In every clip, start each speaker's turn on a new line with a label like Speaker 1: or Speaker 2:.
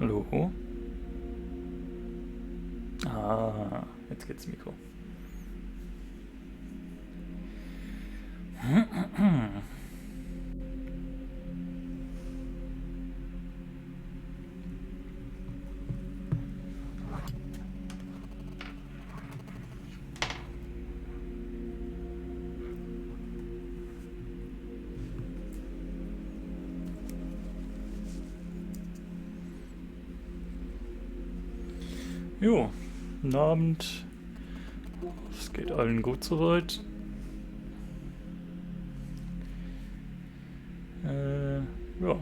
Speaker 1: Hallo? Ah, jetzt geht's Mikro. Jo, guten Abend. Es geht allen gut soweit. Ja.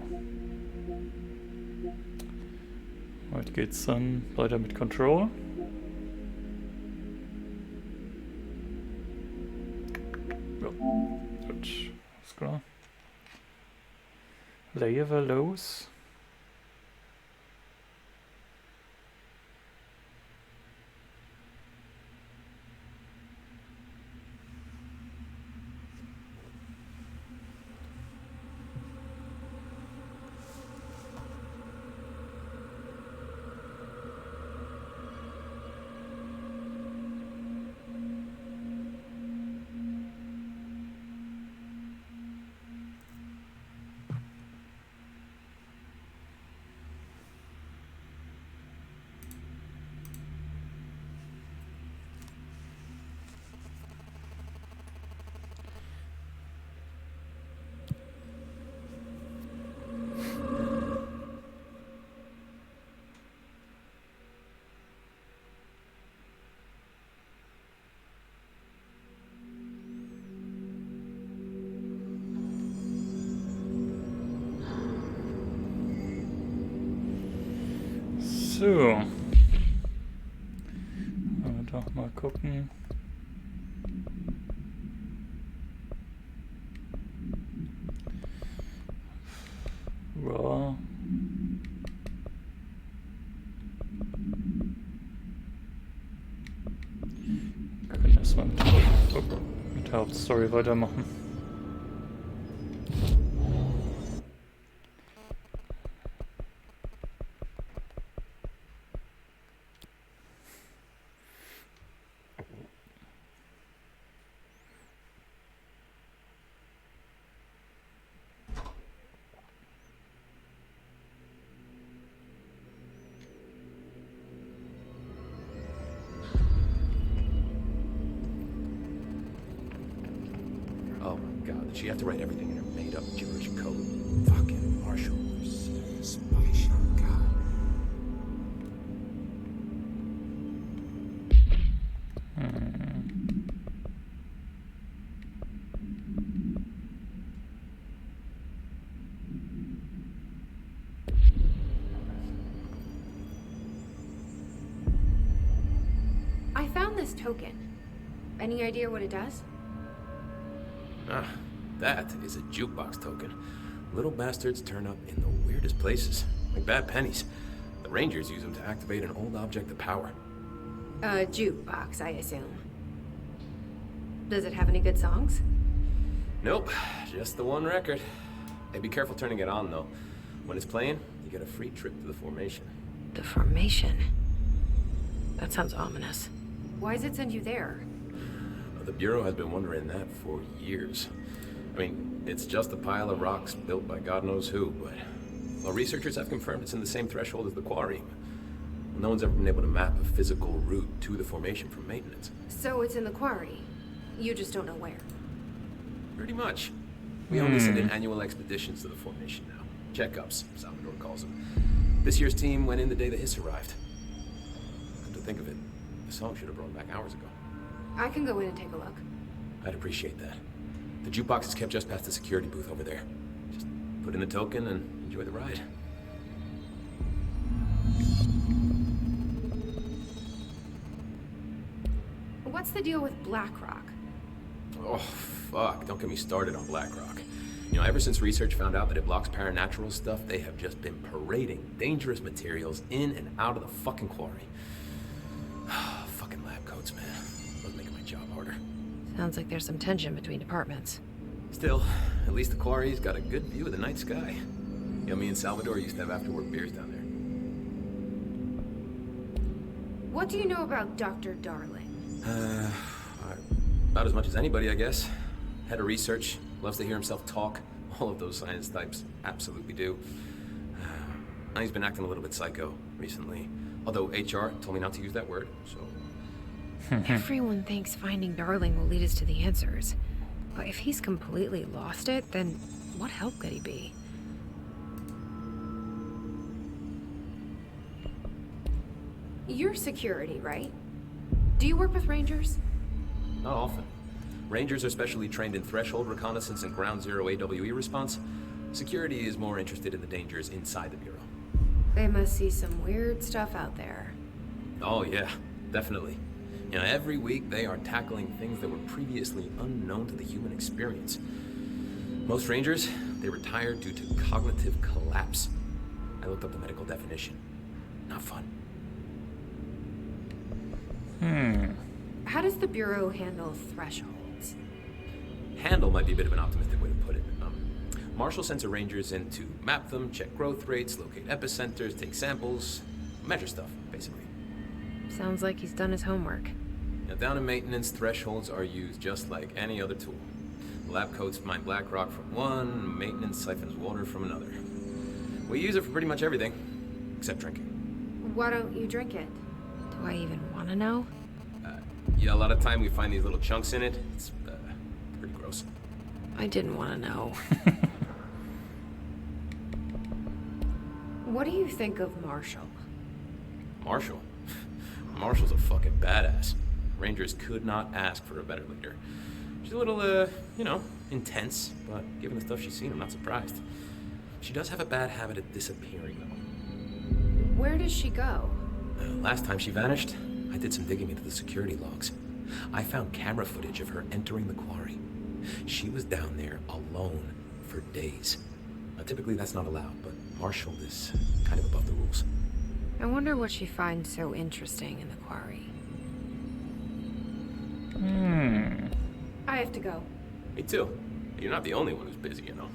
Speaker 1: Heute geht's dann weiter mit Control. Ja, gut, ist klar. Legen wir los. So. Doch mal gucken. Ja. Wir können erstmal mit der Hauptstory weitermachen.
Speaker 2: Oh my god, did she have to write everything in her made-up gibberish code? Fucking Marshall. Spy god.
Speaker 3: I found this token. Any idea what it does?
Speaker 2: Ah, that is a jukebox token. Little bastards turn up in the weirdest places, like bad pennies. The Rangers use them to activate an old object of power.
Speaker 3: A jukebox, I assume. Does it have any good songs?
Speaker 2: Nope, just the one record. Hey, be careful turning it on, though. When it's playing, you get a free trip to the formation.
Speaker 3: The formation? That sounds ominous. Why does it send you there?
Speaker 2: The Bureau has been wondering that for years. I mean, it's just a pile of rocks built by God knows who, but... Well, researchers have confirmed it's in the same threshold as the quarry. No one's ever been able to map a physical route to the formation from maintenance.
Speaker 3: So it's in the quarry. You just don't know where.
Speaker 2: Pretty much. We only send in annual expeditions to the formation now. Checkups, Salvador calls them. This year's team went in the day the hiss arrived. Come to think of it, the song should have brought back hours ago.
Speaker 3: I can go in and take a look.
Speaker 2: I'd appreciate that. The jukebox is kept just past the security booth over there. Just put in the token and enjoy the ride.
Speaker 3: What's the deal with BlackRock?
Speaker 2: Oh, fuck. Don't get me started on BlackRock. You know, ever since research found out that it blocks paranatural stuff, they have just been parading dangerous materials in and out of the fucking quarry. Fucking lab coats, man. Those making my job harder.
Speaker 3: Sounds like there's some tension between departments.
Speaker 2: Still, at least the quarry's got a good view of the night sky. You know, me and Salvador used to have after-work beers down there.
Speaker 3: What do you know about Dr. Darling?
Speaker 2: About as much as anybody, I guess. Head of research, loves to hear himself talk. All of those science types absolutely do. He's been acting a little bit psycho recently. Although HR told me not to use that word, so...
Speaker 3: Everyone thinks finding Darling will lead us to the answers. But if he's completely lost it, then what help could he be? You're security, right? Do you work with Rangers?
Speaker 2: Not often. Rangers are specially trained in threshold reconnaissance and ground zero AWE response. Security is more interested in the dangers inside the Bureau.
Speaker 3: They must see some weird stuff out there.
Speaker 2: Oh yeah, definitely. You know, every week they are tackling things that were previously unknown to the human experience. Most Rangers, they retire due to cognitive collapse. I looked up the medical definition. Not fun.
Speaker 3: How does the Bureau handle thresholds?
Speaker 2: Handle might be a bit of an optimistic way to put it. Marshall sends her Rangers in to map them, check growth rates, locate epicenters, take samples, measure stuff, basically.
Speaker 3: Sounds like he's done his homework.
Speaker 2: Now, down in maintenance, thresholds are used just like any other tool. Lab coats mine black rock from one, maintenance siphons water from another. We use it for pretty much everything, except drinking.
Speaker 3: Why don't you drink it? Do I even want to know?
Speaker 2: Yeah, a lot of time we find these little chunks in it. It's pretty gross.
Speaker 3: I didn't want to know. What do you think of Marshall?
Speaker 2: Marshall? Marshall's a fucking badass. Rangers could not ask for a better leader. She's a little, intense, but given the stuff she's seen, I'm not surprised. She does have a bad habit of disappearing, though.
Speaker 3: Where does she go?
Speaker 2: Last time she vanished, I did some digging into the security logs. I found camera footage of her entering the quarry. She was down there alone for days. Now, typically that's not allowed, but Marshall is kind of above the rules.
Speaker 3: I wonder what she finds so interesting in the quarry. I have to go.
Speaker 2: Me too. You're not the only one who's busy, you know.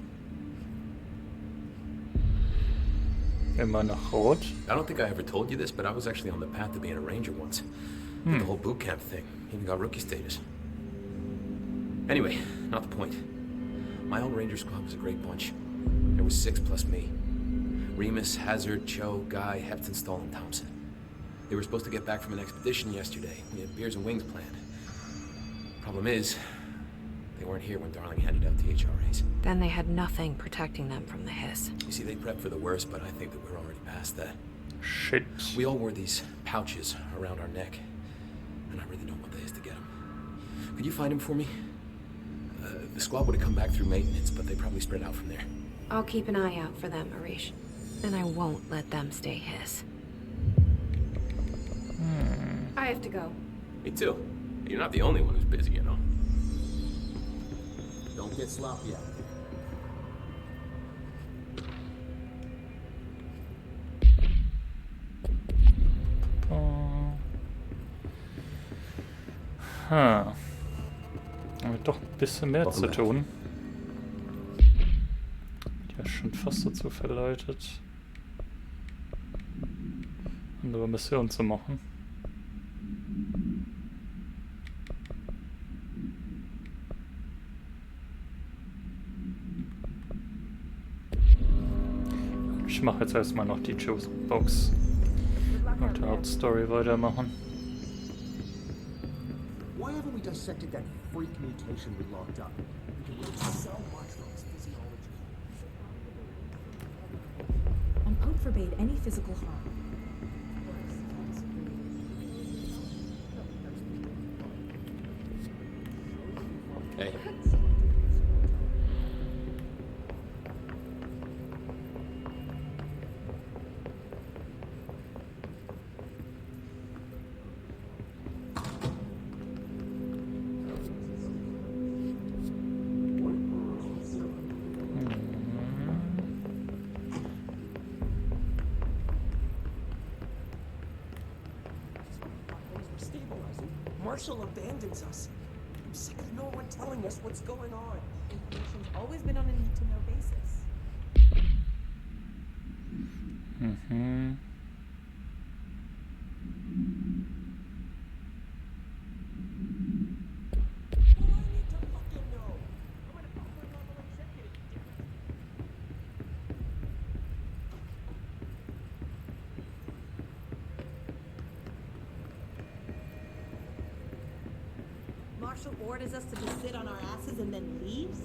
Speaker 1: Immer noch rot.
Speaker 2: I don't think I ever told you this, but I was actually on the path to being a ranger once. Did the whole boot camp thing. Even got rookie status. Anyway, not the point. My old ranger squad was a great bunch. There was 6 plus me. Remus, Hazard, Cho, Guy, Hepton, Stahl, and Thompson. They were supposed to get back from an expedition yesterday. We had beers and wings planned. Problem is, they weren't here when Darling handed out the HRAs.
Speaker 3: Then they had nothing protecting them from the hiss.
Speaker 2: You see, they prepped for the worst, but I think that we're already past that.
Speaker 1: Shit.
Speaker 2: We all wore these pouches around our neck, and I really don't want the hiss to get them. Could you find him for me? The squad would have come back through maintenance, but they probably spread out from there.
Speaker 3: I'll keep an eye out for them, Arish. And I won't let them stay hiss. I have to go.
Speaker 2: Me too. You're not the only one who's busy, you know.
Speaker 4: Don't get sloppy out
Speaker 1: Haben wir doch ein bisschen mehr zu tun. Ja, schon fast dazu verleitet, andere Mission zu machen. Ich mache jetzt erstmal noch die Jukebox und die Hauptstory weitermachen.
Speaker 4: Why haven't we dissected that freak mutation we locked up? We can learn so much from its physiology.
Speaker 5: An oath forbade any physical harm.
Speaker 2: Hey.
Speaker 4: Marshall abandons us. I'm sick of no one telling us what's going on.
Speaker 5: Information's always been on a need-to-know basis.
Speaker 6: Marshall orders us to just sit on our asses and then leaves?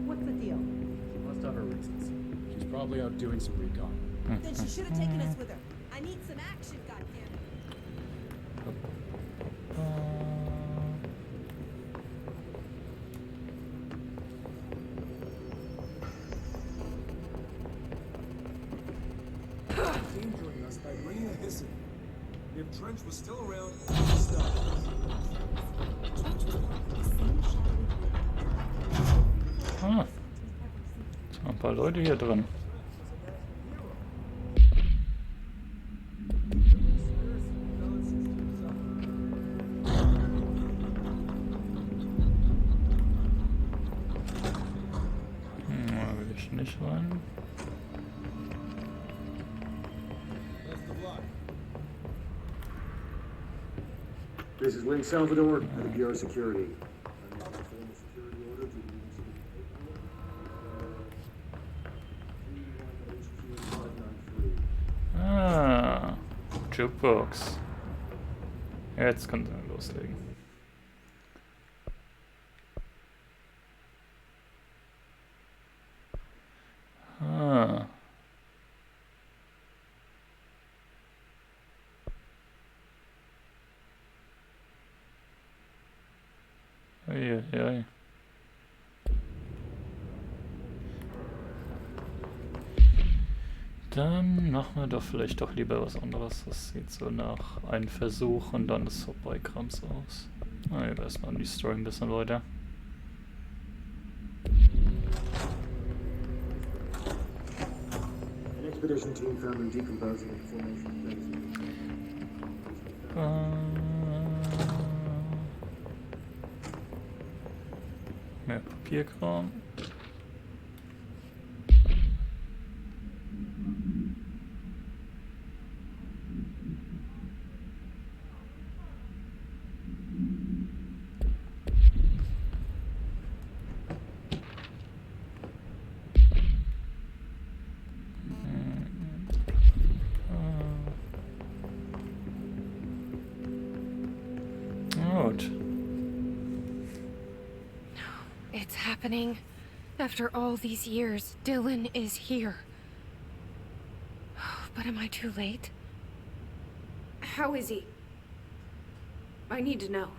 Speaker 6: What's the deal?
Speaker 4: She must have her reasons. She's probably out doing some recon.
Speaker 6: Then she should have taken us with her. I need some action, goddammit.
Speaker 7: Came joining us by Marina Hisson. If Trench was still around, he'd stop us.
Speaker 1: Ah, sind ein paar Leute hier drin. Da will ich nicht rein.
Speaker 8: This is Lynn Salvador, head of GER Security. I have a formal security order to the
Speaker 1: Ah, Jukebox. Jetzt können sie loslegen. Ah. Eieiei. Dann machen wir doch vielleicht doch lieber was anderes. Das sieht so nach einem Versuch und dann ist vorbei Krams aus. Na, ja, erstmal an die Story ein bisschen weiter.
Speaker 8: An expedition team found him decomposing in the formation.
Speaker 1: Mehr Papierkram. Gut.
Speaker 3: It's happening. After all these years, Dylan is here. But am I too late?
Speaker 9: How is he? I need to know.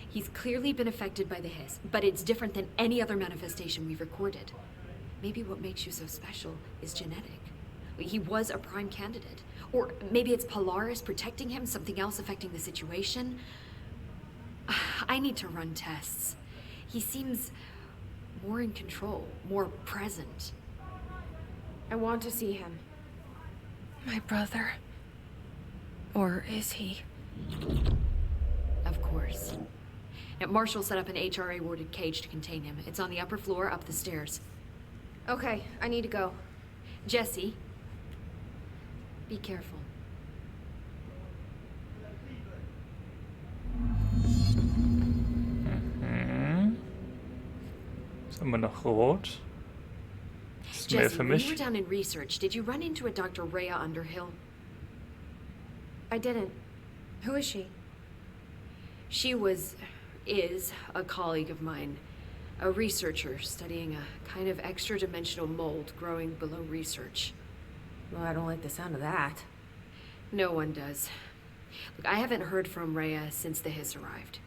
Speaker 9: He's clearly been affected by the hiss, but it's different than any other manifestation we've recorded. Maybe what makes you so special is genetic. He was a prime candidate. Or maybe it's Polaris protecting him, something else affecting the situation. I need to run tests. He seems more in control, more present.
Speaker 3: I want to see him. My brother. Or is he?
Speaker 9: Of course. Now, Marshall set up an HRA-warded cage to contain him. It's on the upper floor, up the stairs.
Speaker 3: Okay, I need to go.
Speaker 9: Jesse, be careful.
Speaker 1: Sind wir noch rot? Das ist mehr
Speaker 9: Jesse,
Speaker 1: für
Speaker 9: when you were
Speaker 1: mich.
Speaker 9: down in research, did you run into a Dr. Rhea Underhill?
Speaker 3: I didn't. Who is she?
Speaker 9: She is a colleague of mine, a researcher studying a kind of extra-dimensional mold growing below research.
Speaker 3: Well, I don't like the sound of that.
Speaker 9: No one does. Look, I haven't heard from Rhea since the hiss arrived.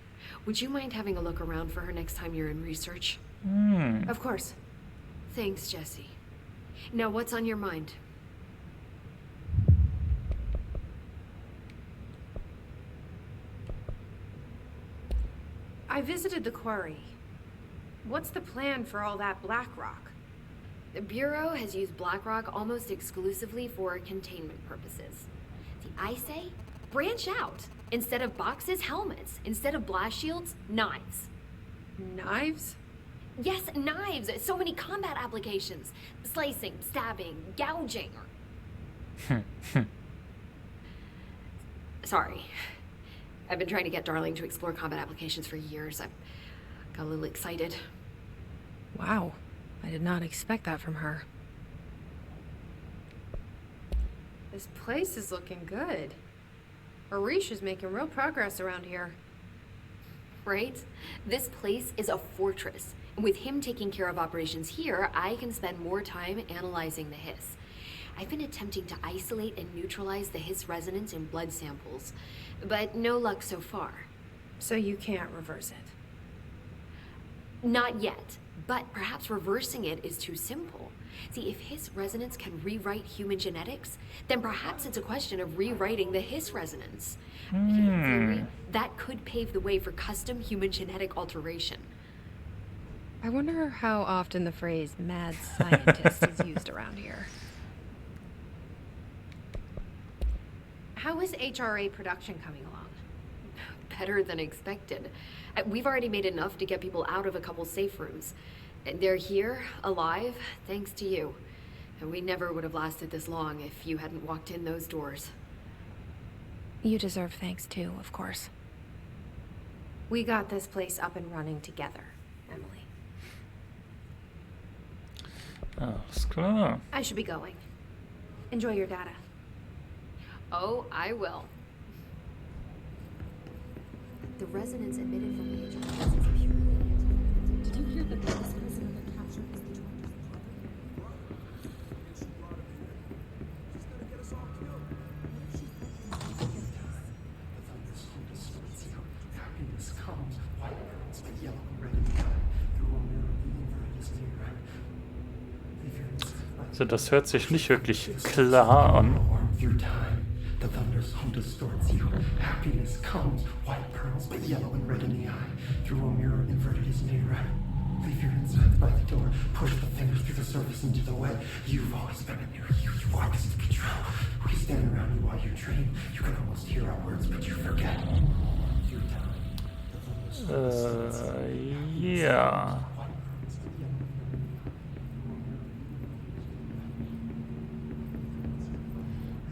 Speaker 9: Would you mind having a look around for her next time you're in research?
Speaker 3: Of course.
Speaker 9: Thanks, Jesse. Now, what's on your mind?
Speaker 3: I visited the quarry. What's the plan for all that black rock?
Speaker 9: The Bureau has used BlackRock almost exclusively for containment purposes. See, I say, branch out. Instead of boxes, helmets. Instead of blast shields, knives.
Speaker 3: Knives?
Speaker 9: Yes, knives. So many combat applications. Slicing, stabbing, gouging. Sorry. I've been trying to get Darling to explore combat applications for years. I got a little excited.
Speaker 3: Wow. I did not expect that from her. This place is looking good. Arish is making real progress around here.
Speaker 9: right? This place is a fortress. And with him taking care of operations here, I can spend more time analyzing the hiss. I've been attempting to isolate and neutralize the hiss resonance in blood samples, but no luck so far.
Speaker 3: So you can't reverse it.
Speaker 9: Not yet, but perhaps reversing it is too simple. See, if hiss resonance can rewrite human genetics, then perhaps it's a question of rewriting the hiss resonance. In theory, that could pave the way for custom human genetic alteration.
Speaker 3: I wonder how often the phrase mad scientist is used around here. How is HRA production coming along?
Speaker 9: Better than expected. We've already made enough to get people out of a couple safe rooms. They're here, alive, thanks to you. And we never would have lasted this long if you hadn't walked in those doors.
Speaker 3: You deserve thanks too, of course. We got this place up and running together, Emily.
Speaker 1: Alles klar.
Speaker 3: I should be going. Enjoy your data.
Speaker 9: Oh, I will. The resonance emitted from the Degenerates is purely anti-venom.
Speaker 5: Did you hear that the last prisoner that captured was the Degenerates'
Speaker 1: Also das hört sich nicht wirklich klar an.
Speaker 10: The thunder's home distorts you. Happiness comes, white pearls, but yellow and red in the eye. Through a mirror inverted is near right. Leave your insides by the door. Push the fingers through the surface into the wet. You've always been a near you. You want us to control. We stand around you while you dream. You can almost hear our words, but you forget. Your time.
Speaker 1: Ja.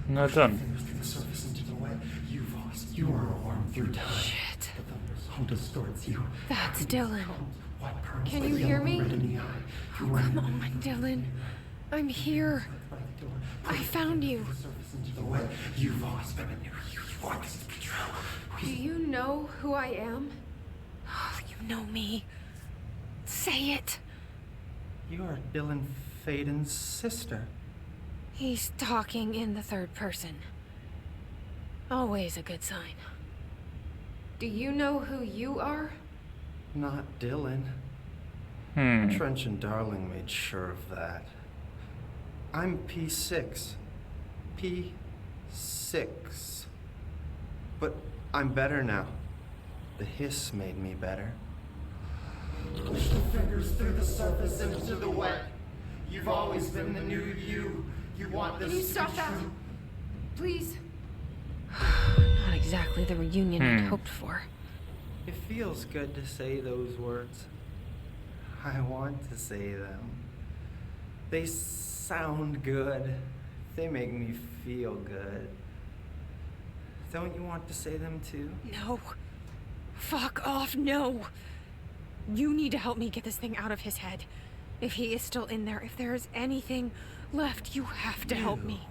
Speaker 1: Na dann.
Speaker 10: You are a worm through time. Shit. The thunder's home distorts you.
Speaker 3: That's Dylan. Can you hear me? Oh, come on, Dylan. I'm here. I found you.
Speaker 10: You've always been a near you. You want us to control.
Speaker 3: Do you know who I am? Oh, you know me. Say it.
Speaker 10: You are Dylan Faden's sister.
Speaker 3: He's talking in the third person. Always a good sign. Do you know who you are?
Speaker 10: Not Dylan. Trench and Darling made sure of that. I'm P6. P6. But I'm better now. The hiss made me better. Push the fingers through the surface into the wet. You've always been the new you. You want this.
Speaker 3: Can you
Speaker 10: to
Speaker 3: stop
Speaker 10: be
Speaker 3: that?
Speaker 10: true.
Speaker 3: Please. Not exactly the reunion I'd hoped for.
Speaker 10: It feels good to say those words. I want to say them. They sound good. They make me feel good. Don't you want to say them too?
Speaker 3: No. Fuck off, no. You need to help me get this thing out of his head. If he is still in there, if there is anything left, you have to help me.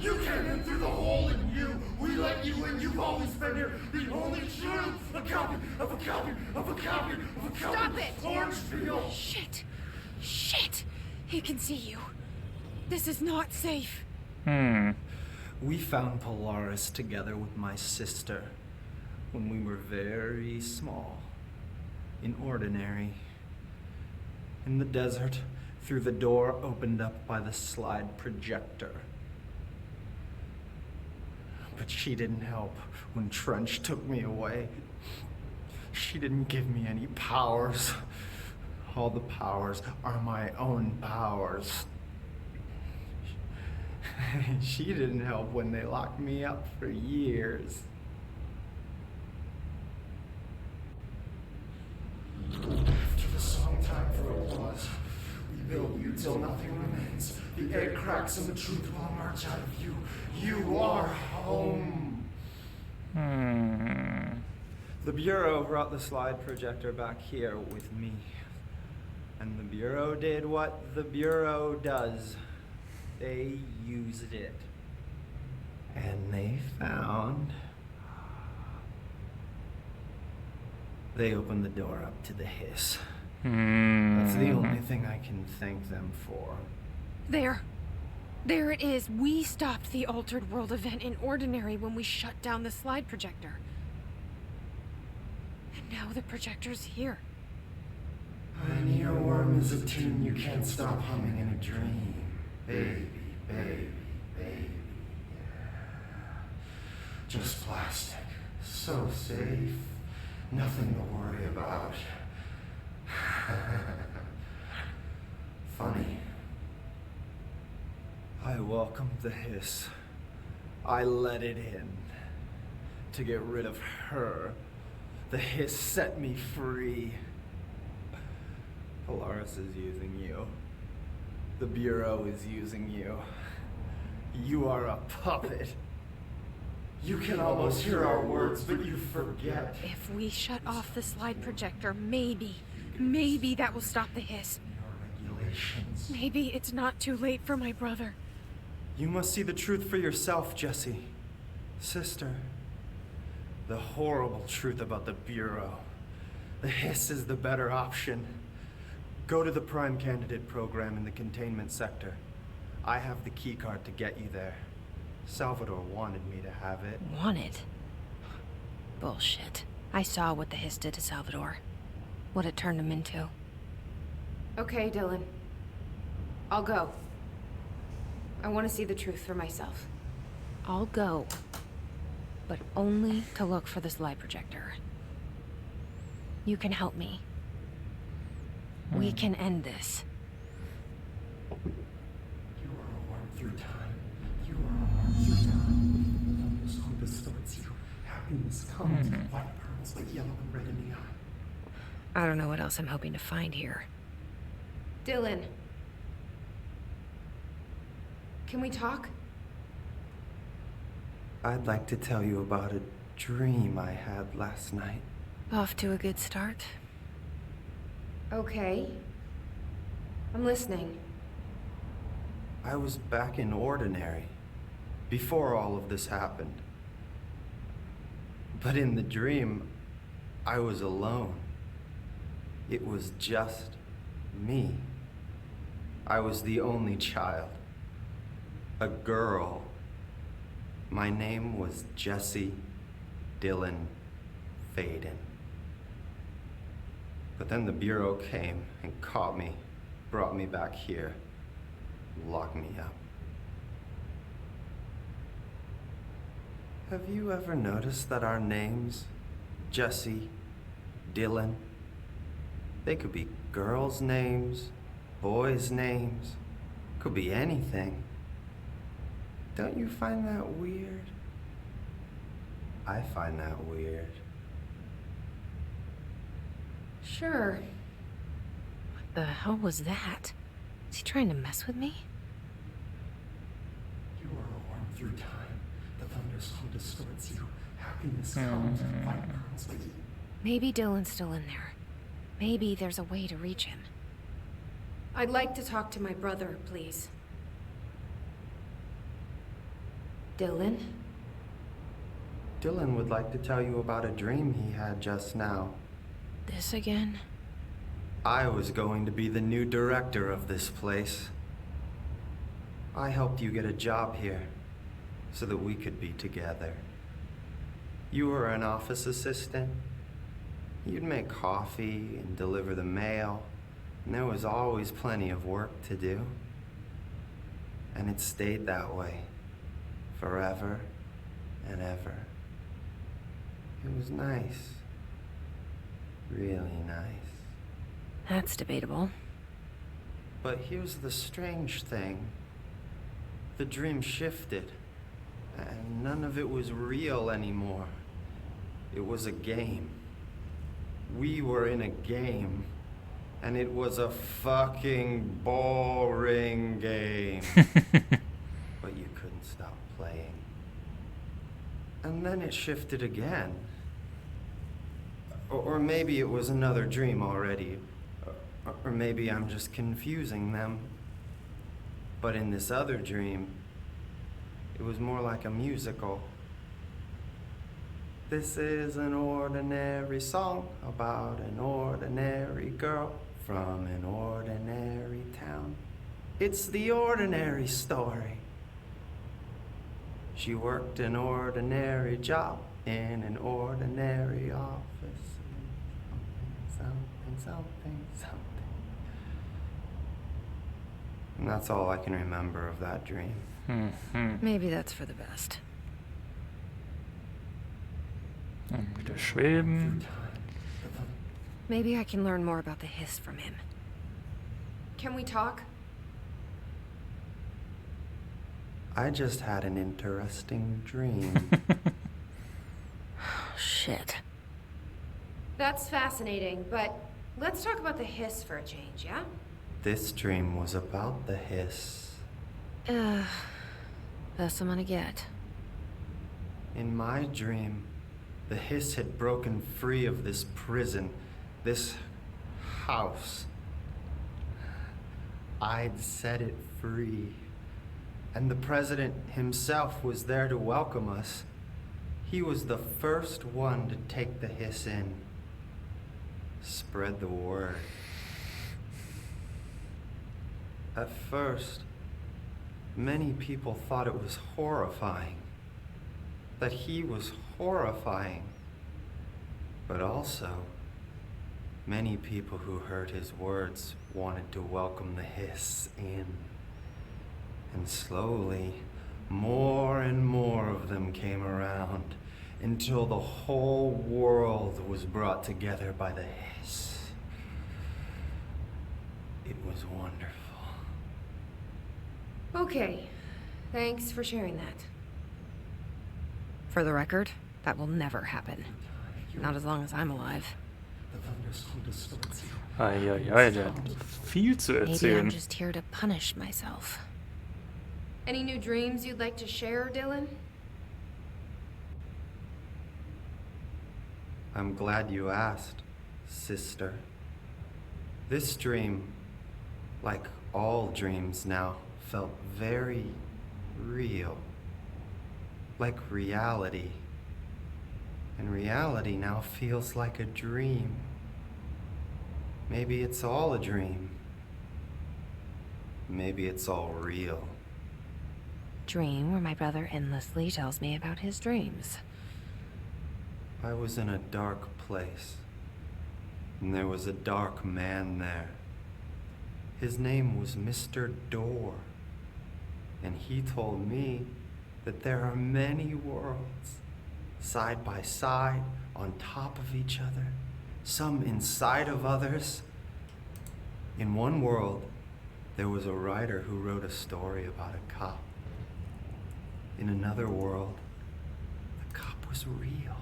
Speaker 10: You came in through the hole in you. We let you in. You've always been here. The only truth. A copy of a copy of a copy of a copy.
Speaker 3: Stop it!
Speaker 10: Orange peel.
Speaker 3: Shit. Shit. He can see you. This is not safe.
Speaker 10: We found Polaris together with my sister when we were very small, in Ordinary, in the desert, through the door opened up by the slide projector. But she didn't help when Trench took me away. She didn't give me any powers. All the powers are my own powers. She didn't help when they locked me up for years. After the song time for applause, we build you till nothing remains. The egg cracks and the truth will emerge out of you. You are home. The Bureau brought the slide projector back here with me. And the Bureau did what the Bureau does. They used it. And they found... They opened the door up to the hiss. That's the only thing I can thank them for.
Speaker 3: There it is. We stopped the Altered World event in Ordinary when we shut down the slide projector. And now the projector's here.
Speaker 10: An earworm is a tune you can't stop humming in a dream. Baby, baby, baby, yeah. Just plastic. So safe. Nothing to worry about. Funny. I welcomed the hiss. I let it in. To get rid of her. The hiss set me free. Polaris is using you. The Bureau is using you. You are a puppet. You can almost hear our words, but you forget.
Speaker 3: If we shut off the slide projector, maybe that will stop the hiss.
Speaker 10: Your regulations.
Speaker 3: Maybe it's not too late for my brother.
Speaker 10: You must see the truth for yourself, Jessie. Sister. The horrible truth about the Bureau. The hiss is the better option. Go to the Prime Candidate program in the containment sector. I have the keycard to get you there. Salvador wanted me to have it.
Speaker 3: Wanted? Bullshit. I saw what the hiss did to Salvador. What it turned him into.
Speaker 9: Okay, Dylan. I'll go. I want to see the truth for myself.
Speaker 3: I'll go. But only to look for the slide projector. You can help me. We can end this.
Speaker 10: You are a worm through time. You are a worm through time. The song distorts you. Happiness comes. White pearls, but yellow and red in the eye.
Speaker 3: I don't know what else I'm hoping to find here.
Speaker 9: Dylan. Can we talk?
Speaker 10: I'd like to tell you about a dream I had last night.
Speaker 3: Off to a good start.
Speaker 9: Okay. I'm listening.
Speaker 10: I was back in Ordinary, before all of this happened. But in the dream, I was alone. It was just me. I was the only child. A girl. My name was Jesse Dylan Faden. But then the Bureau came and caught me, brought me back here, locked me up. Have you ever noticed that our names, Jesse, Dylan, they could be girls' names, boys' names, could be anything. Don't you find that weird? I find that weird.
Speaker 9: Sure.
Speaker 3: What the hell was that? Is he trying to mess with me?
Speaker 10: You are a worm through time. The thunderstorm distorts you. Happiness comes. White pearls, but you...
Speaker 3: Maybe Dylan's still in there. Maybe there's a way to reach him.
Speaker 9: I'd like to talk to my brother, please. Dylan?
Speaker 10: Dylan would like to tell you about a dream he had just now.
Speaker 3: This again?
Speaker 10: I was going to be the new director of this place. I helped you get a job here, so that we could be together. You were an office assistant. You'd make coffee and deliver the mail, and there was always plenty of work to do. And it stayed that way, forever and ever. It was nice. Really nice.
Speaker 3: That's debatable.
Speaker 10: But here's the strange thing. The dream shifted, and none of it was real anymore. It was a game. We were in a game, and it was a fucking boring game. But you couldn't stop playing. And then it shifted again. Or maybe it was another dream already. Or maybe I'm just confusing them. But in this other dream, It was more like a musical. This is an ordinary song about an ordinary girl from an ordinary town. It's the ordinary story. She worked an ordinary job in an ordinary office. Something. And that's all I can remember of that dream.
Speaker 3: Maybe that's for the best.
Speaker 1: Wieder schweben.
Speaker 3: Maybe I can learn more about the hiss from him.
Speaker 9: Can we talk?
Speaker 10: I just had an interesting dream.
Speaker 3: Shit.
Speaker 9: That's fascinating, but let's talk about the hiss for a change, yeah?
Speaker 10: This dream was about the hiss.
Speaker 3: Best I'm gonna get.
Speaker 10: In my dream, the hiss had broken free of this prison, this house. I'd set it free. And the president himself was there to welcome us. He was the first one to take the hiss in. Spread the word. At first, many people thought it was horrifying. That he was horrifying. But also, many people who heard his words wanted to welcome the hiss in. And slowly, more and more of them came around until the whole world was brought together by the hiss. It was wonderful.
Speaker 9: Okay. Thanks for sharing that.
Speaker 3: For the record, that will never happen. Not as long as I'm alive.
Speaker 1: Eieiei, der hat viel zu
Speaker 3: Maybe I'm
Speaker 1: erzählen.
Speaker 3: just here to punish myself.
Speaker 9: Any new dreams you'd like to share, Dylan?
Speaker 10: I'm glad you asked, sister. This dream, like all dreams now, felt very real. Like reality. And reality now feels like a dream. Maybe it's all a dream. Maybe it's all real.
Speaker 3: Dream where my brother endlessly tells me about his dreams.
Speaker 10: I was in a dark place, and there was a dark man there. His name was Mr. Door, and he told me that there are many worlds, side by side, on top of each other, some inside of others. In one world, there was a writer who wrote a story about a cop. In another world, the cop was real.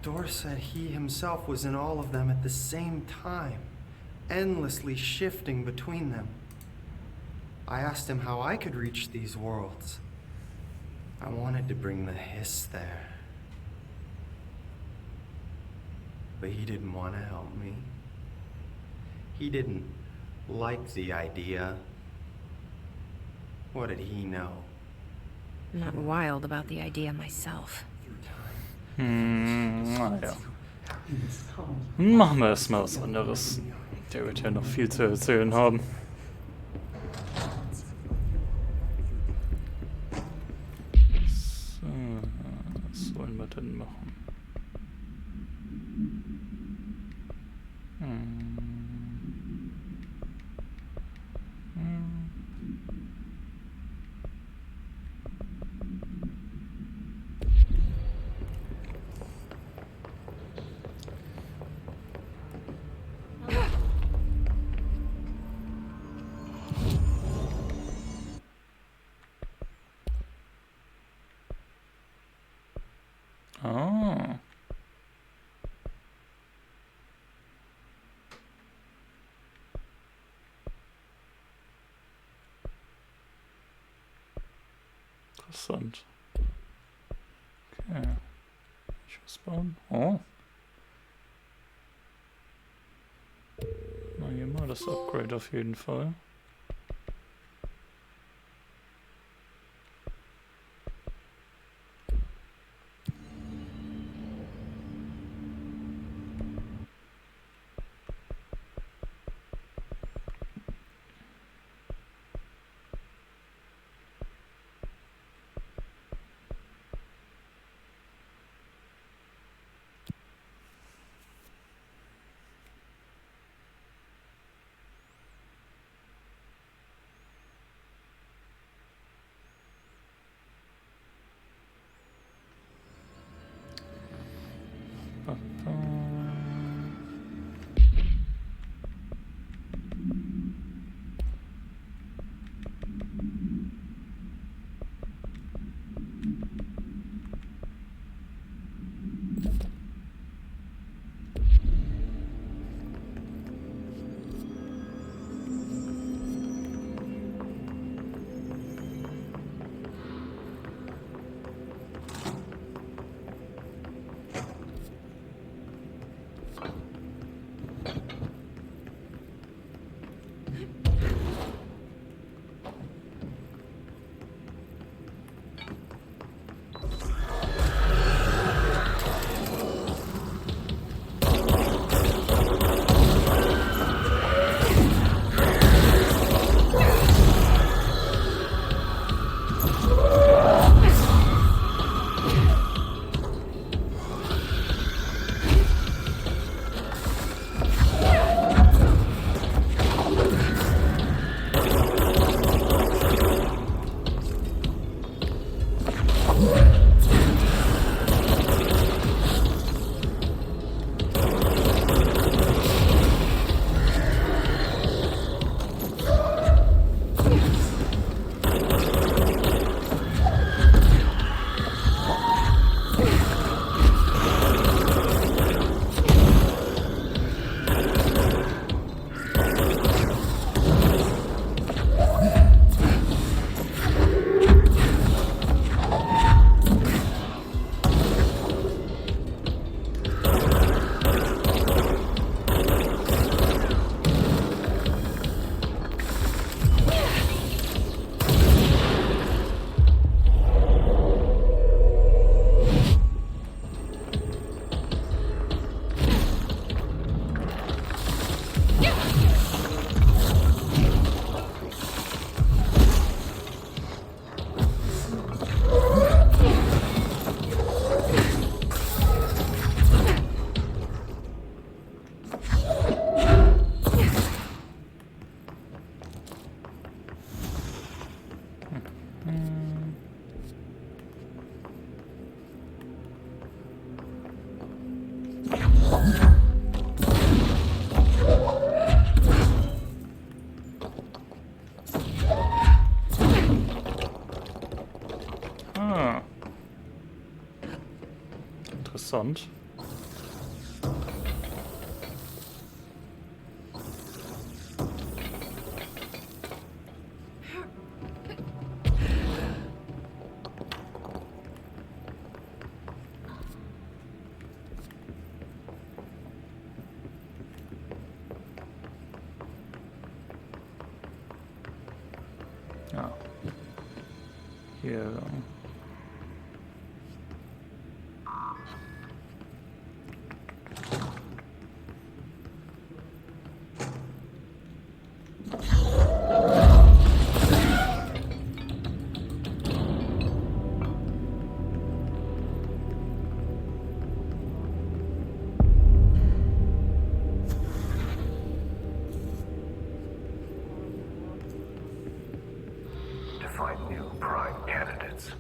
Speaker 10: Dor said he himself was in all of them at the same time, endlessly shifting between them. I asked him how I could reach these worlds. I wanted to bring the hiss there. But he didn't want to help me. He didn't like the idea. What did he know?
Speaker 3: I'm not wild about the idea myself.
Speaker 1: Naja. Machen wir erstmal was anderes. Der wird ja noch viel zu erzählen haben. So, was wollen wir denn machen? Oh. Interessant. Okay. Ich was bauen. Oh. Na, hier mal das Upgrade auf jeden Fall. Interessant. Ja. Hier lang.
Speaker 11: To find new prime candidates.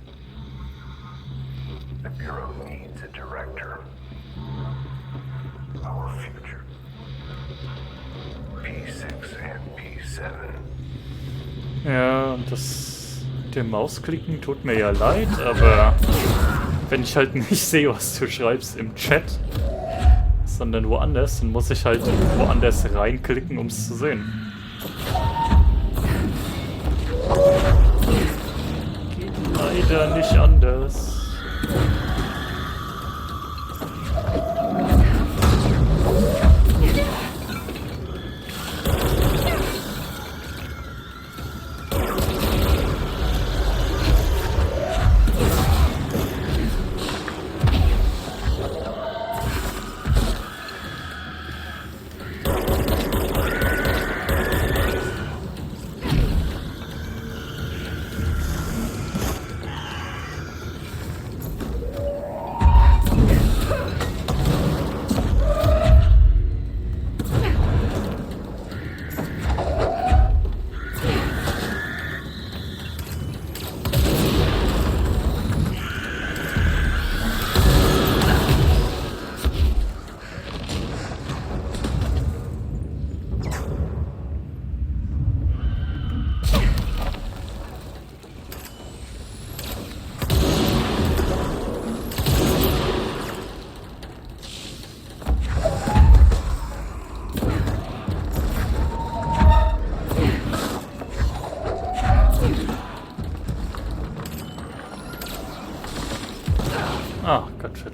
Speaker 11: The Bureau needs a director. Our future. P6 and P7.
Speaker 1: Ja, und das mit dem Mausklicken tut mir ja leid, aber wenn ich halt nicht sehe, was du schreibst im Chat, sondern woanders, dann muss ich halt woanders reinklicken, um es zu sehen. Geht leider nicht anders.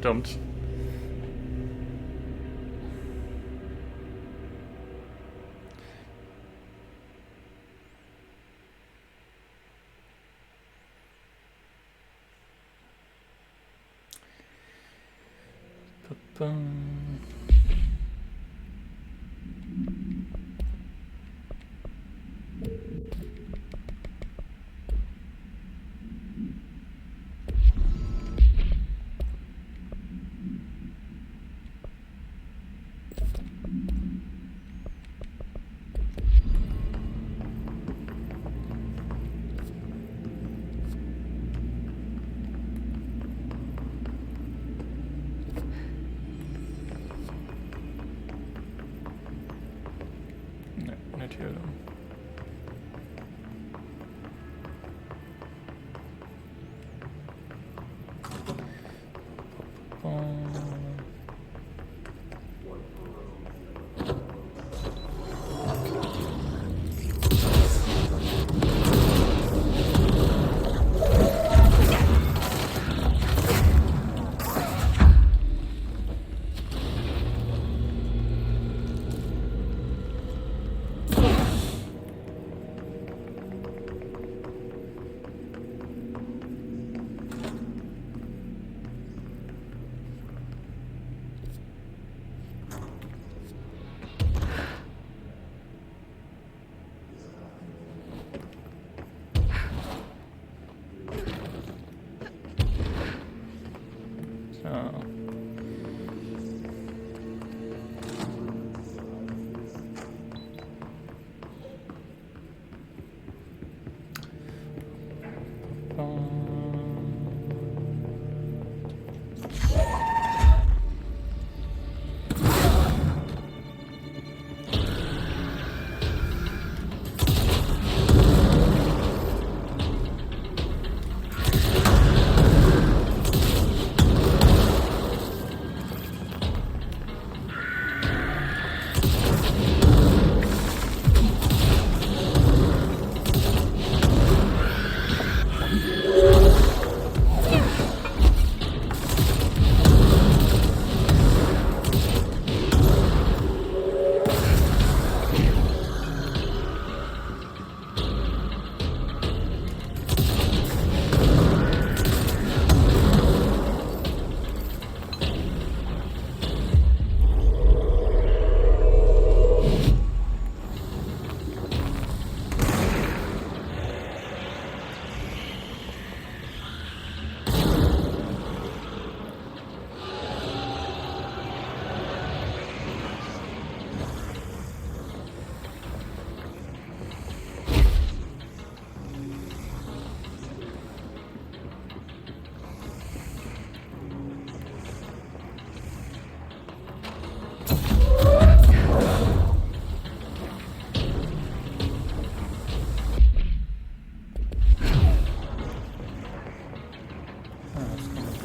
Speaker 1: verdammt. Nicht hier.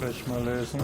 Speaker 1: Gleich mal lesen.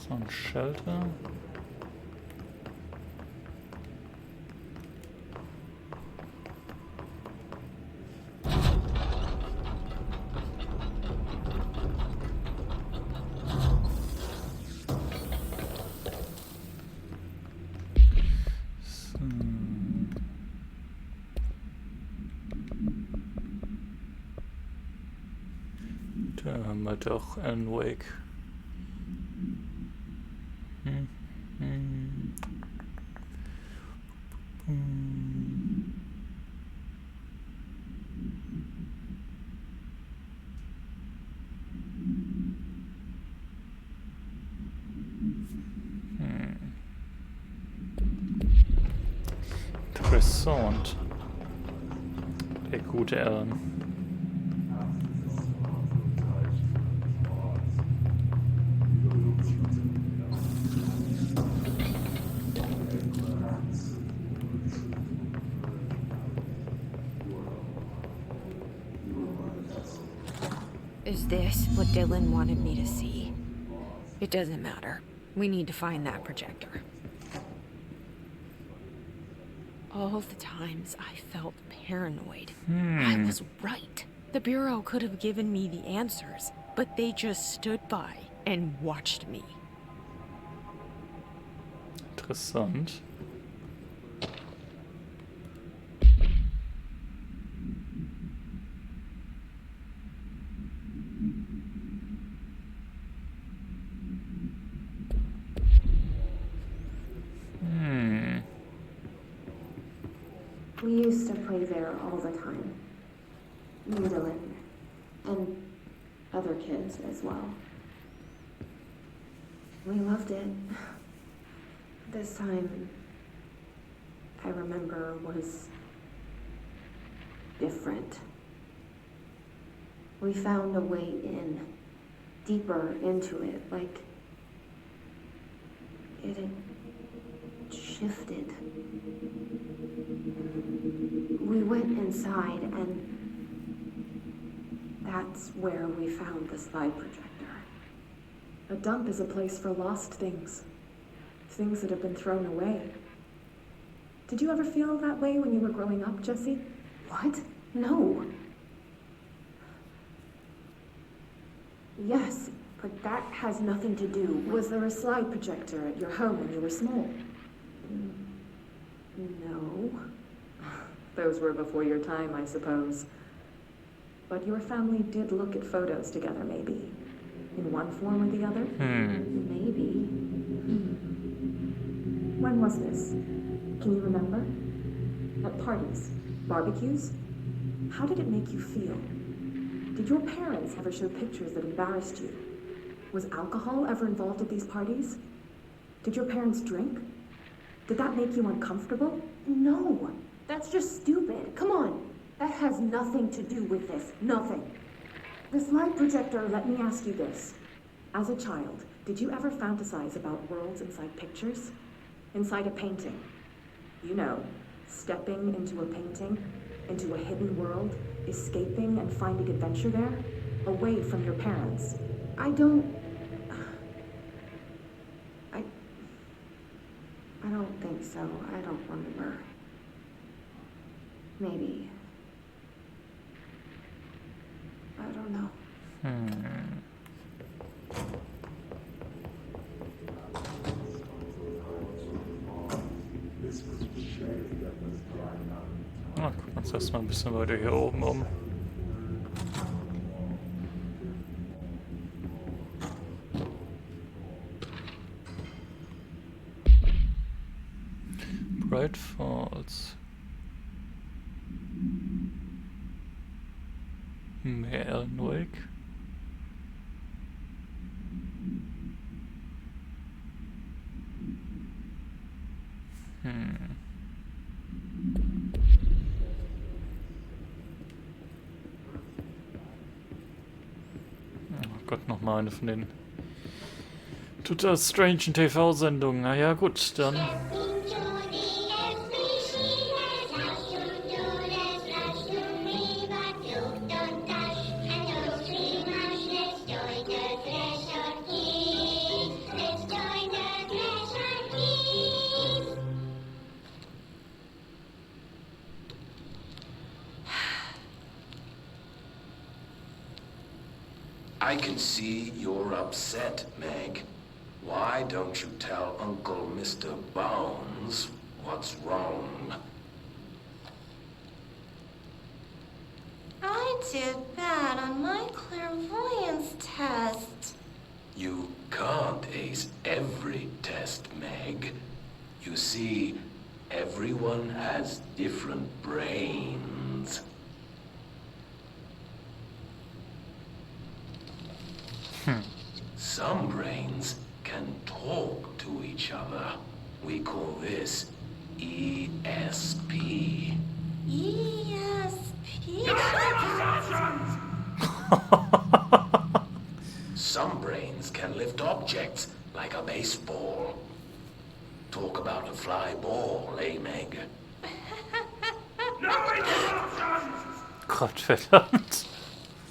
Speaker 1: So ein Shelter. wir doch Alan Wake. Interessant. Der gute Alan.
Speaker 3: Is this what Dylan wanted me to see? It doesn't matter. We need to find that projector. All the times I felt paranoid, I was right. The Bureau could have given me the answers, but they just stood by and watched me.
Speaker 1: Interessant.
Speaker 12: We used to play there all the time. Me and Dylan. And other kids as well. We loved it. This time, I remember, was different. We found a way in, deeper into it, like it had shifted. We went inside, and that's where we found the slide projector.
Speaker 13: A dump is a place for lost things. Things that have been thrown away. Did you ever feel that way when you were growing up, Jesse?
Speaker 12: What? No. Yes, but that has nothing to do.
Speaker 13: Was there a slide projector at your home when you were small?
Speaker 12: No.
Speaker 13: Those were before your time, I suppose. But your family did look at photos together, maybe. In one form or the other?
Speaker 12: Maybe.
Speaker 13: When was this? Can you remember? At parties? Barbecues? How did it make you feel? Did your parents ever show pictures that embarrassed you? Was alcohol ever involved at these parties? Did your parents drink? Did that make you uncomfortable?
Speaker 12: No, that's just stupid. Come on. That has nothing to do with this. Nothing.
Speaker 13: The slide projector, let me ask you this. As a child, did you ever fantasize about worlds inside pictures? Inside a painting? You know, stepping into a painting, into a hidden world, escaping and finding adventure there, away from your parents.
Speaker 12: I don't think so. I don't remember. Maybe. I don't know.
Speaker 1: Na, gucken wir uns erstmal ein bisschen weiter hier oben um. Bright Falls. Mehr Alan Wake. Oh Gott, nochmal eine von den total strange TV-Sendungen. Na ja, gut, dann.
Speaker 11: I can see you're upset, Meg. Why don't you tell Uncle Mr. Bones what's wrong?
Speaker 6: I
Speaker 14: did bad on my clairvoyance test.
Speaker 11: You can't ace every test, Meg. You see, everyone has different brains. Some brains can talk to each other. We call this ESP.
Speaker 14: ESP?
Speaker 11: Some brains can lift objects like a baseball. Talk about a fly ball, eh, Meg?
Speaker 1: Gottverdammt.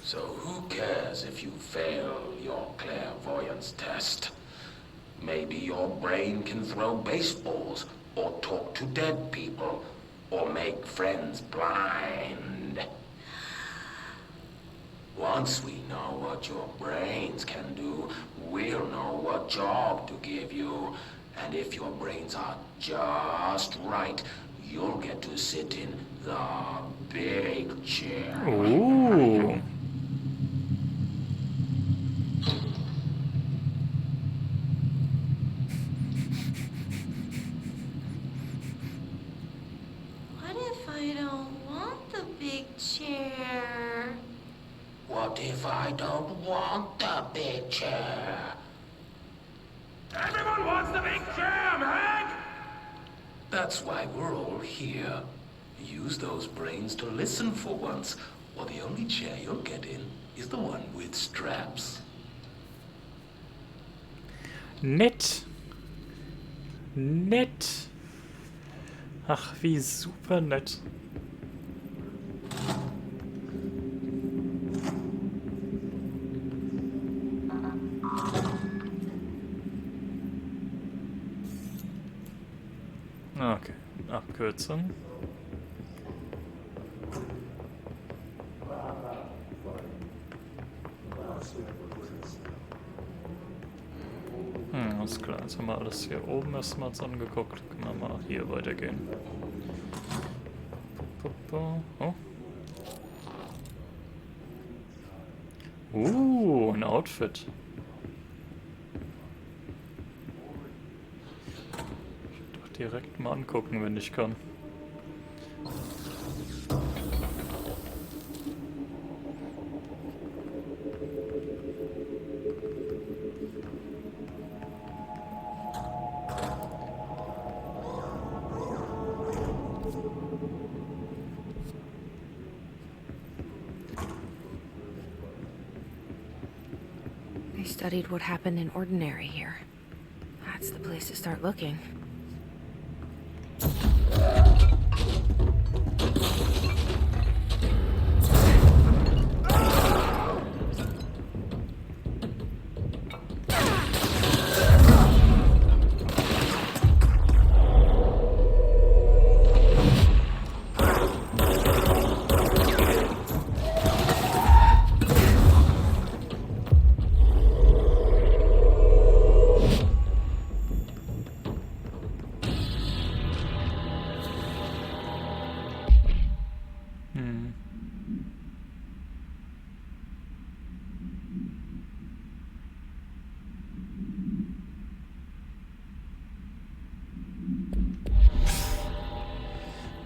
Speaker 11: So who cares if you fail your clairvoyance test? Maybe your brain can throw baseballs, or talk to dead people, or make friends blind. Once we know what your brains can do, we'll know what job to give you. And if your brains are just right, you'll get to sit in the big chair.
Speaker 1: Ooh.
Speaker 14: What if I don't want the big chair?
Speaker 11: What if I don't want the big chair?
Speaker 7: Everyone wants the big chair, Meg!
Speaker 11: That's why we're all here. Use those brains to listen for once, or the only chair you'll get in is the one with straps.
Speaker 1: Nett. Nett. Ach, wie super nett. Okay, Abkürzung. Alles klar, jetzt haben wir alles hier oben erstmal uns angeguckt. Können wir mal hier weitergehen. Oh. Ein Outfit. Doch direkt mal angucken, wenn ich kann.
Speaker 3: They studied what happened in Ordinary here. That's the place to start looking.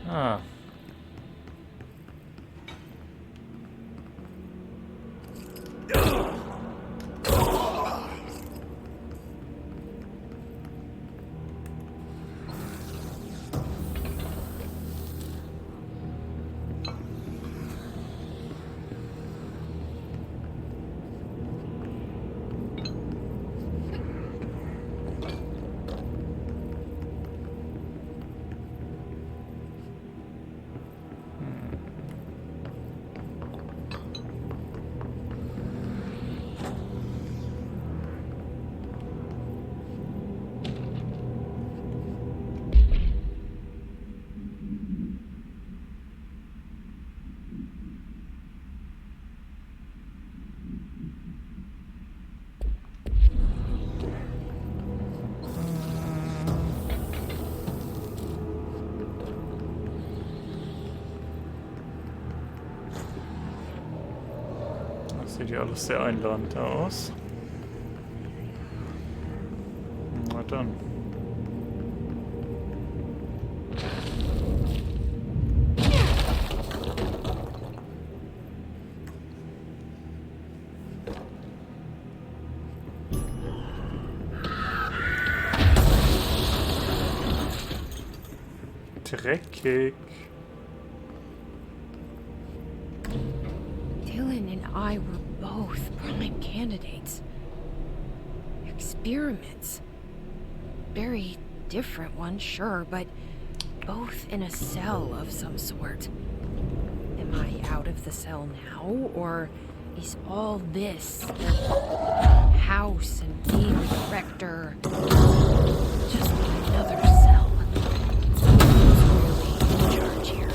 Speaker 3: Ah.
Speaker 1: Sieht ja alles sehr einladend aus. Na dann. Dreckig.
Speaker 3: Dylan and I were both prime candidates. Experiments. Very different ones, sure, but both in a cell of some sort. Am I out of the cell now, or is all this, the house and being the director, just another cell? Who's really in charge here?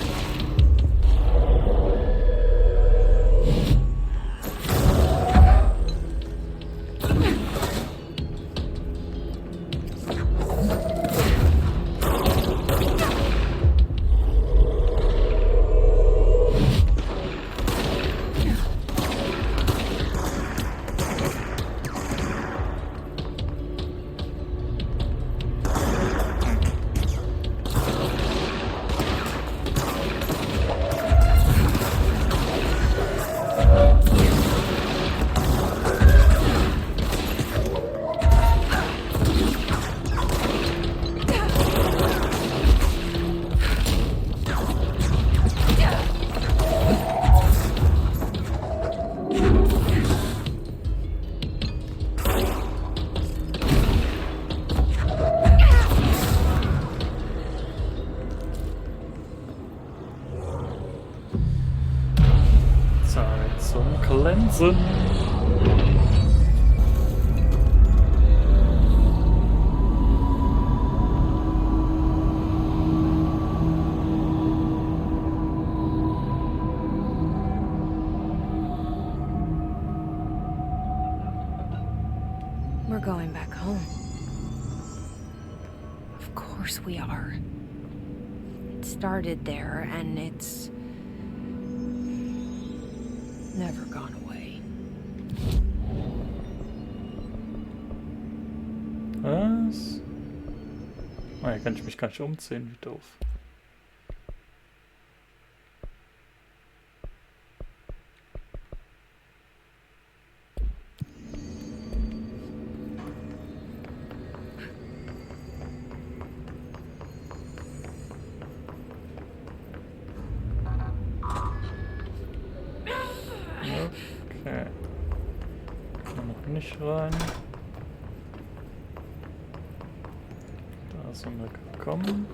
Speaker 1: Zeit zum Cleansen.
Speaker 3: We're going back home. Of course we are. It started there, and it's never gone away.
Speaker 1: Was? Ah, hier kann ich mich gar nicht umziehen, wie doof. Okay. Kann noch nicht rein. Da sind wir gekommen.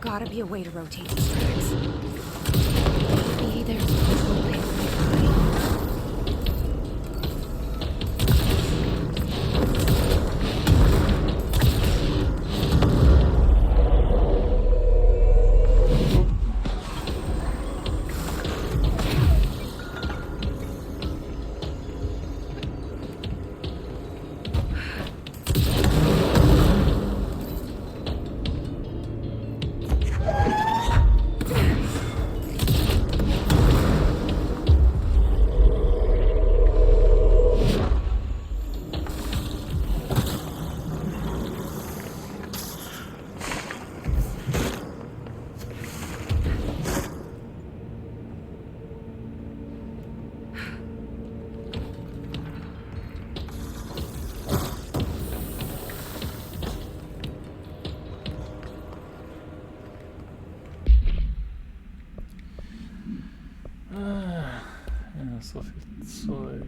Speaker 3: Gotta be a way to rotate these tracks. Maybe there's a way.
Speaker 1: So viel Zeug.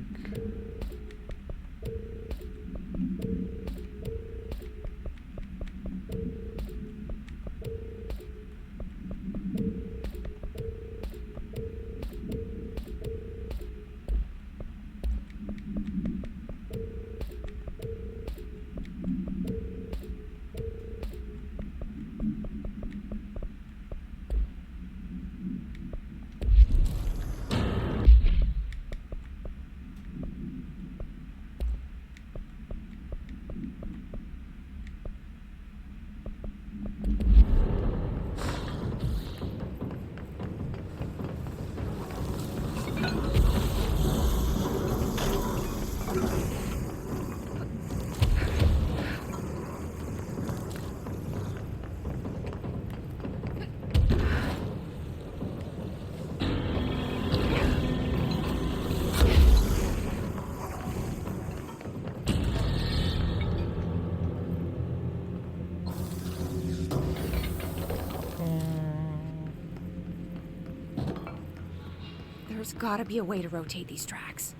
Speaker 3: There's gotta be a way to rotate these tracks.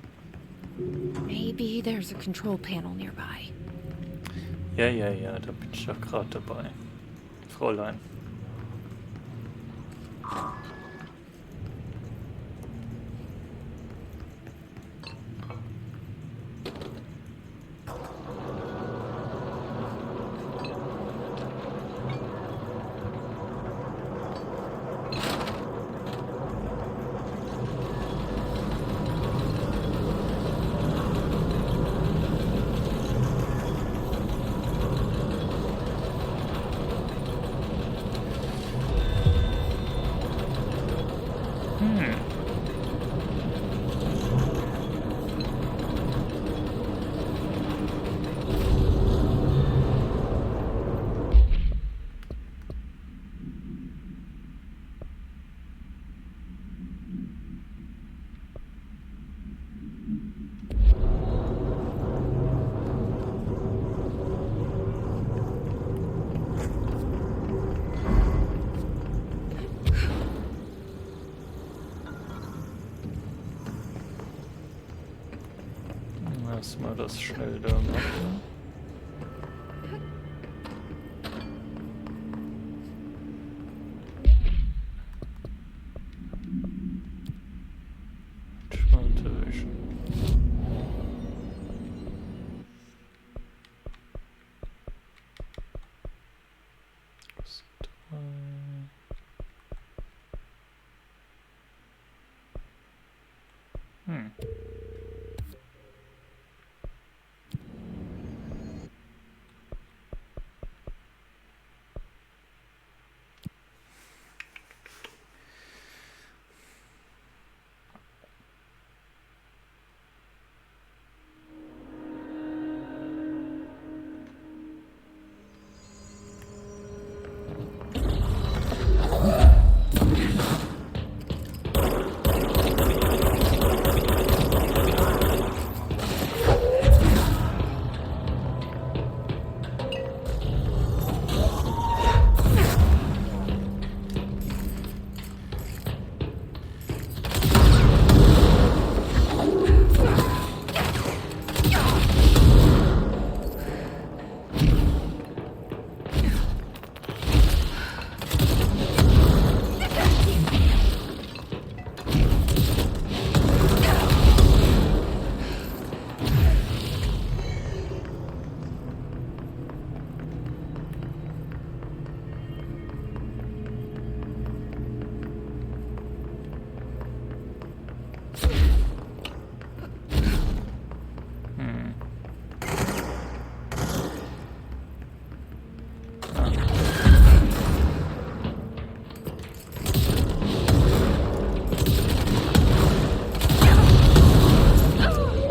Speaker 3: Maybe there's a control panel nearby.
Speaker 1: Ja, da bin ich ja gerade dabei. Fräulein. Mal das schnell da machen. Translation.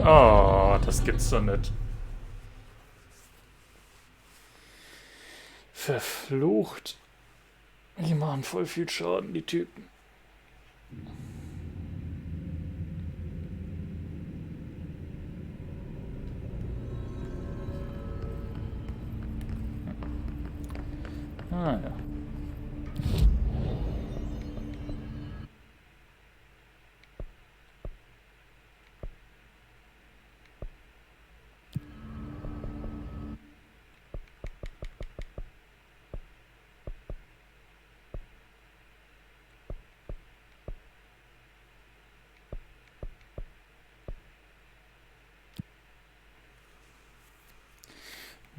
Speaker 1: Oh, das gibt's doch nicht. Verflucht. Die machen voll viel Schaden, die Typen. Ah ja.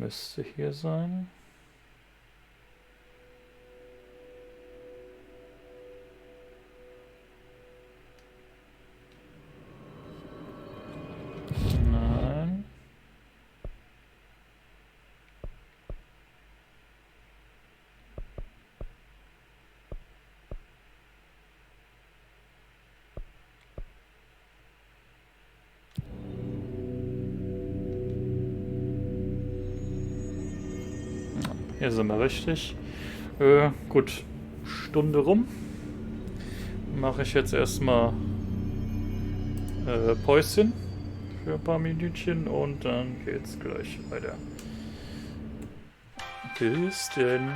Speaker 1: Müsste hier sein. Nein. Hier sind wir richtig. Gut, Stunde rum. Mache ich jetzt erstmal Päuschen für ein paar Minütchen und dann geht's gleich weiter. Bis denn.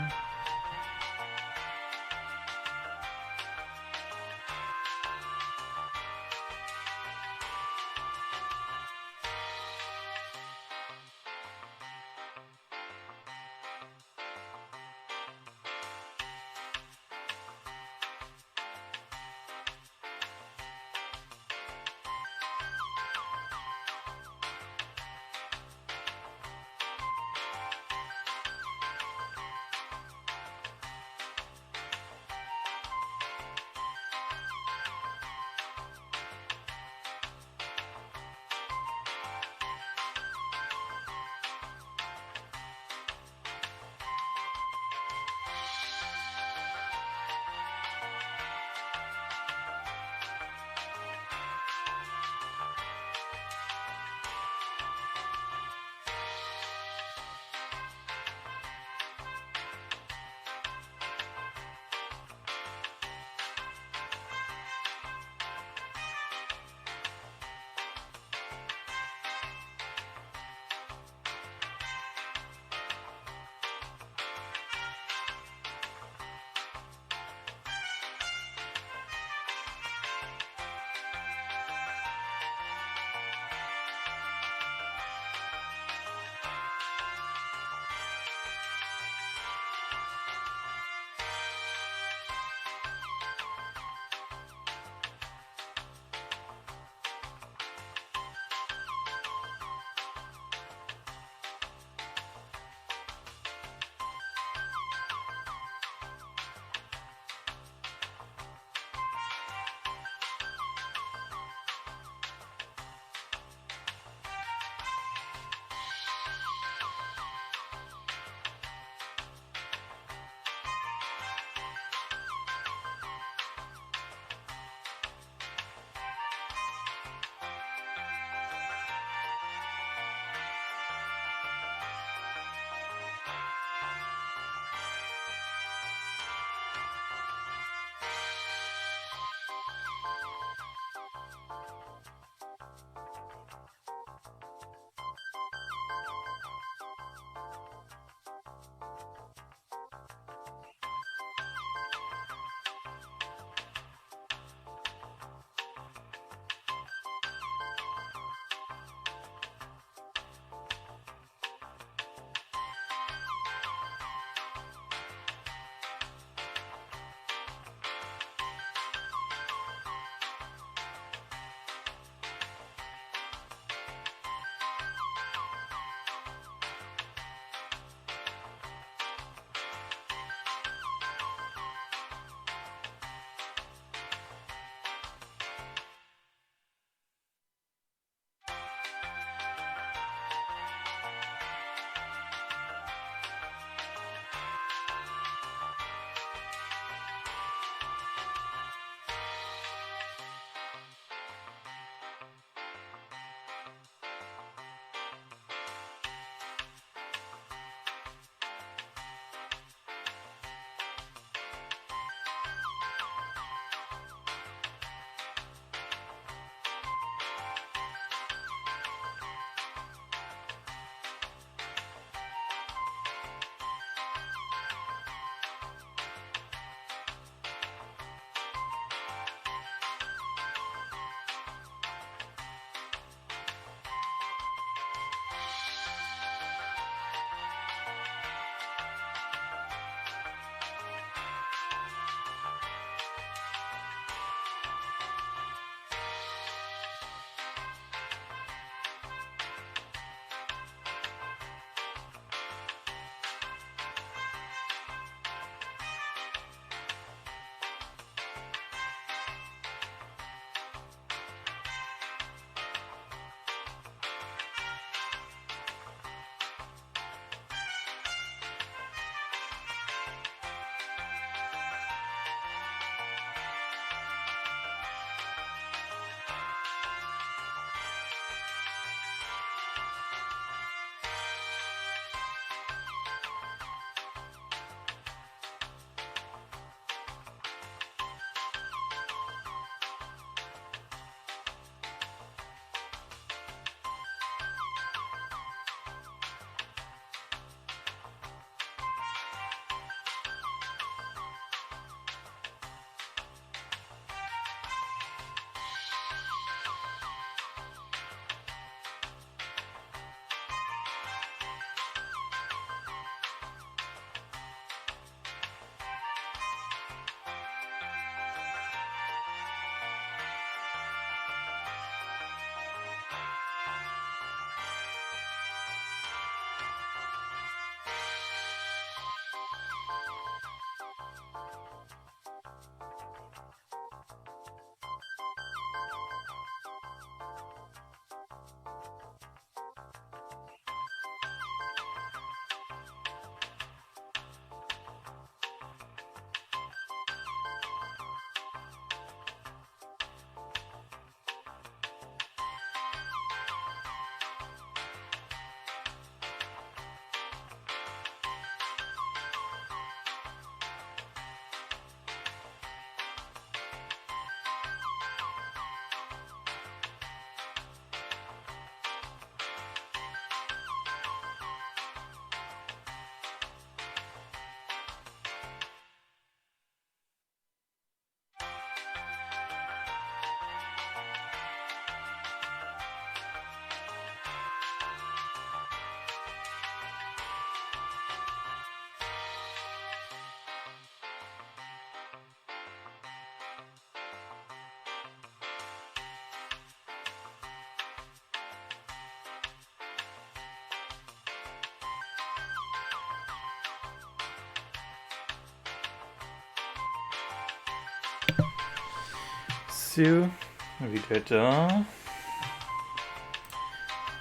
Speaker 1: So, wieder da.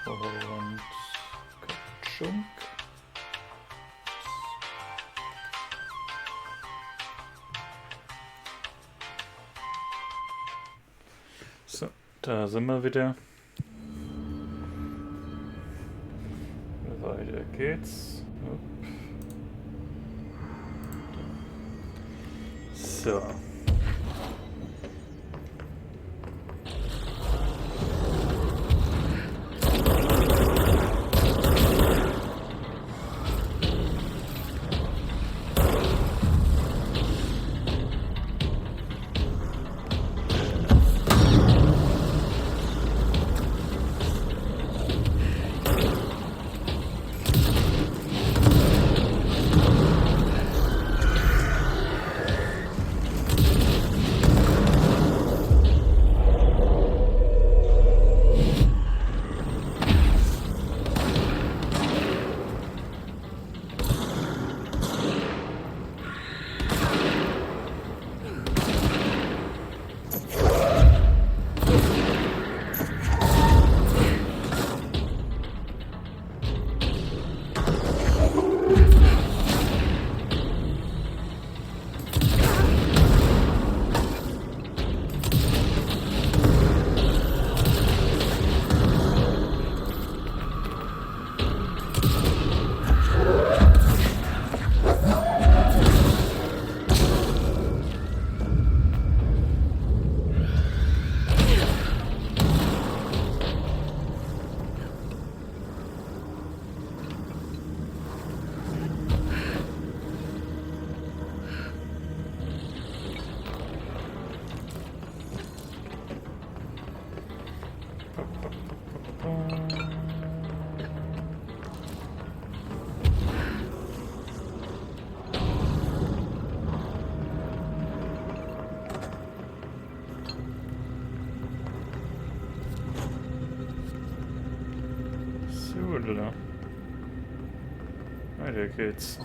Speaker 1: Und Katschunk. So, da sind wir wieder. Weiter geht's. So. Oder? Weiter geht's.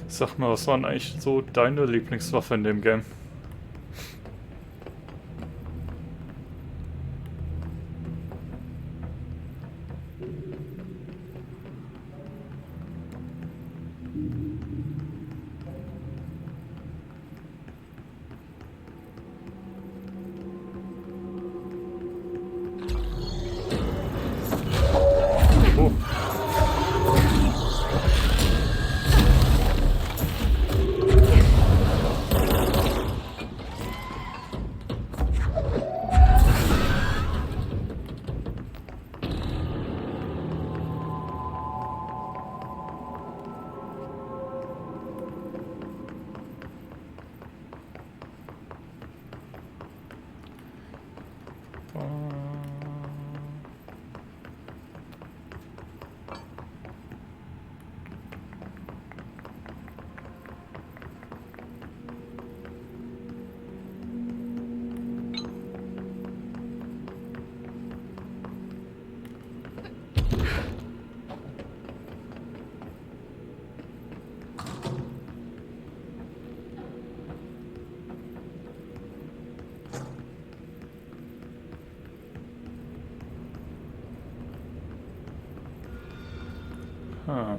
Speaker 1: Sag mal, was war denn eigentlich so deine Lieblingswaffe in dem Game? Huh.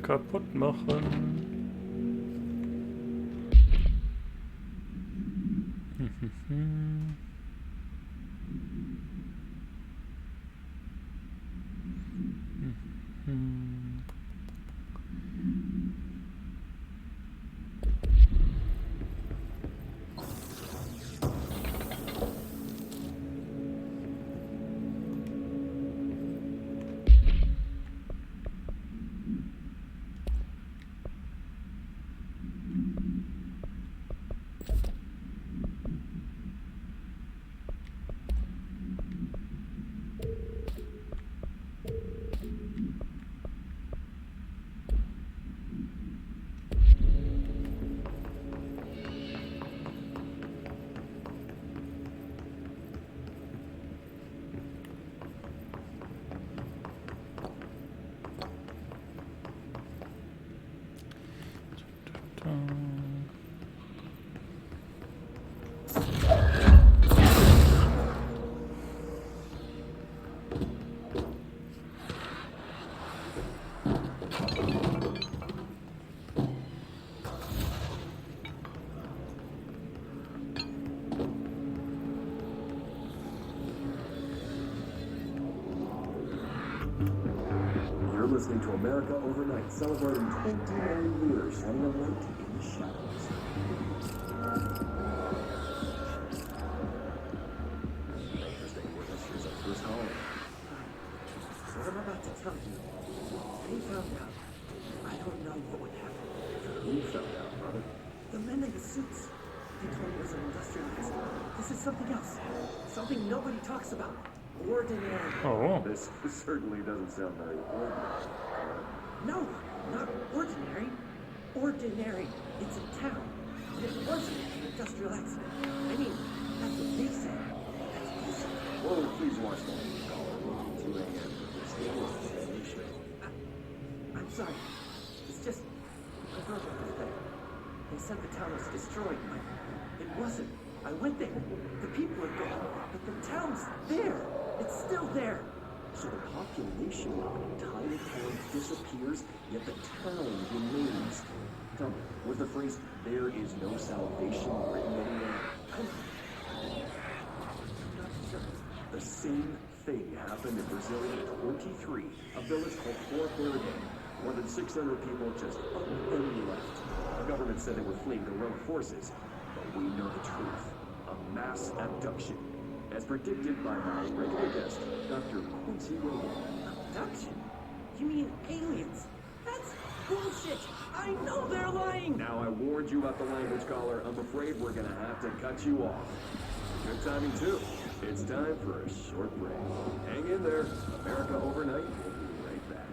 Speaker 1: kaputt machen.
Speaker 8: You're listening to America Overnight, celebrating 29 years, shining a light in the shadows. Interesting, this year's our first holiday.
Speaker 4: So what I'm about to tell you, they found out. I don't know what would happen.
Speaker 8: Who found out, brother?
Speaker 4: The men in the suits. They told me it was an industrial accident. This is something else. Something nobody talks about. Ordinary.
Speaker 1: Oh.
Speaker 8: This certainly doesn't sound very ordinary.
Speaker 4: No, not ordinary. Ordinary. It's a town. And it wasn't an industrial accident. I mean, that's what they say. That's bullshit.
Speaker 8: Whoa, please watch the news call at 2 a.m.
Speaker 4: I'm sorry. It's just my brother was there. They said the town was destroyed, but it wasn't. I went there. The people are gone, but the town's there. It's still there.
Speaker 8: So the population of an entire town disappears, yet the town remains. Tell me, was the phrase, "there is no salvation," written anywhere?
Speaker 4: I'm not sure.
Speaker 8: The same thing happened in Brazil in 23, a village called Fort Bergen. More than 600 people just up and left. The government said they were fleeing guerrilla forces, but we know the truth. A mass abduction, as predicted by my regular guest, Dr. Quincy Reagan.
Speaker 4: Abduction? You mean aliens? That's bullshit! I know they're lying!
Speaker 8: Now I warned you about the language caller. I'm afraid we're gonna have to cut you off. Good timing too. It's time for a short break. Hang in there. America Overnight will be right back.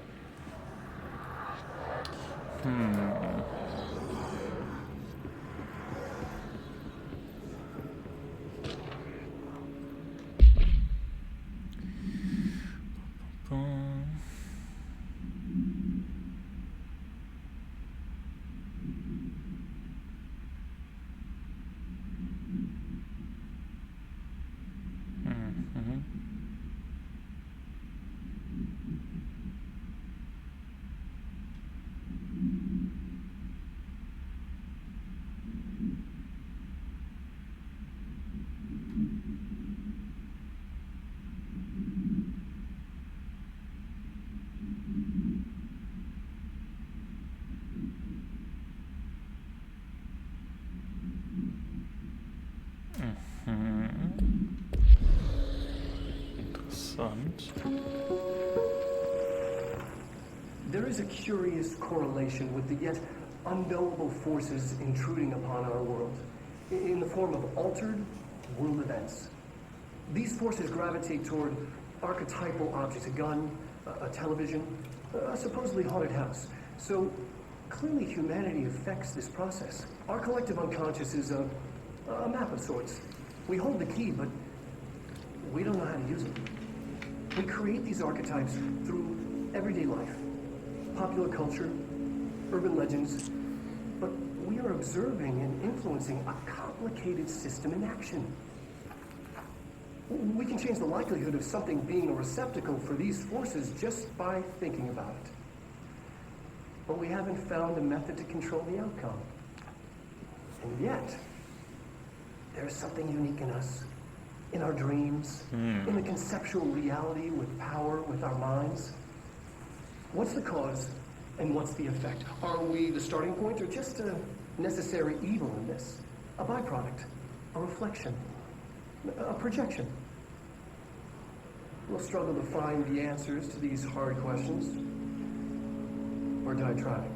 Speaker 10: There is a curious correlation with the yet unknowable forces intruding upon our world, in the form of altered world events. These forces gravitate toward archetypal objects, a gun, a television, a supposedly haunted house. So clearly humanity affects this process. Our collective unconscious is a map of sorts. We hold the key, but we don't know how to use it. We create these archetypes through everyday life, popular culture, urban legends, but we are observing and influencing a complicated system in action. We can change the likelihood of something being a receptacle for these forces just by thinking about it.
Speaker 15: but we haven't found a method to control the outcome. And yet, there's something unique in us, in our dreams, in the conceptual reality with power, with our minds. What's the cause and what's the effect? Are we the starting point or just a necessary evil in this? A byproduct, a reflection, a projection? We'll struggle to find the answers to these hard questions. Or did I try?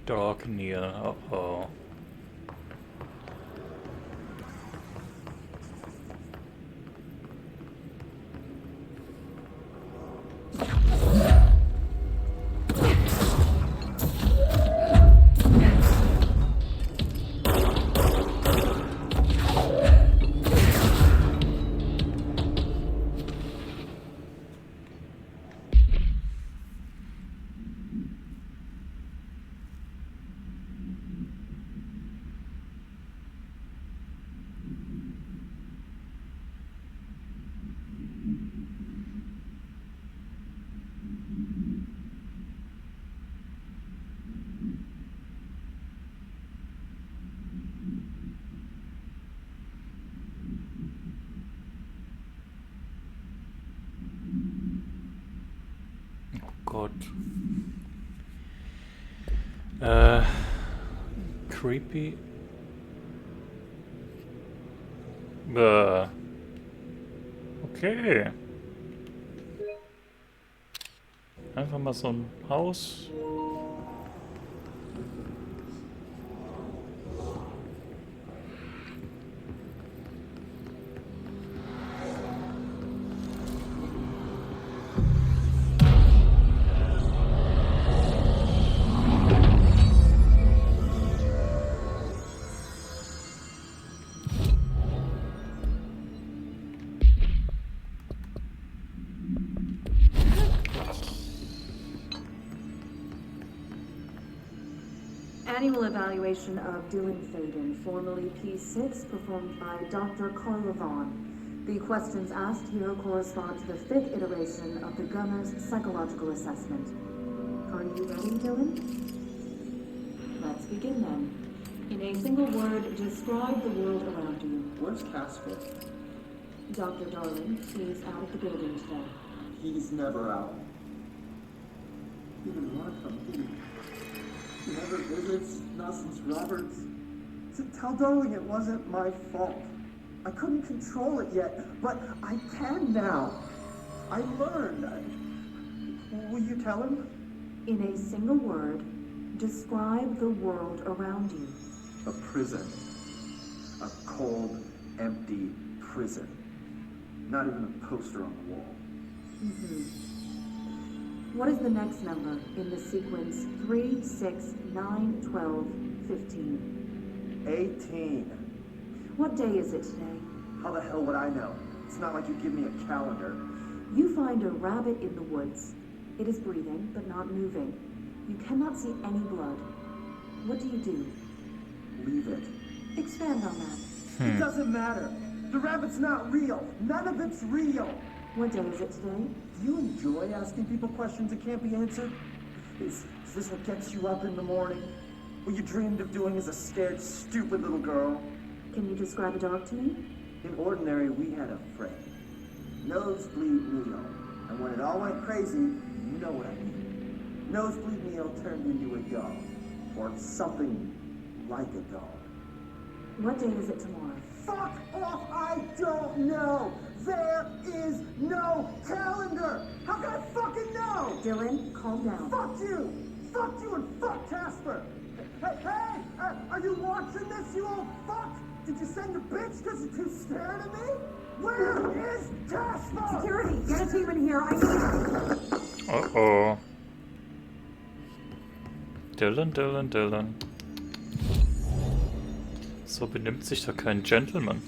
Speaker 1: Dark near. Uh-oh. God. Creepy. Okay. Einfach mal so ein Haus.
Speaker 13: Annual evaluation of Dylan Faden, formerly P6, performed by Dr. Carla Vaughn. The questions asked here correspond to the 5th iteration of the Gunner's psychological assessment. Are you ready, Dylan? Let's begin then. In a single word, describe the world around you.
Speaker 16: Where's Casper?
Speaker 13: Dr. Darling, he's out of the building today.
Speaker 16: He's never out. Even Martha, he never visits, not since Roberts. So tell Darling it wasn't my fault. I couldn't control it yet, but I can now. I learned. Will you tell him?
Speaker 13: In a single word, describe the world around you.
Speaker 16: A prison. A cold, empty prison. Not even a poster on the wall.
Speaker 13: What is the next number in the sequence 3, 6, 9, 12, 15?
Speaker 16: 18.
Speaker 13: What day is it today?
Speaker 16: How the hell would I know? It's not like you give me a calendar.
Speaker 13: You find a rabbit in the woods. It is breathing, but not moving. You cannot see any blood. What do you do?
Speaker 16: Leave it.
Speaker 13: Expand on that.
Speaker 16: It doesn't matter. The rabbit's not real. None of it's real.
Speaker 13: What day is it today?
Speaker 16: Do you enjoy asking people questions that can't be answered? Is this what gets you up in the morning? What you dreamed of doing as a scared, stupid little girl?
Speaker 13: Can you describe a dog to me?
Speaker 16: In Ordinary, we had a friend. Nosebleed Neil. And when it all went crazy, you know what I mean. Nosebleed Neil turned into a dog. Or something like a doll.
Speaker 13: What date is it tomorrow?
Speaker 16: Fuck off! I don't know! There is no calendar! How can I fucking know?
Speaker 13: Dylan, calm down.
Speaker 16: Fuck you! Fuck you and fuck Casper! Hey! Are you watching this, you old fuck? Did you send your bitch because you're too scared of me? Where is Casper?
Speaker 13: Security, get a team in here. I need...
Speaker 1: Uh-oh. Dylan. So benimmt sich da kein Gentleman.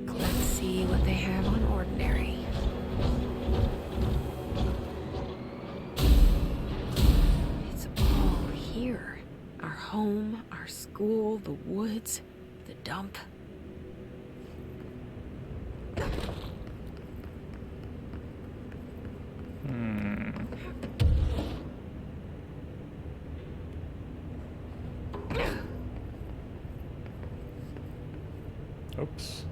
Speaker 3: Let's see what they have on ordinary. It's all here. Our home, our school, the woods, the dump.
Speaker 1: Oops.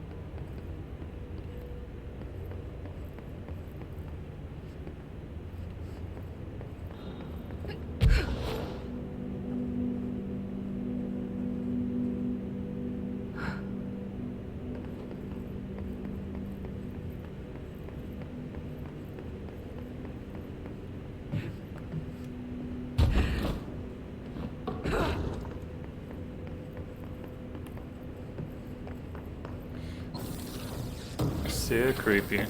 Speaker 1: Sehr creepy.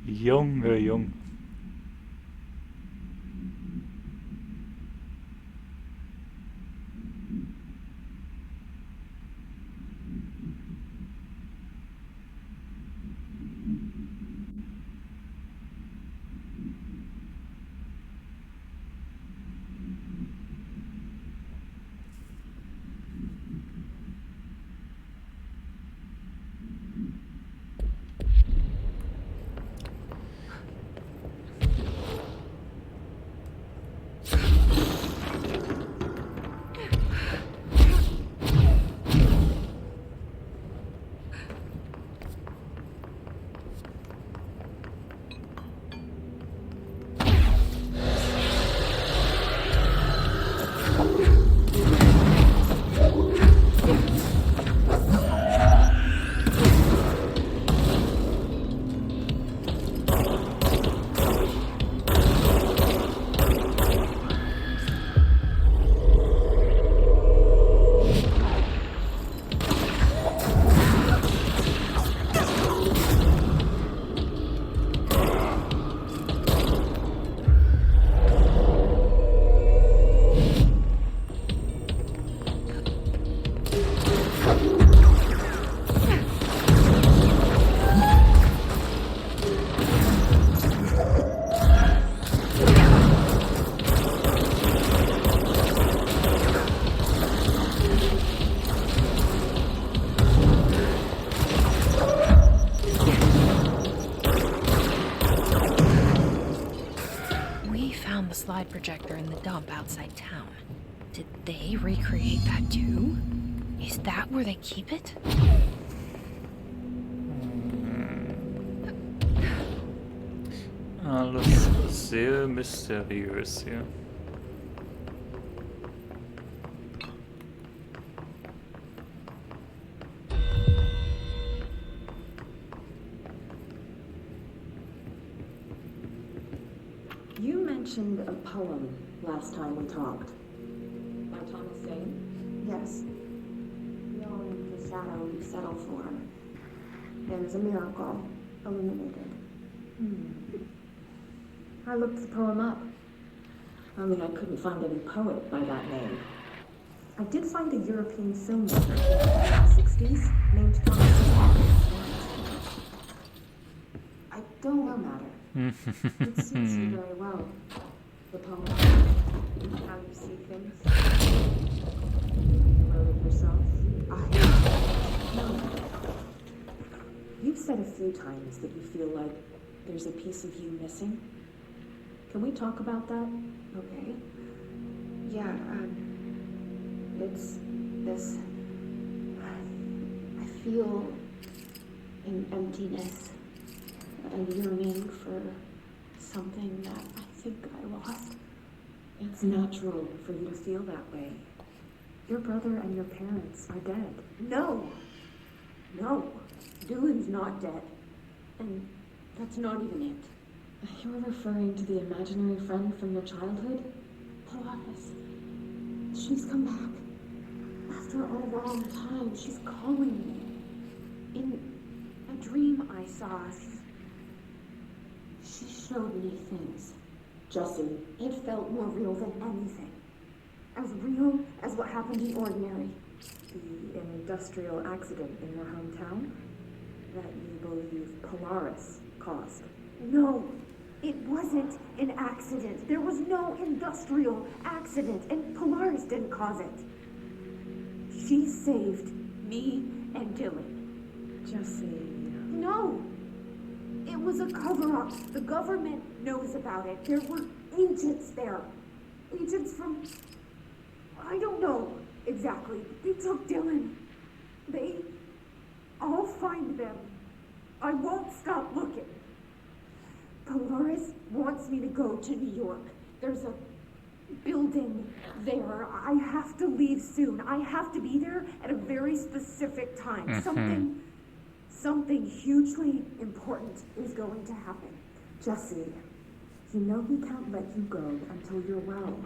Speaker 1: Junge.
Speaker 3: Slide projector in the dump outside town. Did they recreate that too? Is that where they keep it?
Speaker 1: Alles sehr mysteriös hier.
Speaker 13: mentioned a poem last time we talked. By Thomas Zane? Yes.
Speaker 12: Beyond the shadow you settle for, there's a miracle illuminated.
Speaker 13: I looked the poem up. Only I couldn't find any poet by that name. I did find a European filmmaker in the 60s named Thomas Zane. I don't know matter. It suits you very well. The poem, how you see things. You wrote it yourself. No. You've said a few times that you feel like there's a piece of you missing. Can we talk about that?
Speaker 12: Okay. Yeah, it's this. I feel an emptiness, a yearning for something that I think I lost.
Speaker 13: It's natural for you to feel that way. Your brother and your parents are dead.
Speaker 12: No! No! Dylan's not dead. And that's not even it.
Speaker 13: You're referring to the imaginary friend from your childhood?
Speaker 12: Polaris. She's come back. After a long time, she's calling me. In a dream I saw, she showed me things.
Speaker 13: Jesse.
Speaker 12: It felt more real than anything. As real as what happened in Ordinary.
Speaker 13: The industrial accident in your hometown that you believe Polaris caused.
Speaker 12: No, it wasn't an accident. There was no industrial accident, and Polaris didn't cause it. She saved me and Dylan.
Speaker 13: Jesse.
Speaker 12: No! It was a cover-up. The government knows about it. There were agents there. Agents from... I don't know exactly. They took Dylan. I'll find them. I won't stop looking. Polaris wants me to go to New York. There's a building there. I have to leave soon. I have to be there at a very specific time. Something hugely important is going to happen.
Speaker 13: Jesse, you know we can't let you go until you're well.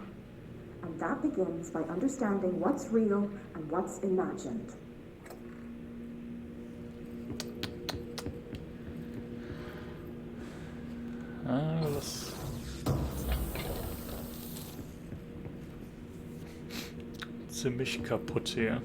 Speaker 13: And that begins by understanding what's real and what's imagined.
Speaker 1: Alles. Ziemlich kaputt hier.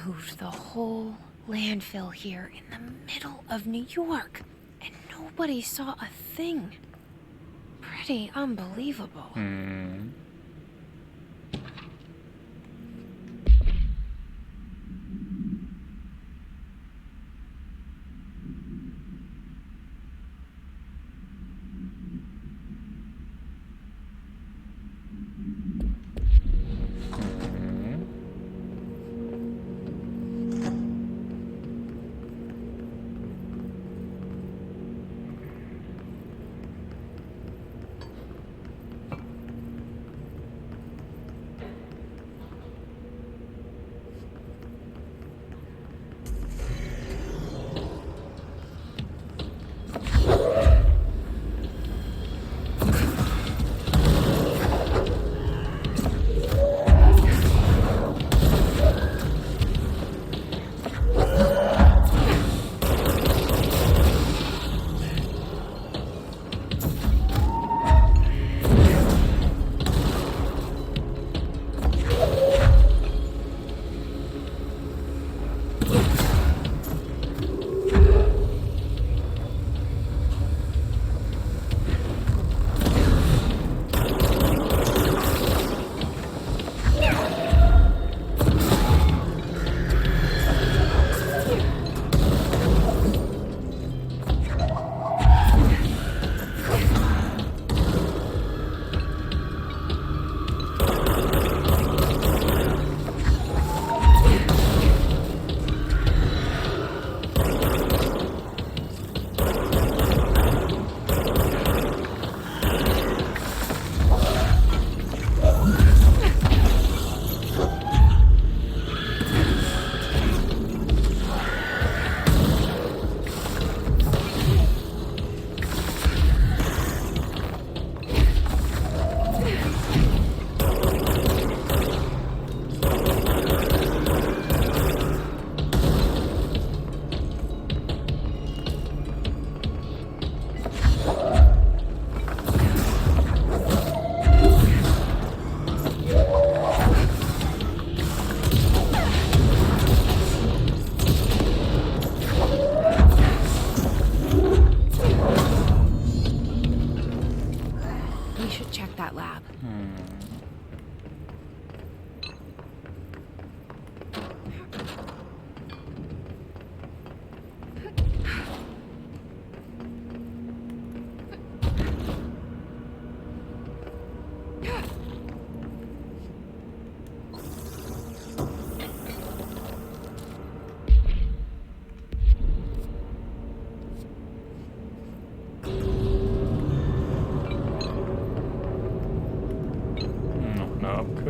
Speaker 3: Moved the whole landfill here in the middle of New York, and nobody saw a thing. Pretty unbelievable.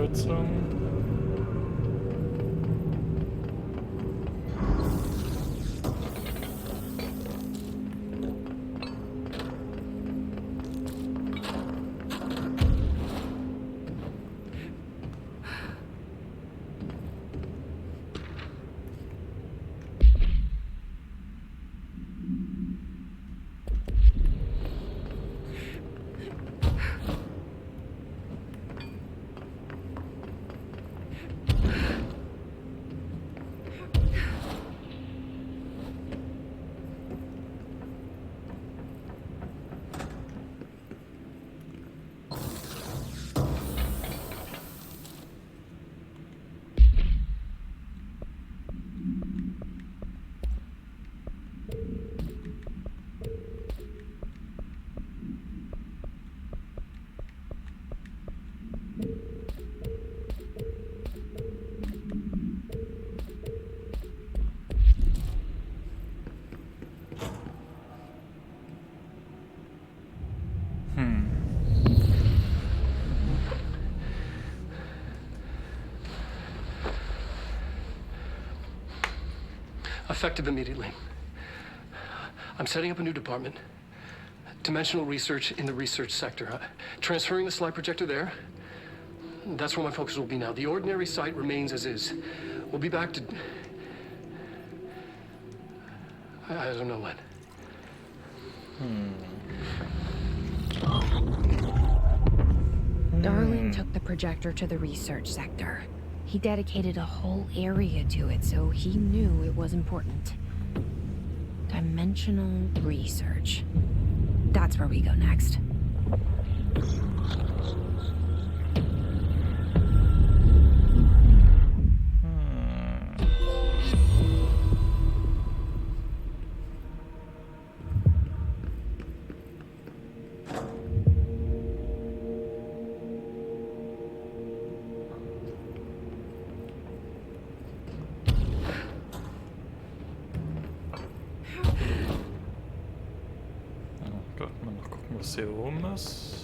Speaker 1: Heizung.
Speaker 15: Effective immediately. I'm setting up a new department. Dimensional research in the research sector. Transferring the slide projector there. That's where my focus will be now. The ordinary site remains as is. We'll be back to... I don't know when.
Speaker 3: Darling took the projector to the research sector. He dedicated a whole area to it, so he knew it was important. Dimensional research. That's where we go next.
Speaker 1: Was hier oben ist.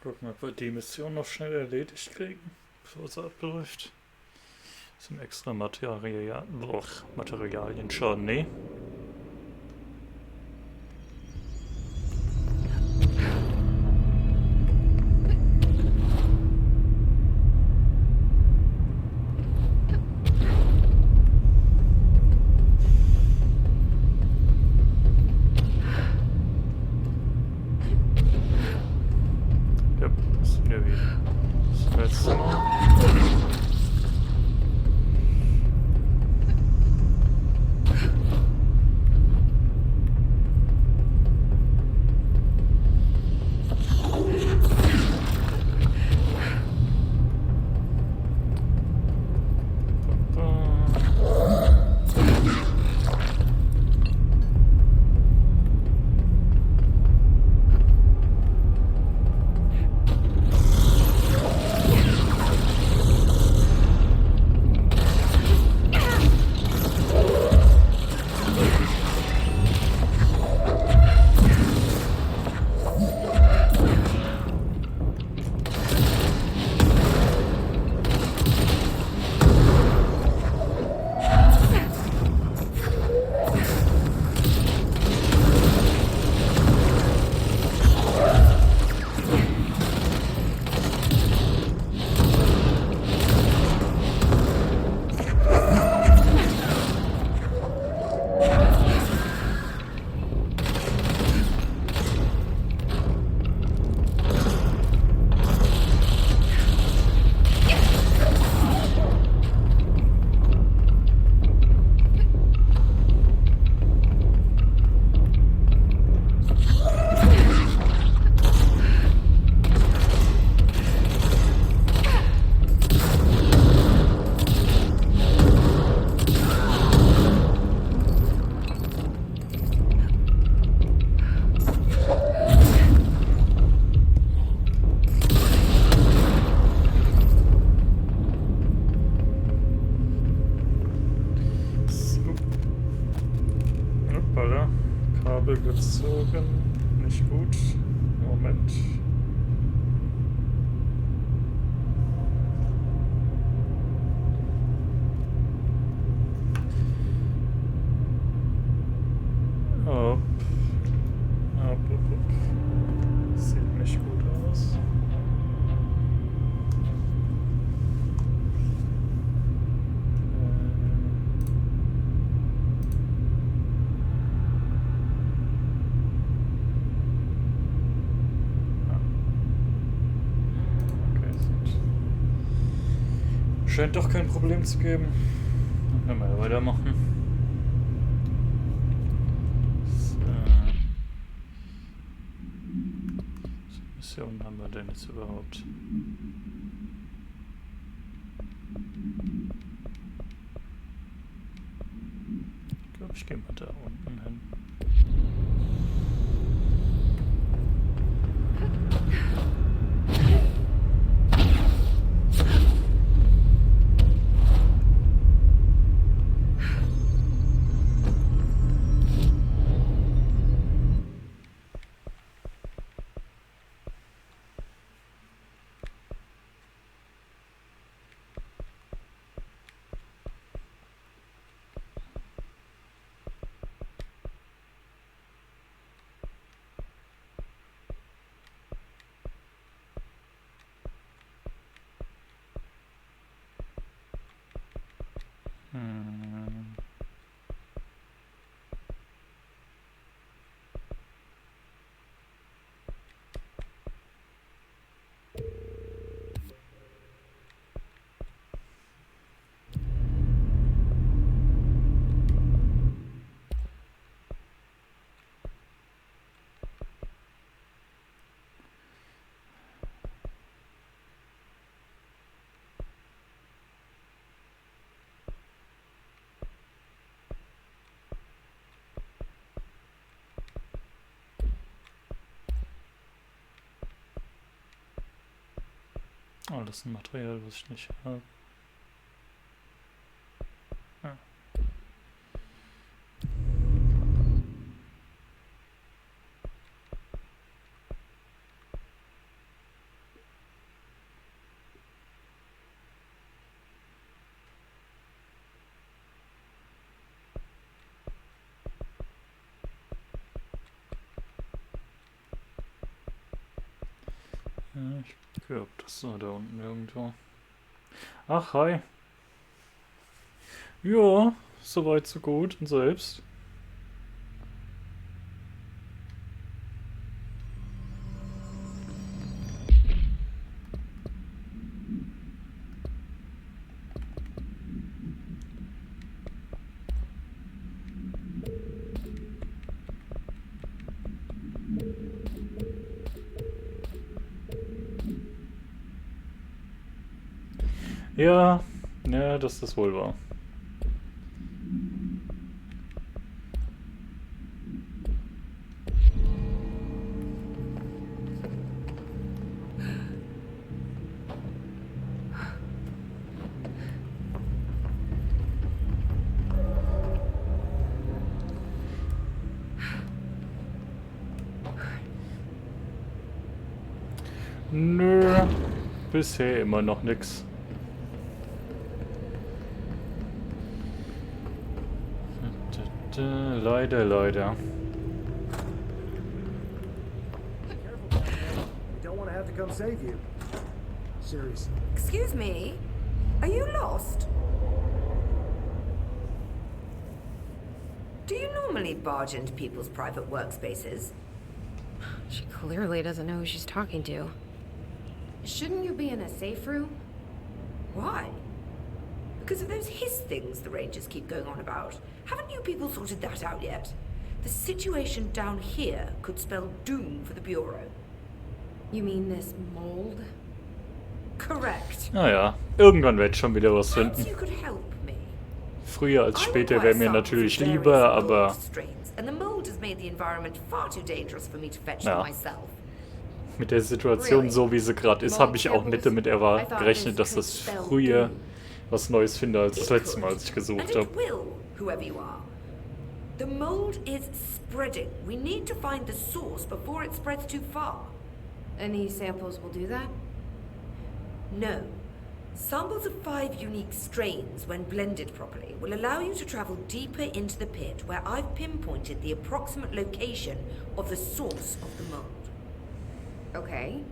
Speaker 1: Gucken wir, ob wir die Mission noch schnell erledigt kriegen, bevor sie abläuft. Sind extra Materialien schon, nee. hören. Nicht gut. Moment. Hopp. Hopp, hopp, hopp. Sieht nicht gut aus. Scheint doch kein Problem zu geben. Dann können wir weitermachen. So. Was für Missionen haben wir denn jetzt überhaupt? Ich glaube, ich gehe mal da unten hin. Oh, das ist ein Material, was ich nicht habe. Ah. Ja, ich glaube, das war da unten irgendwo. Ach, hi. Ja, soweit so gut. Und selbst? Ja, ja, dass das wohl war. Nö, bisher immer noch nix. Leider, leider.
Speaker 7: We don't want to have to come save you. Seriously.
Speaker 17: Excuse me? Are you lost? Do you normally barge into people's private workspaces?
Speaker 3: She clearly doesn't know who she's talking to.
Speaker 17: Shouldn't you be in a safe room? Why? Because of those hiss things the Rangers keep going on about. Haven't you people sorted that out yet? The situation down here could spell doom for the Bureau.
Speaker 3: You mean this mold?
Speaker 17: Correct.
Speaker 1: Naja, irgendwann werde ich schon wieder was
Speaker 17: Perhaps
Speaker 1: finden.
Speaker 17: you could help me.
Speaker 1: Früher als später wäre mir natürlich lieber, aber
Speaker 17: And the mold has made the environment far too dangerous for me to fetch
Speaker 1: Ja.
Speaker 17: them myself.
Speaker 1: mit der Situation so wie sie gerade ist, habe ich auch nicht damit gerechnet, dass das früher was Neues finde als das letzte Mal, als ich gesucht
Speaker 17: And
Speaker 1: habe.
Speaker 17: it will, whoever you are. The mold is spreading. We need to find the source before it spreads too far.
Speaker 3: And these samples will do that?
Speaker 17: No. Samples of 5 unique strains, when blended properly, will allow you to travel deeper into the pit, where I've pinpointed the approximate location of the source of the mold.
Speaker 3: Okay.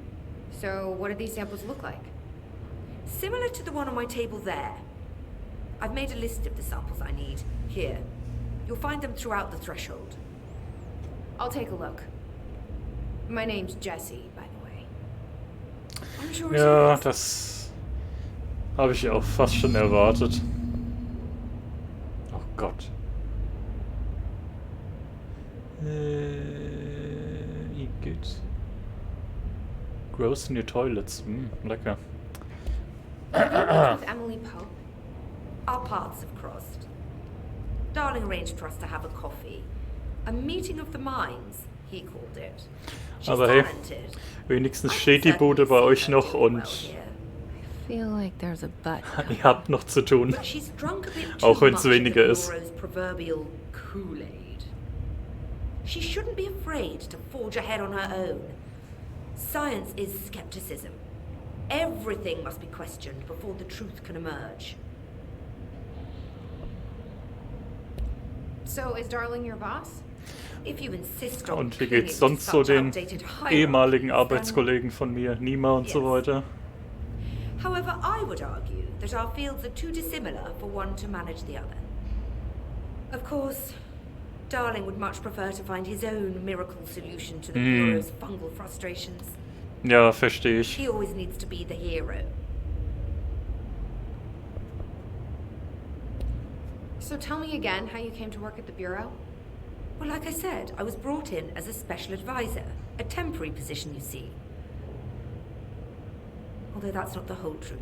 Speaker 3: So what do these samples look like?
Speaker 17: Similar to the one on my table there. I've made a list of the samples I need. Here. You'll find them throughout the threshold.
Speaker 3: I'll take a look. My name's Jessie, by the way. I'm sure
Speaker 1: Ja, das habe ich auch fast schon erwartet. Oh Gott. Geht. Gross in your toilets. Lecker.
Speaker 3: With Emily Pope.
Speaker 17: Our paths have crossed. Darling arranged for us to have a coffee. A meeting of the minds, he called it. She's
Speaker 1: Aber hey,
Speaker 17: talented.
Speaker 1: wenigstens steht die Bude bei euch noch und
Speaker 3: Feel like there's a but.
Speaker 1: ihr habt noch zu tun.
Speaker 17: She's drunk a bit
Speaker 1: Auch
Speaker 17: too
Speaker 1: wenn es
Speaker 17: much of
Speaker 1: weniger
Speaker 17: the
Speaker 1: ist.
Speaker 17: Bureau's proverbial Kool-Aid. She shouldn't be afraid to forge ahead on her own. Science is skepticism. Everything must be questioned before the truth can emerge.
Speaker 3: So is Darling your boss?
Speaker 17: If you insist on
Speaker 1: Und wie geht's sonst so den ehemaligen Arbeitskollegen von mir, Nima und so weiter?
Speaker 17: However, I would argue that our fields are too dissimilar for one to manage the other. Of course, Darling would much prefer to find his own miracle solution to the Bureau's fungal frustrations.
Speaker 1: Ja, verstehe ich.
Speaker 17: He always needs to be the hero.
Speaker 3: So tell me again how you came to work at the Bureau?
Speaker 17: Well, like I said, I was brought in as a special advisor. A temporary position, you see. Although that's not the whole truth.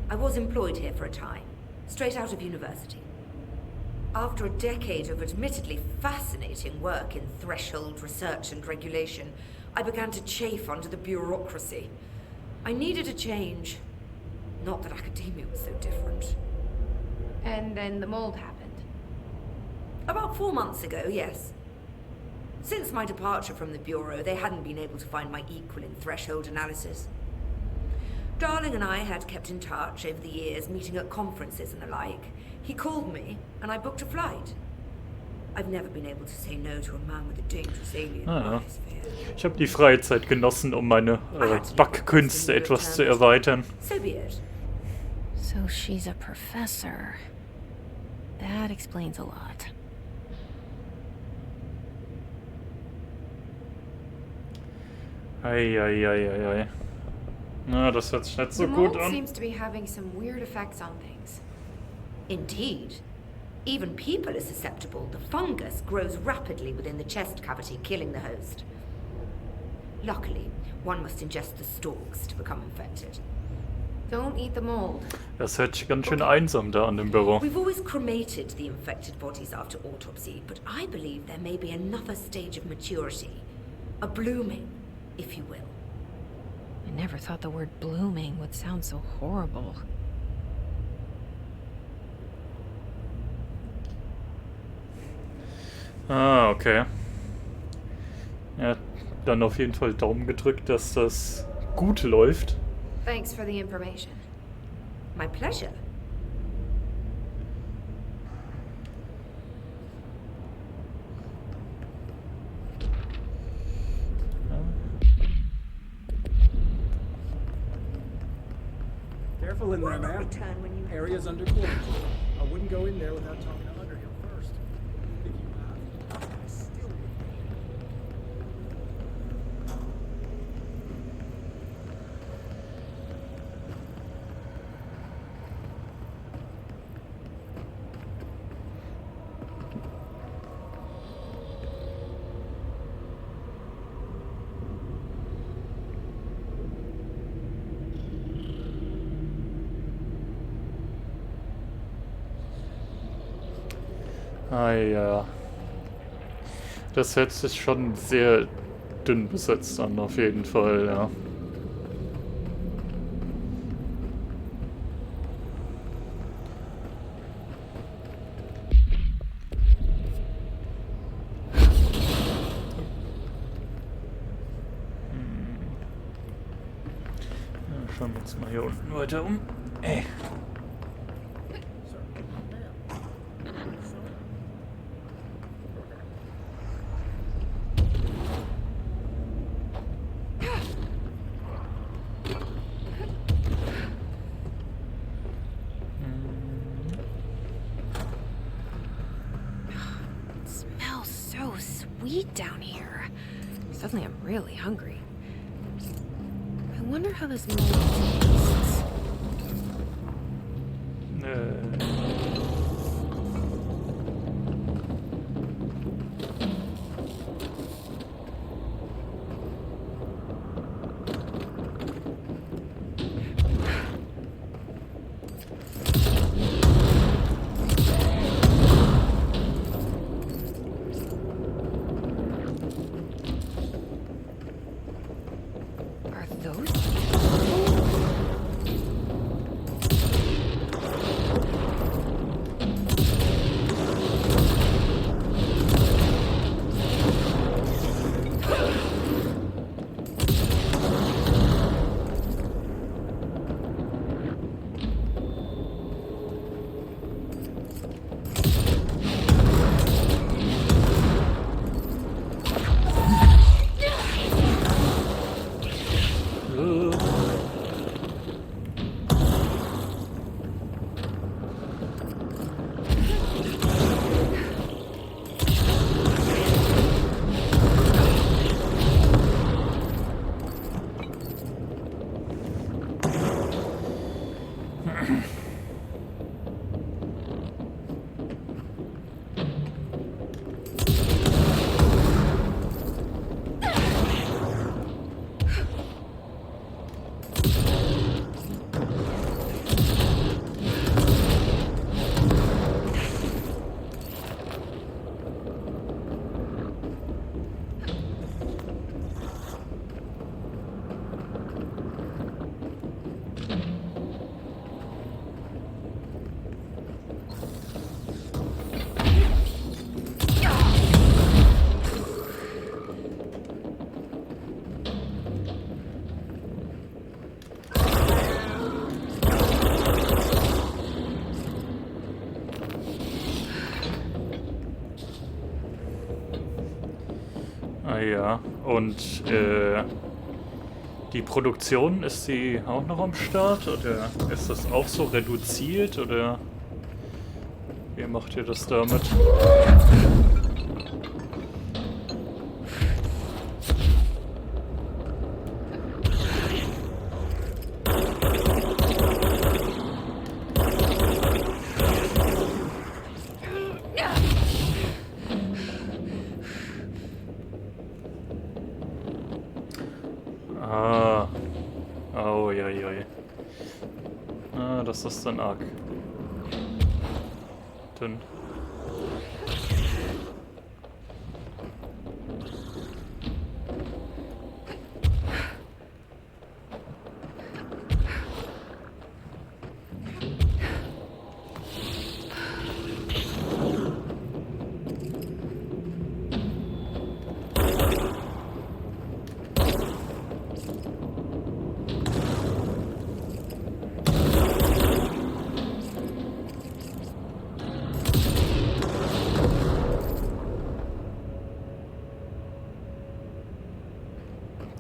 Speaker 17: I was employed here for a time, straight out of university. After a decade of admittedly fascinating work in threshold research and regulation, I began to chafe under the bureaucracy. I needed a change. Not that academia was so different.
Speaker 3: And then the mold happened.
Speaker 17: About 4 months ago, yes. Since my departure from the Bureau, they hadn't been able to find my equal in threshold analysis. Darling and I had kept in touch over the years, meeting at conferences and the like. He called me, and I booked a flight. I've never been able to say no to a man with a dangerous alien biosphere.
Speaker 1: Ich habe die Freizeit genossen, um meine Backkünste etwas zu erweitern.
Speaker 17: So be it.
Speaker 3: So she's a professor. That explains a lot.
Speaker 1: Ei. Na, das hört sich nicht so
Speaker 3: The
Speaker 1: gut
Speaker 3: mold
Speaker 1: an.
Speaker 3: seems to be having some weird effects on things.
Speaker 17: Indeed. Even people are susceptible. The fungus grows rapidly within the chest cavity, killing the host. Luckily, one must ingest the stalks to become infected.
Speaker 3: Don't eat the mold.
Speaker 1: Das hört sich ganz schön einsam da an dem Büro.
Speaker 17: We've always cremated the infected bodies after autopsy, but I believe there may be another stage of maturity. A blooming, if you will.
Speaker 3: I never thought the word blooming would sound so horrible.
Speaker 1: Ah, okay. Ja, dann auf jeden Fall Daumen gedrückt, dass das gut läuft.
Speaker 3: Thanks for the information.
Speaker 17: My pleasure.
Speaker 7: Careful in there, man. Area's under quarantine. I wouldn't go in there without talking to Underhill first. If you have, I still would.
Speaker 1: Ah ja. Das hört sich schon sehr dünn besetzt an, auf jeden Fall, ja. Schauen wir uns mal hier unten weiter um.
Speaker 3: It smells so sweet down here. Suddenly I'm really hungry. I wonder how this mold tastes. Are those
Speaker 1: ja, und die Produktion, ist sie auch noch am Start? Oder ist das auch so reduziert? Oder wie macht ihr das damit? Ah. Oh, ja, ja. Ah, das ist dann arg dünn.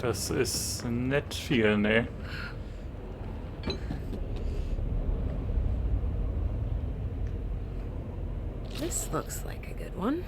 Speaker 1: Das ist nicht viel, ne?
Speaker 3: This looks like a good one.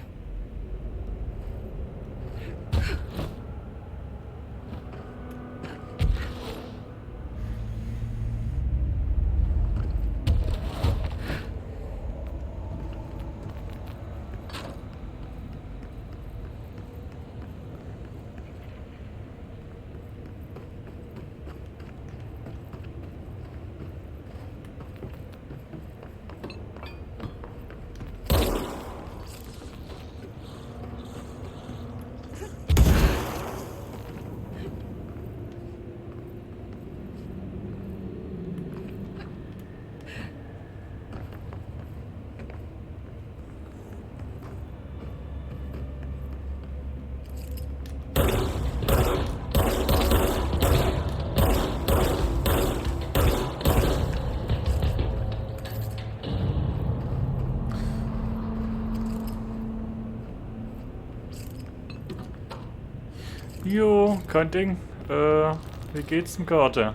Speaker 1: Jo, kein Ding. Wie geht's dem Kater?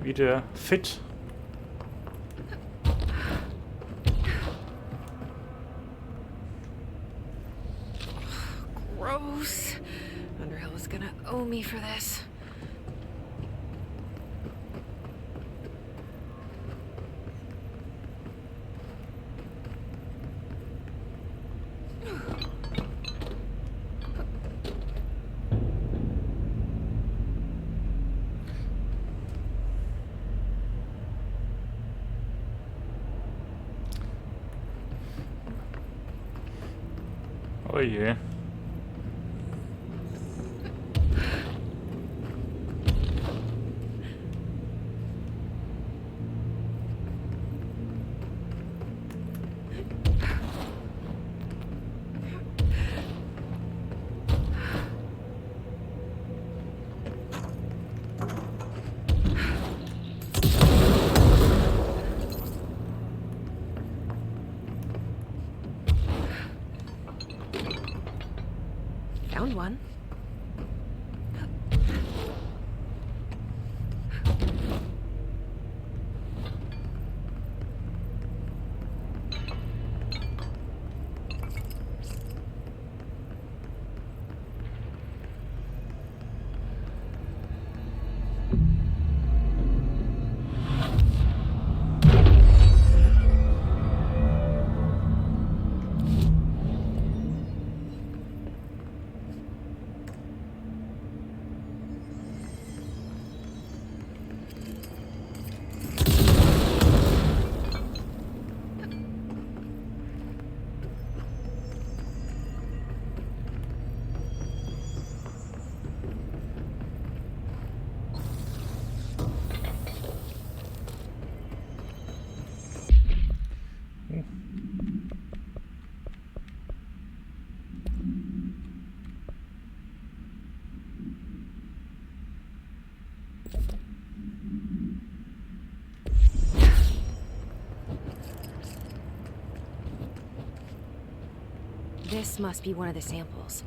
Speaker 1: Wieder fit?
Speaker 3: Gross. Underhill is gonna owe me for this.
Speaker 1: Oh je.
Speaker 3: Found one. This must be one of the samples.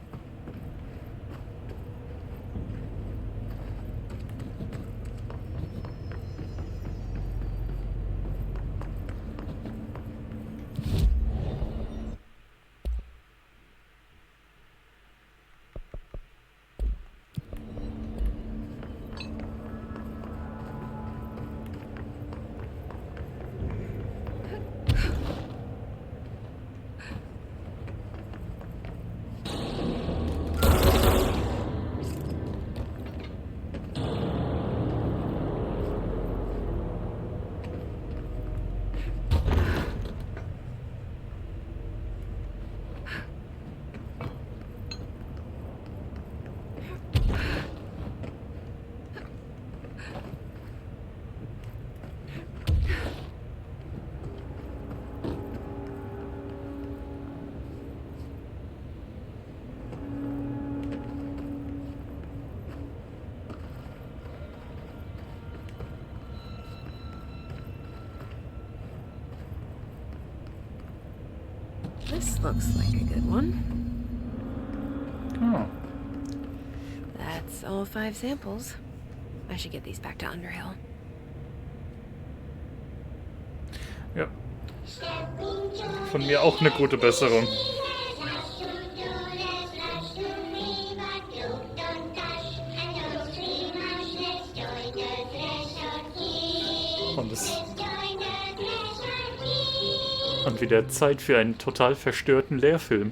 Speaker 3: This looks like a good one.
Speaker 1: Oh.
Speaker 3: That's all 5 samples. I should get these back to Underhill.
Speaker 1: Ja. Von mir auch eine gute Besserung. Und wieder Zeit für einen total verstörten Lehrfilm.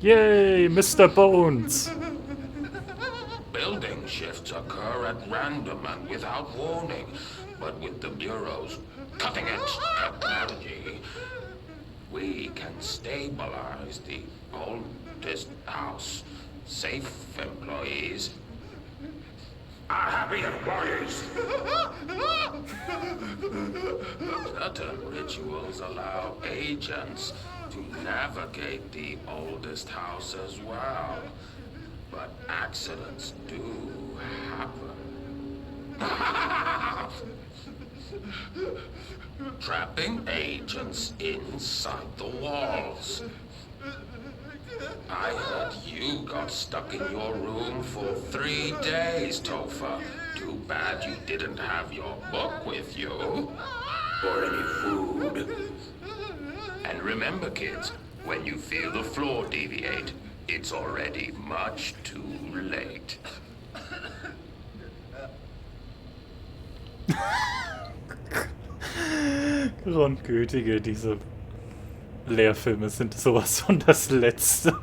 Speaker 1: Yay, Mr. Bones!
Speaker 11: Building shifts occur at random and without warning, but with the Bureau's cutting-edge technology, we can stabilize the oldest house. Safe employees are happy employees. Certain rituals allow agents to navigate the oldest house as well. But accidents do happen. Trapping agents inside the walls. I heard you got stuck in your room for 3 days, Topher. Too bad you didn't have your book with you. Or any food. And remember, kids, when you feel the floor deviate, it's already much too late.
Speaker 1: Grundgültige, diese Lehrfilme sind sowas von das Letzte.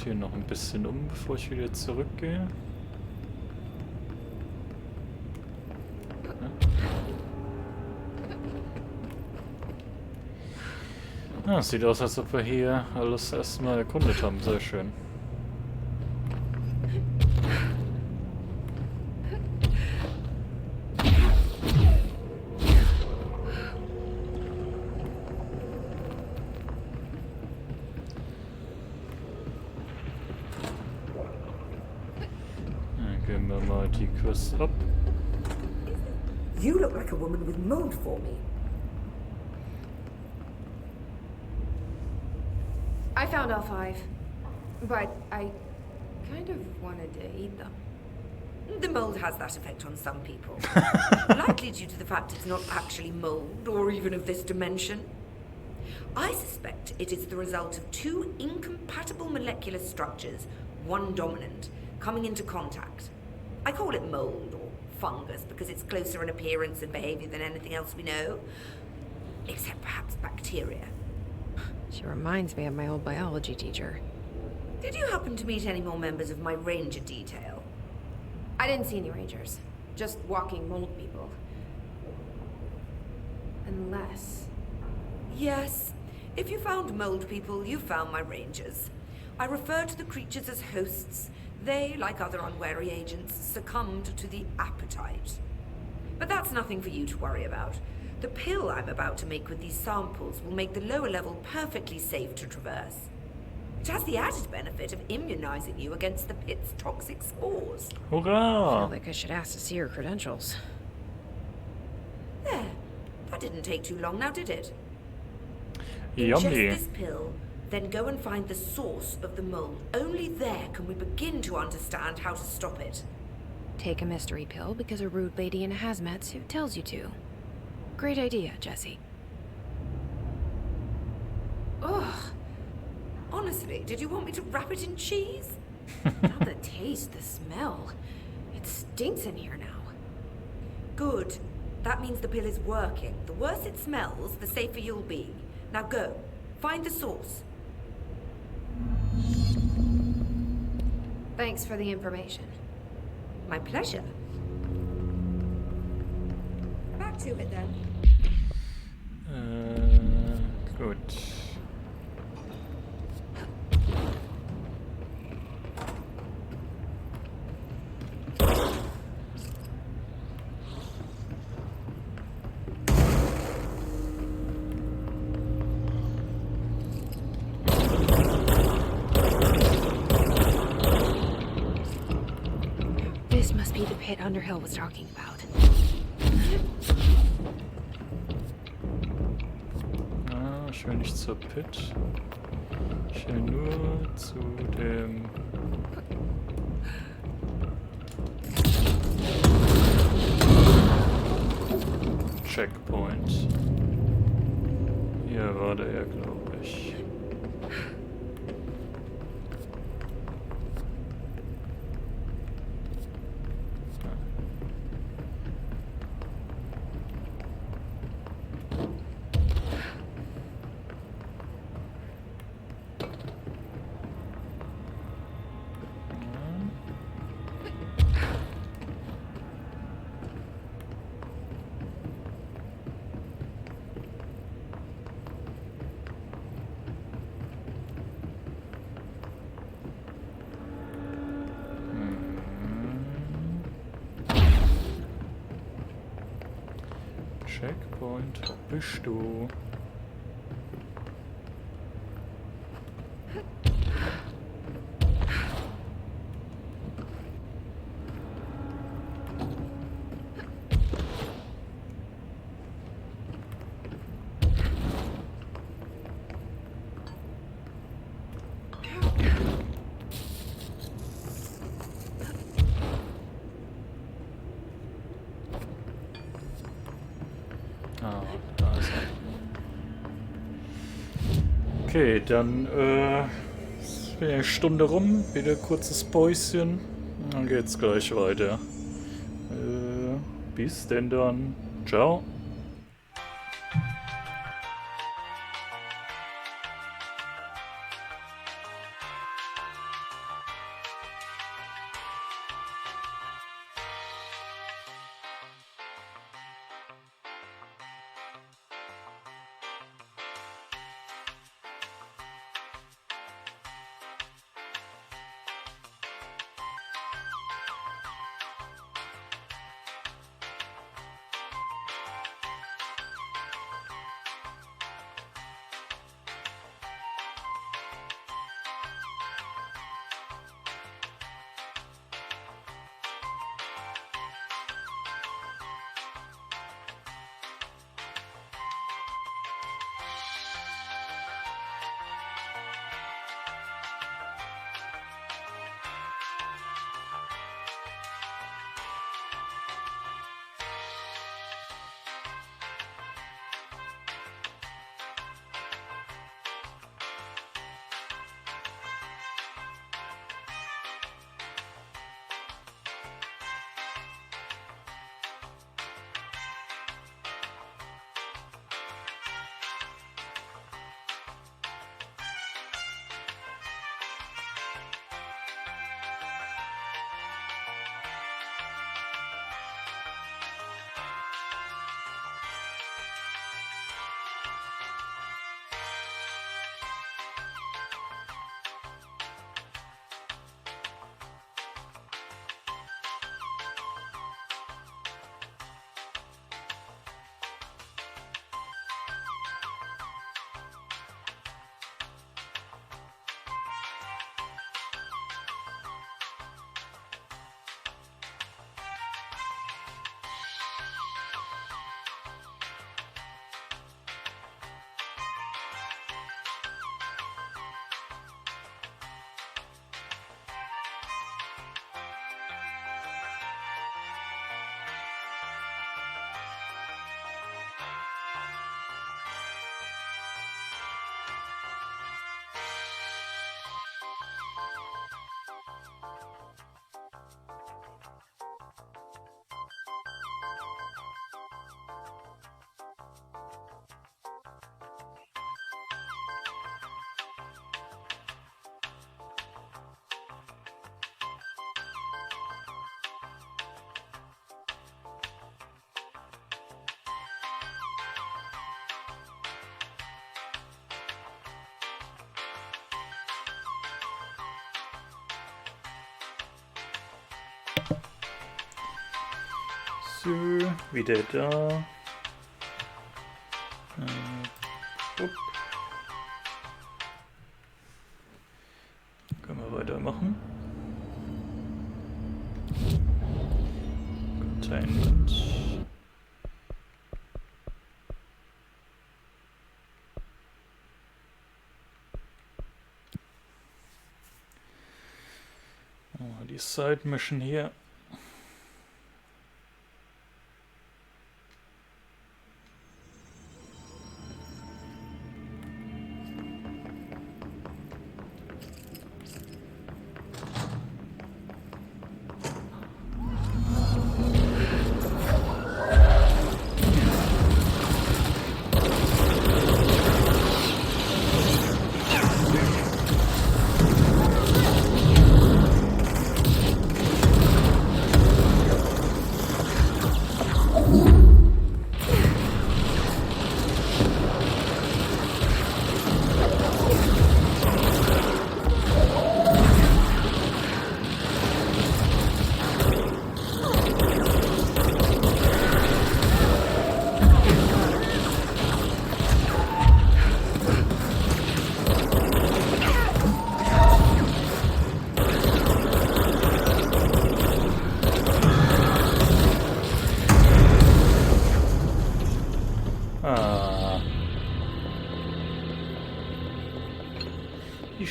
Speaker 1: Hier noch ein bisschen bevor ich wieder zurückgehe. Ja, sieht aus, als ob wir hier alles erstmal erkundet haben. Sehr schön. Up.
Speaker 17: You look like a woman with mold for me.
Speaker 3: I found all 5, but I kind of wanted to eat them.
Speaker 17: The mold has that effect on some people. Likely due to the fact it's not actually mold, or even of this dimension. I suspect it is the result of 2 incompatible molecular structures, one dominant, coming into contact. I call it mold or fungus because it's closer in appearance and behavior than anything else we know. Except perhaps bacteria.
Speaker 3: She reminds me of my old biology teacher.
Speaker 17: Did you happen to meet any more members of my ranger detail?
Speaker 3: I didn't see any rangers. Just walking mold people. Unless...
Speaker 17: Yes. If you found mold people, you found my rangers. I refer to the creatures as hosts. They, like other unwary agents, succumbed to the appetite. But that's nothing for you to worry about. The pill I'm about to make with these samples will make the lower level perfectly safe to traverse. It has the added benefit of immunizing you against the pit's toxic spores.
Speaker 1: Hurrah!
Speaker 3: I feel like I should ask to see her credentials.
Speaker 17: There. That didn't take too long now, did it?
Speaker 1: Yummy.
Speaker 17: Ingest this pill. Then go and find the source of the mold. Only there can we begin to understand how to stop it.
Speaker 3: Take a mystery pill because a rude lady in a hazmat suit tells you to. Great idea, Jesse.
Speaker 17: Ugh. Honestly, did you want me to wrap it in cheese?
Speaker 3: Not the taste, the smell. It stinks in here now.
Speaker 17: Good. That means the pill is working. The worse it smells, the safer you'll be. Now go. Find the source.
Speaker 3: Thanks for the information.
Speaker 17: My pleasure. Back to it then.
Speaker 1: Gut.
Speaker 3: This must be the pit Underhill was talking about.
Speaker 1: Ich will nicht zur Pit. Ich will nur zu dem... Checkpoint. Hier war der, glaube ich. Checkpoint, wo bist du? Ah, da ist er. Okay, dann ist wieder eine Stunde rum, wieder kurzes Päuschen. Dann geht's gleich weiter. Bis denn dann. Ciao. So, wieder da. Upp. Können wir weitermachen. Containment. Oh, die Side Mission hier.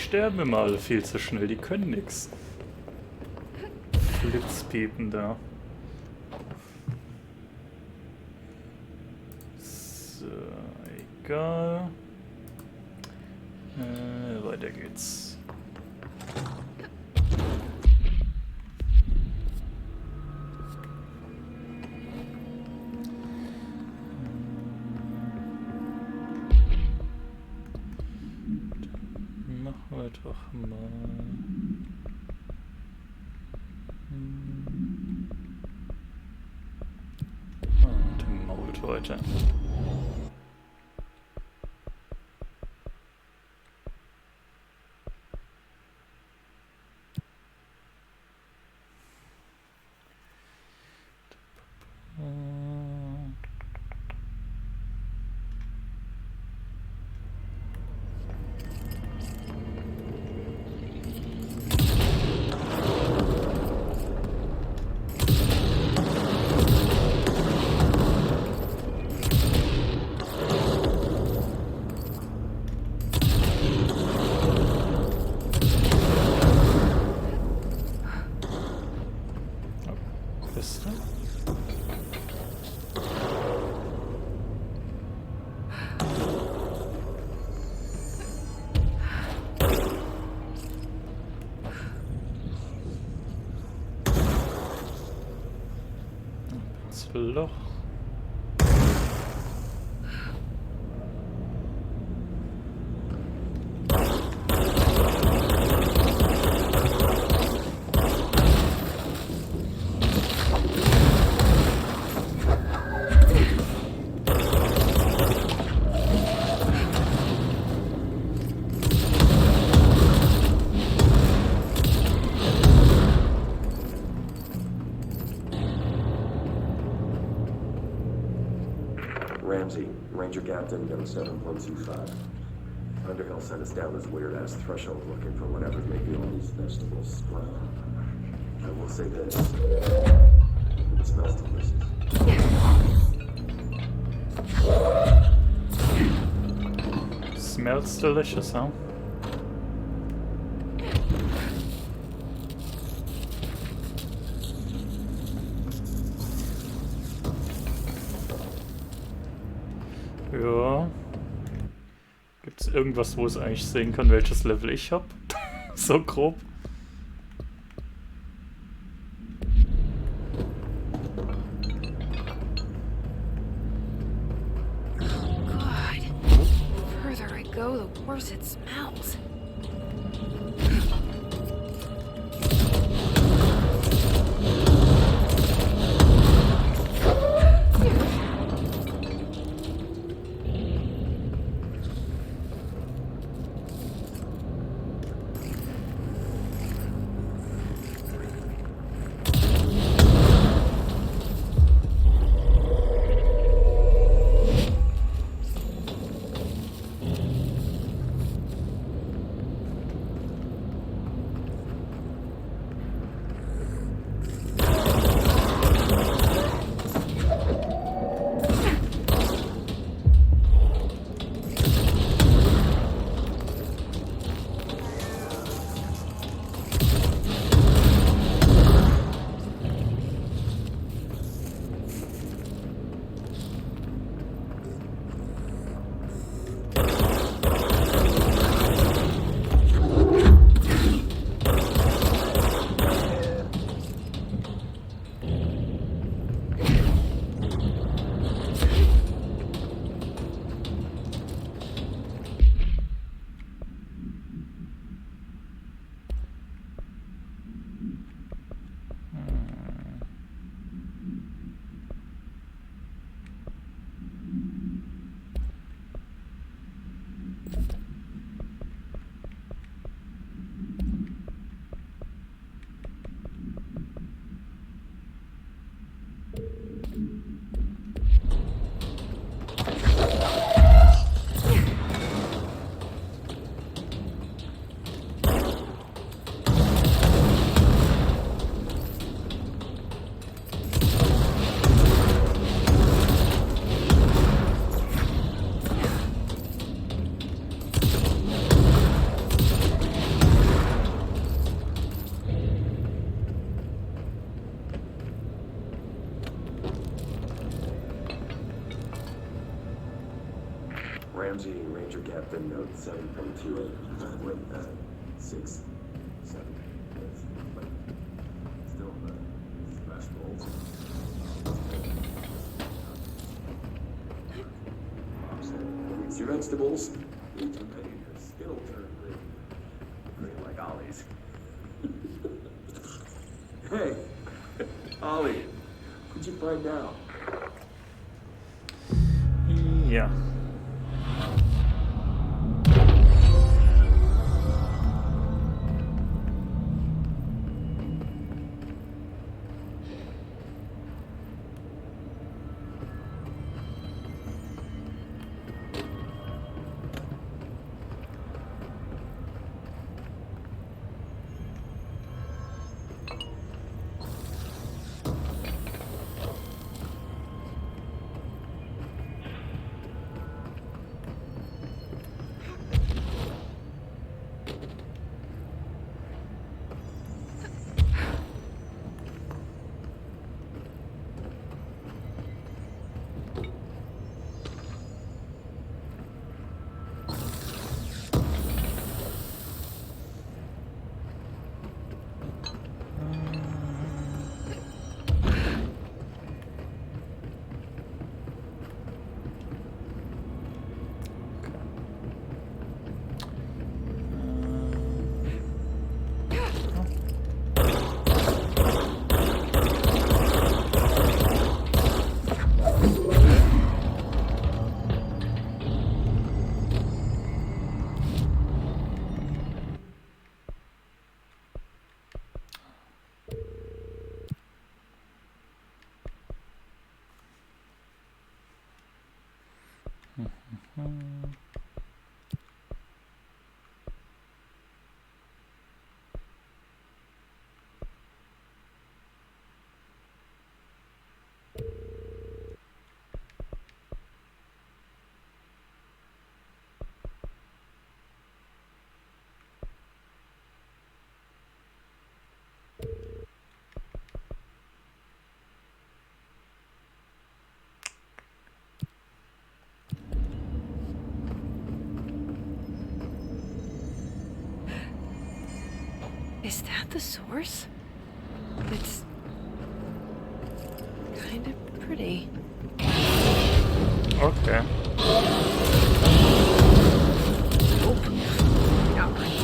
Speaker 1: sterben immer alle viel zu schnell, die können nix. Blitzpiepen da. So, egal. Weiter geht's. Machen wir doch mal. Der mault heute. Loch.
Speaker 8: Ramsey, Ranger Captain, Gun 7.25. Underhill sent us down this weird-ass threshold looking for whatever's making all these vegetables sprout. I will say this. It smells delicious.
Speaker 1: Smells delicious, huh? Ja. Gibt es irgendwas, wo es eigentlich sehen kann, welches Level ich habe? So grob.
Speaker 3: God. The further I go, the worse it smells.
Speaker 8: Ramsey, Ranger Captain, note 7.28. Wait, 6, 7. But still, fast rolls. Mom said, eat your vegetables. Eat too many, your skin will turn green like Ollie's. Hey, Ollie, what'd you find out?
Speaker 1: Ja.
Speaker 3: Is that the source? It's kind of pretty.
Speaker 1: Okay.
Speaker 3: Nope. Not right.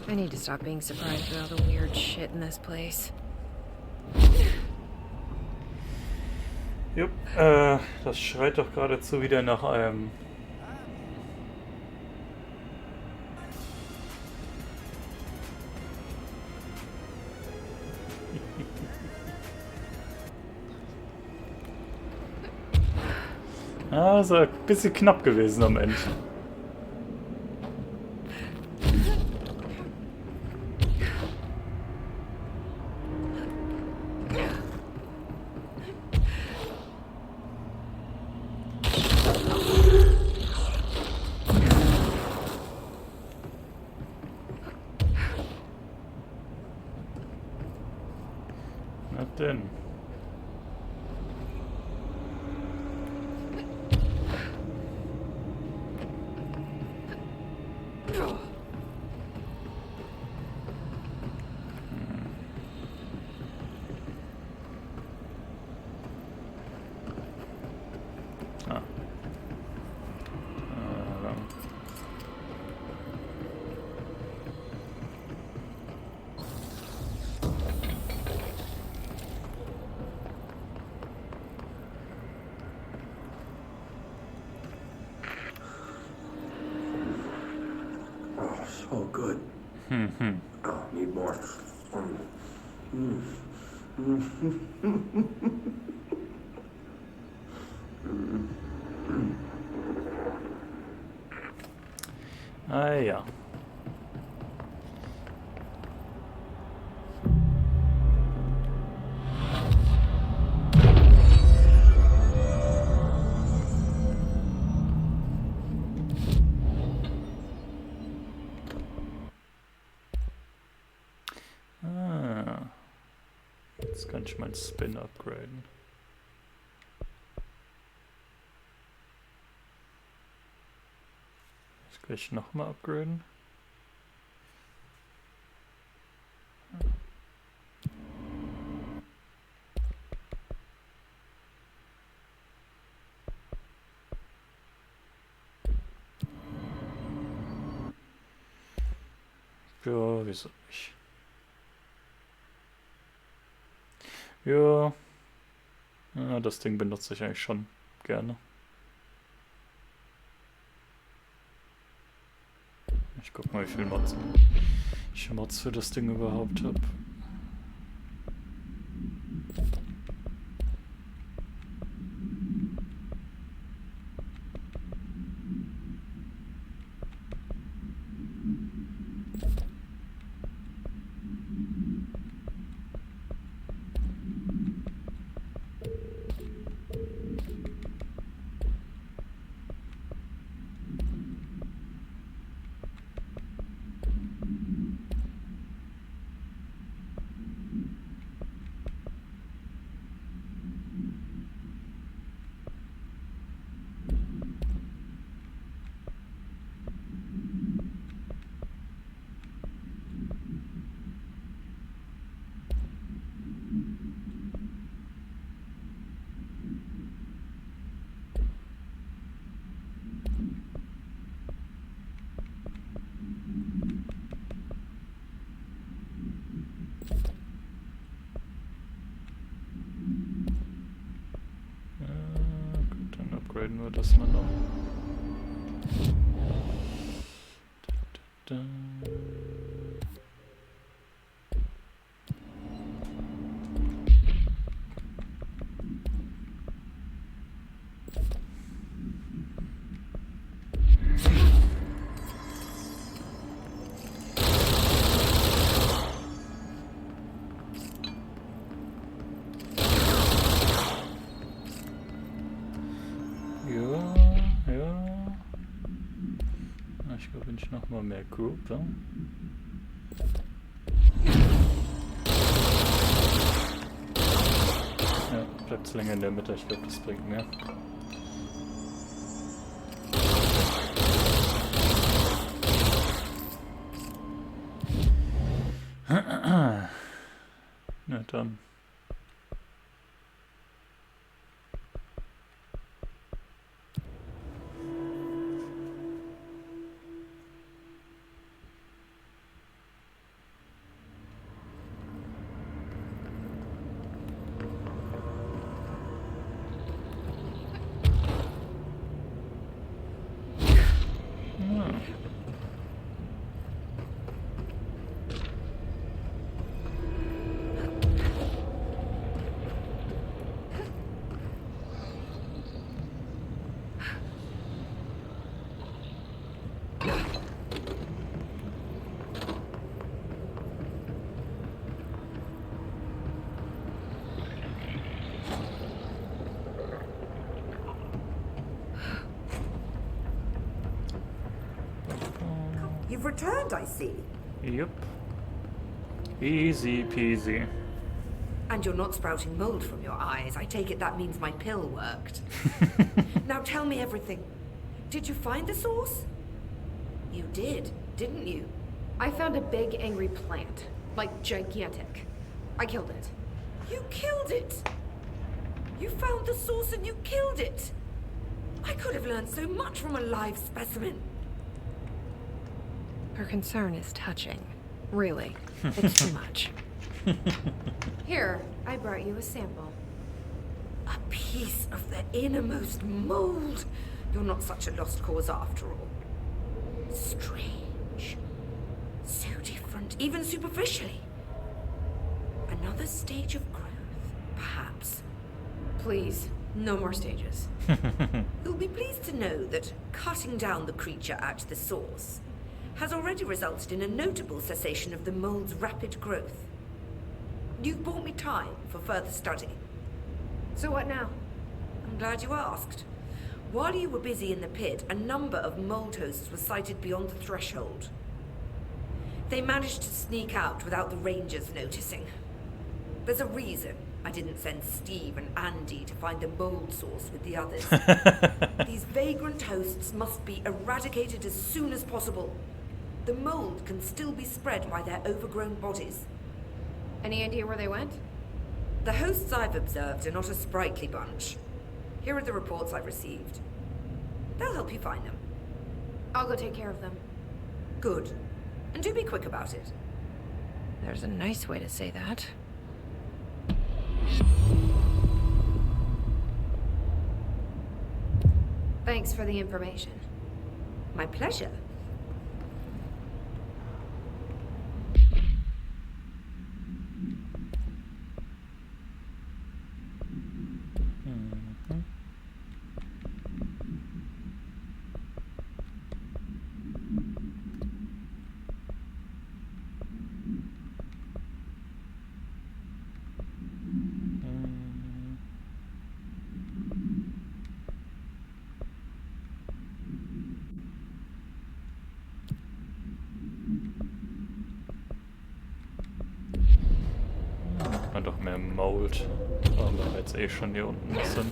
Speaker 3: I need to stop being surprised by all the weird shit in this place.
Speaker 1: Jupp, das schreit doch geradezu wieder nach einem... Also ein bisschen knapp gewesen am Ende. Na denn.
Speaker 8: Oh, good. Oh, need more.
Speaker 1: Ah ja. Jetzt kann ich meinen Spin upgraden. Jetzt gleich nochmal upgraden. Ja, wieso nicht? Ja. Ja, das Ding benutze ich eigentlich schon gerne. Ich guck mal, wie viel Mods ich Mods für das Ding überhaupt habe. Gut, dann upgraden wir das mal noch. Ich glaube, wenn ich nochmal mehr Group, ja? Ja, bleibt länger in der Mitte, ich glaube, das bringt mehr. Na dann.
Speaker 17: You've returned, I see.
Speaker 1: Yep. Easy peasy.
Speaker 17: And you're not sprouting mold from your eyes. I take it that means my pill worked. Now tell me everything. Did you find the source? You did, didn't you?
Speaker 3: I found a big, angry plant. Like, gigantic. I killed it.
Speaker 17: You killed it? You found the source and you killed it? I could have learned so much from a live specimen.
Speaker 3: Her concern is touching. Really. It's too much. Here, I brought you a sample.
Speaker 17: A piece of the innermost mold. You're not such a lost cause after all. Strange. different, even superficially. Another stage of growth, perhaps.
Speaker 3: Please, no more stages.
Speaker 17: You'll be pleased to know that cutting down the creature at the source has already resulted in a notable cessation of the mold's rapid growth. You've bought me time for further study.
Speaker 3: So what now?
Speaker 17: I'm glad you asked. While you were busy in the pit, a number of mold hosts were sighted beyond the threshold. They managed to sneak out without the Rangers noticing. There's a reason I didn't send Steve and Andy to find the mold source with the others. These vagrant hosts must be eradicated as soon as possible. The mold can still be spread by their overgrown bodies.
Speaker 3: Any idea where they went?
Speaker 17: The hosts I've observed are not a sprightly bunch. Here are the reports I've received. They'll help you find them.
Speaker 3: I'll go take care of them.
Speaker 17: Good. And do be quick about it.
Speaker 3: There's a nice way to say that. Thanks for the information.
Speaker 17: My pleasure.
Speaker 1: Man doch mehr Mold, weil wir jetzt eh schon hier unten sind.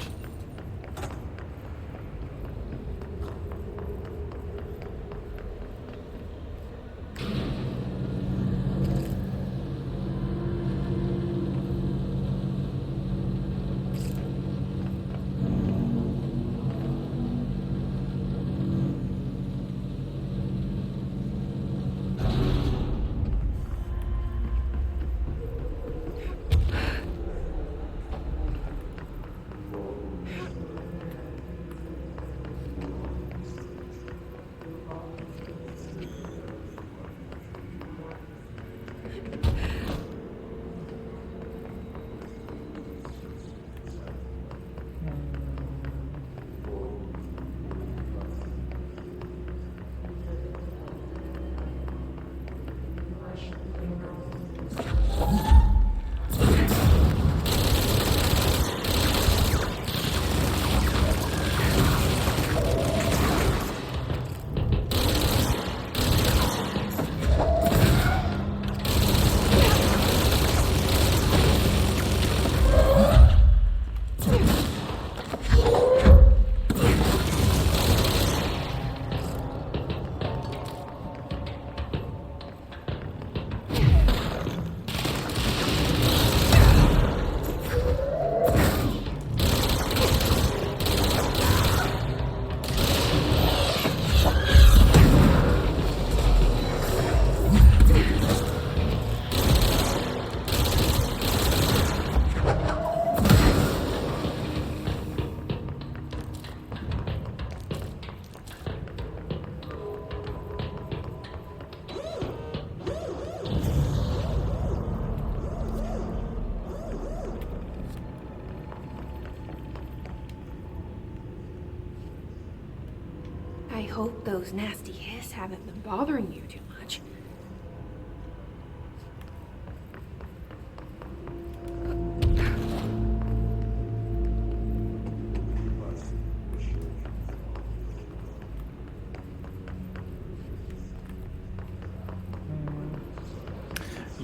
Speaker 3: I hope those nasty hiss haven't been bothering you too much.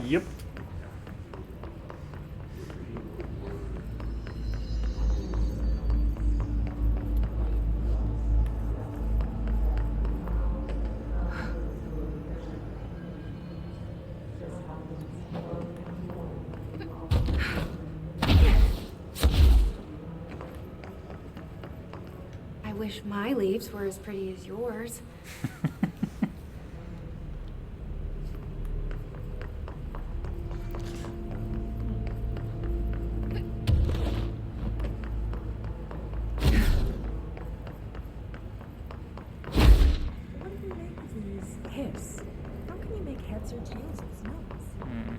Speaker 1: Yep.
Speaker 3: I wish my leaves were as pretty as yours.
Speaker 5: Sir Tales's notes.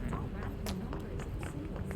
Speaker 5: It's all wrapped in numbers and symbols.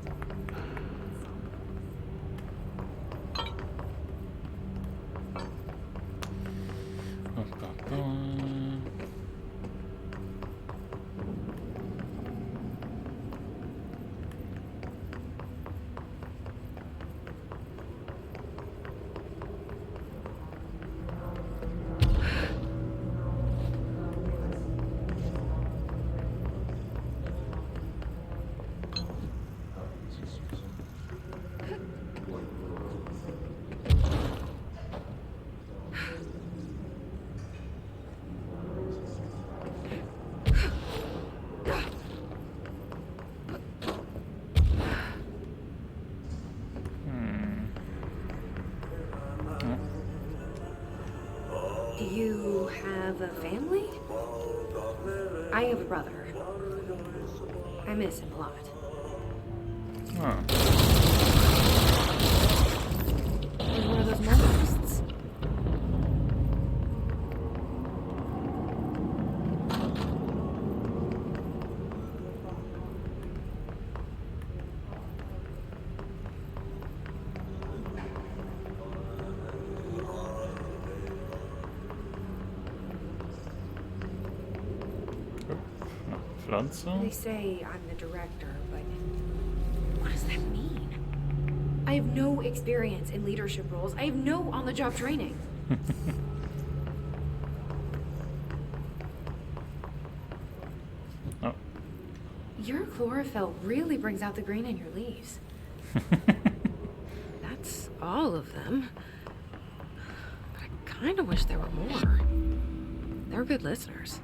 Speaker 3: Do you have a family? I have a brother. I miss him a lot.
Speaker 1: Huh.
Speaker 3: He was one of those motorists.
Speaker 1: Pflanze?
Speaker 3: They say I'm the director, but what does that mean? I have no experience in leadership roles. I have no on-the-job training.
Speaker 1: Oh.
Speaker 3: Your chlorophyll really brings out the green in your leaves. That's all of them. But I kind of wish there were more. They're good listeners.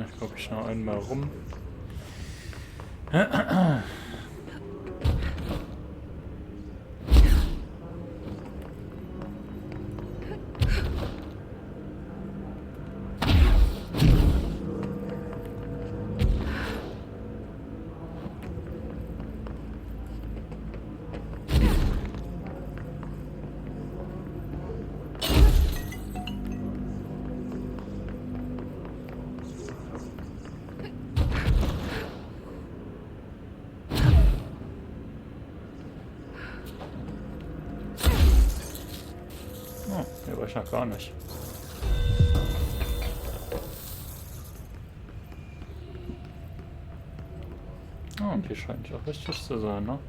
Speaker 1: Ich glaube, ich schaue einmal rum. Oh, hier war ich noch gar nicht. Oh, und die scheint ja richtig zu sein, ne?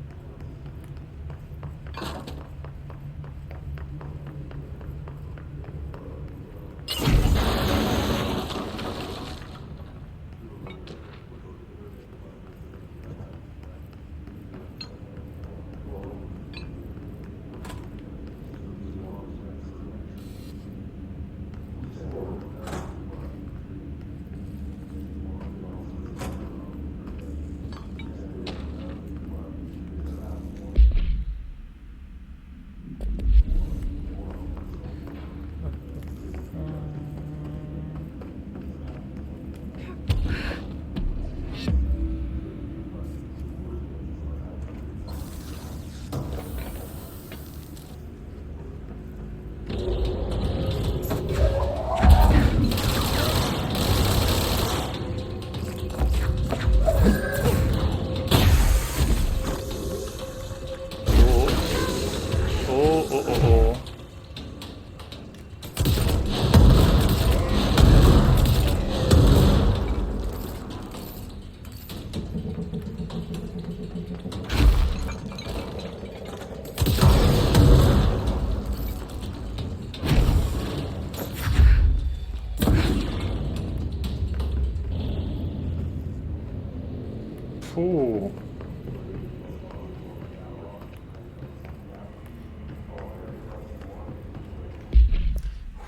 Speaker 1: oh, oh, oh.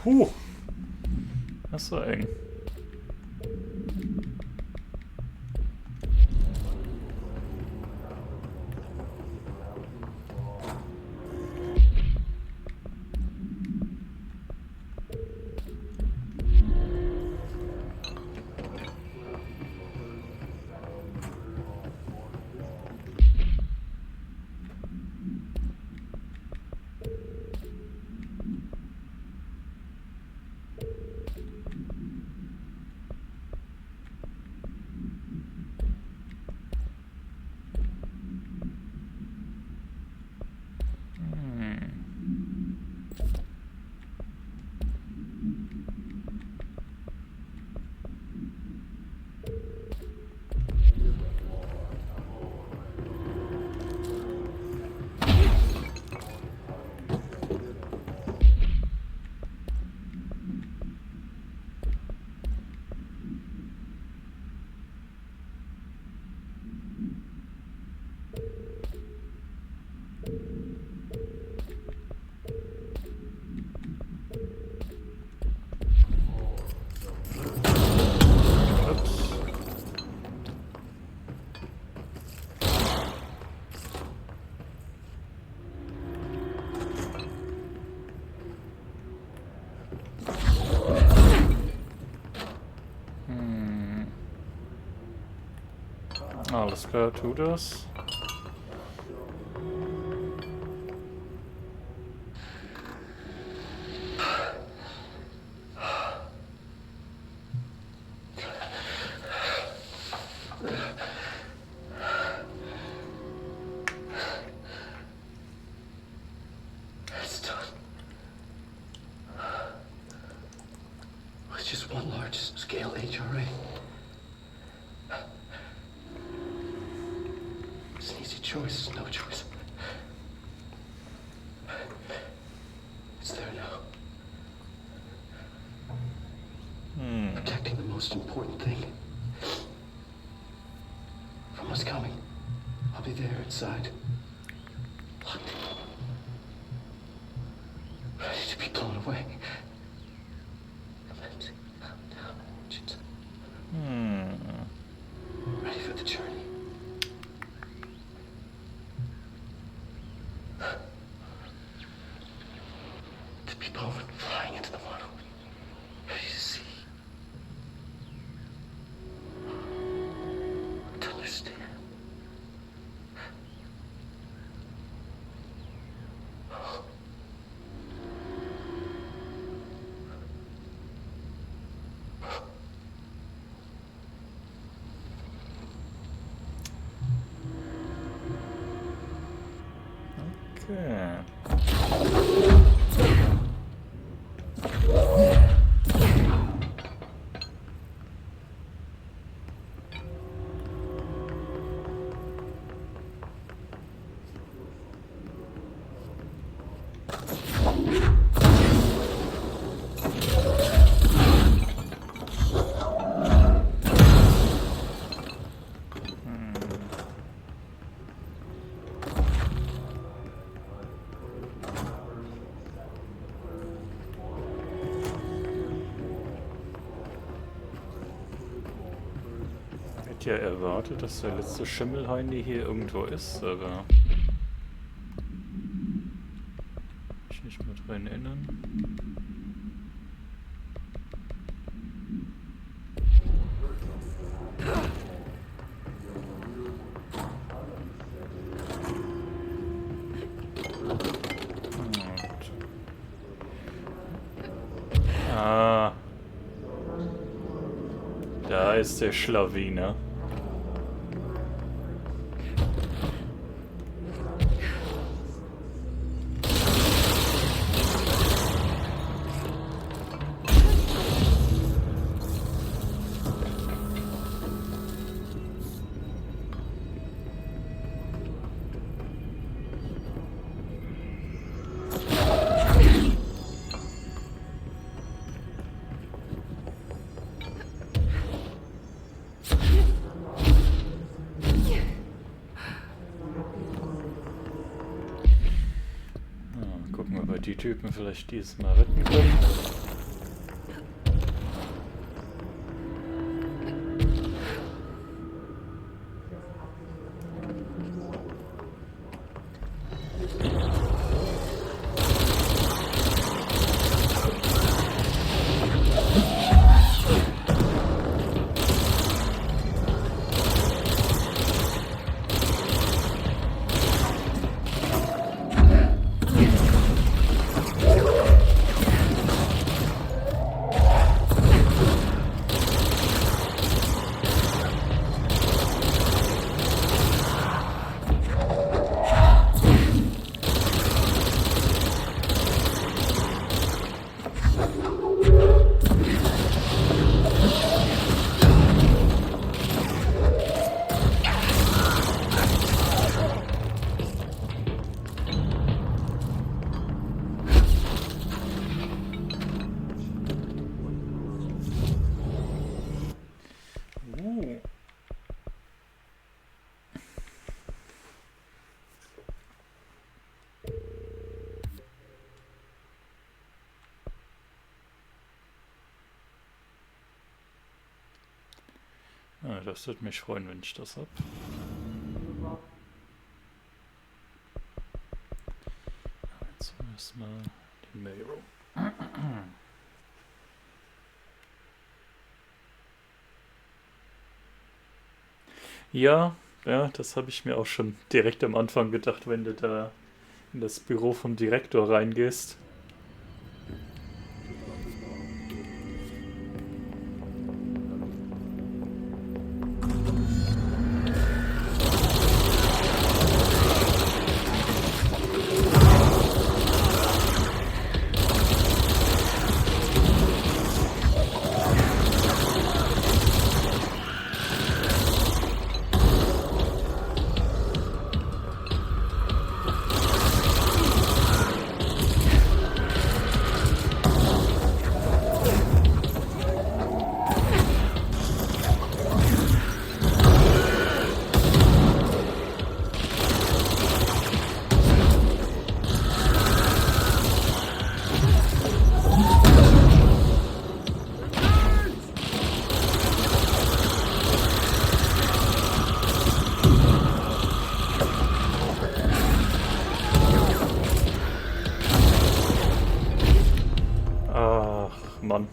Speaker 1: Puh. Das war eng. Alles klar, tu das.
Speaker 10: It's done. It's just one large-scale HRA. It's an easy choice, no choice. It's there now. Protecting the most important thing from what's coming. I'll be there inside. Locked in. Ready to be blown away. Ready for the journey. To be blown flying into the water. Ready to see. To understand.
Speaker 1: Okay. Ja erwartet, dass der letzte Schimmelheini hier irgendwo ist, aber ich nicht mehr dran erinnern. Ah, da ist der Schlawiner. Aber die Typen vielleicht dieses Mal retten können. Ja, das würde mich freuen, wenn ich das hab. Jetzt erstmal die Mail. Ja, das habe ich mir auch schon direkt am Anfang gedacht, wenn du da in das Büro vom Direktor reingehst. Mann.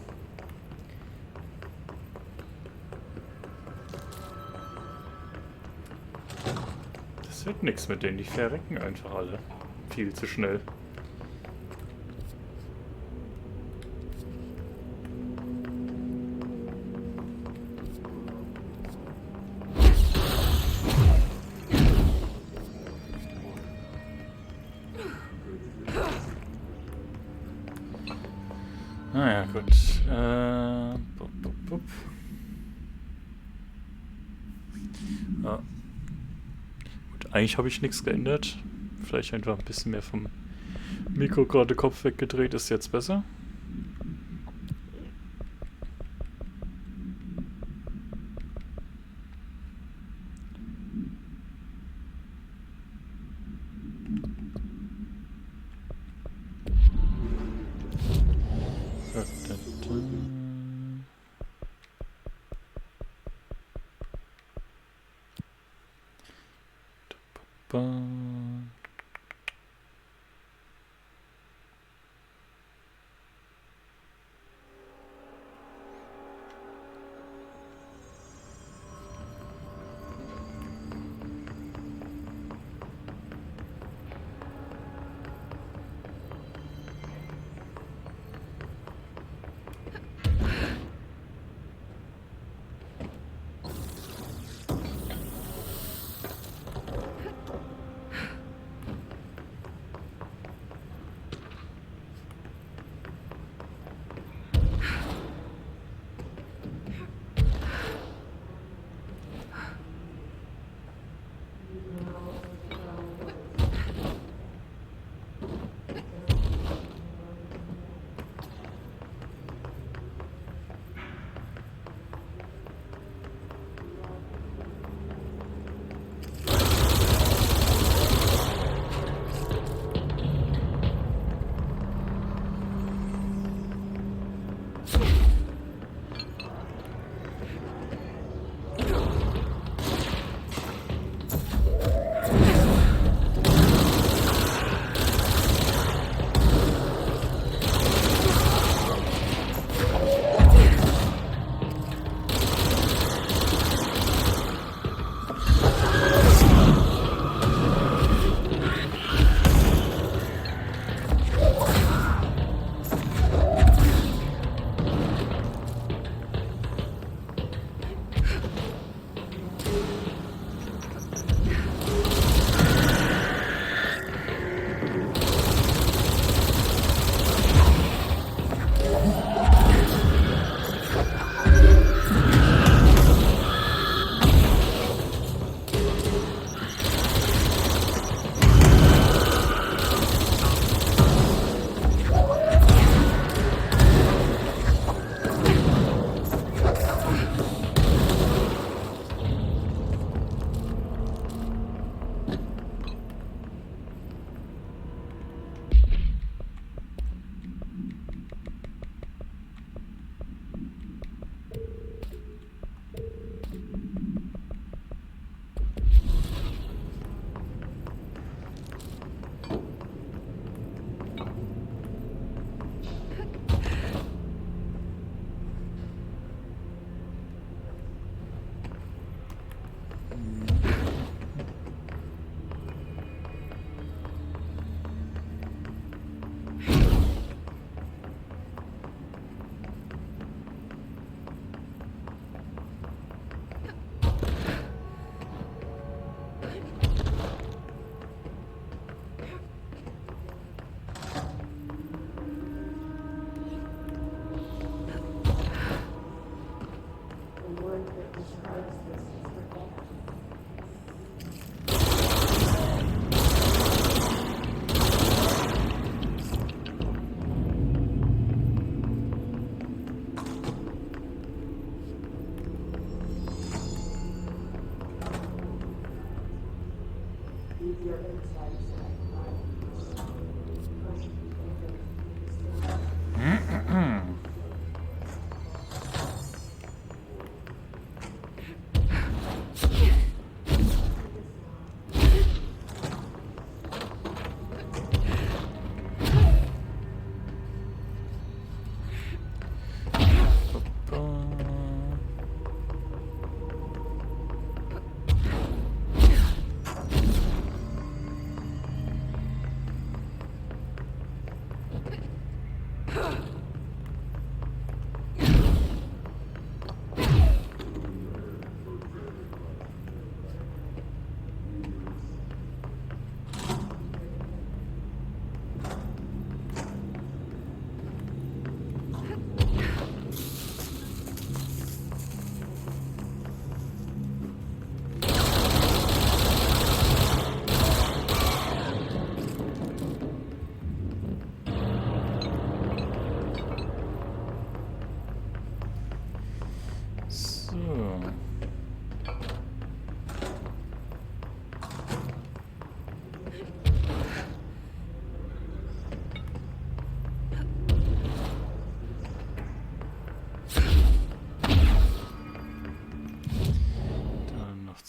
Speaker 1: Das wird nichts mit denen, die verrecken einfach alle. Viel zu schnell. Naja, gut. Ja. Gut, eigentlich habe ich nichts geändert. Vielleicht einfach ein bisschen mehr vom Mikro gerade Kopf weggedreht, ist jetzt besser.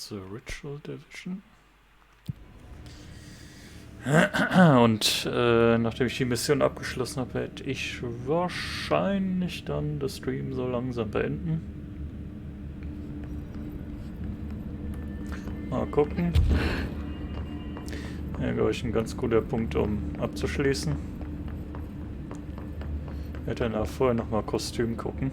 Speaker 1: zur Ritual Division. Und nachdem ich die Mission abgeschlossen habe, werde ich wahrscheinlich dann das Stream so langsam beenden. Mal gucken. Ja, glaube ich, ein ganz guter Punkt, um abzuschließen. Ich werde dann auch vorher nochmal Kostüm gucken.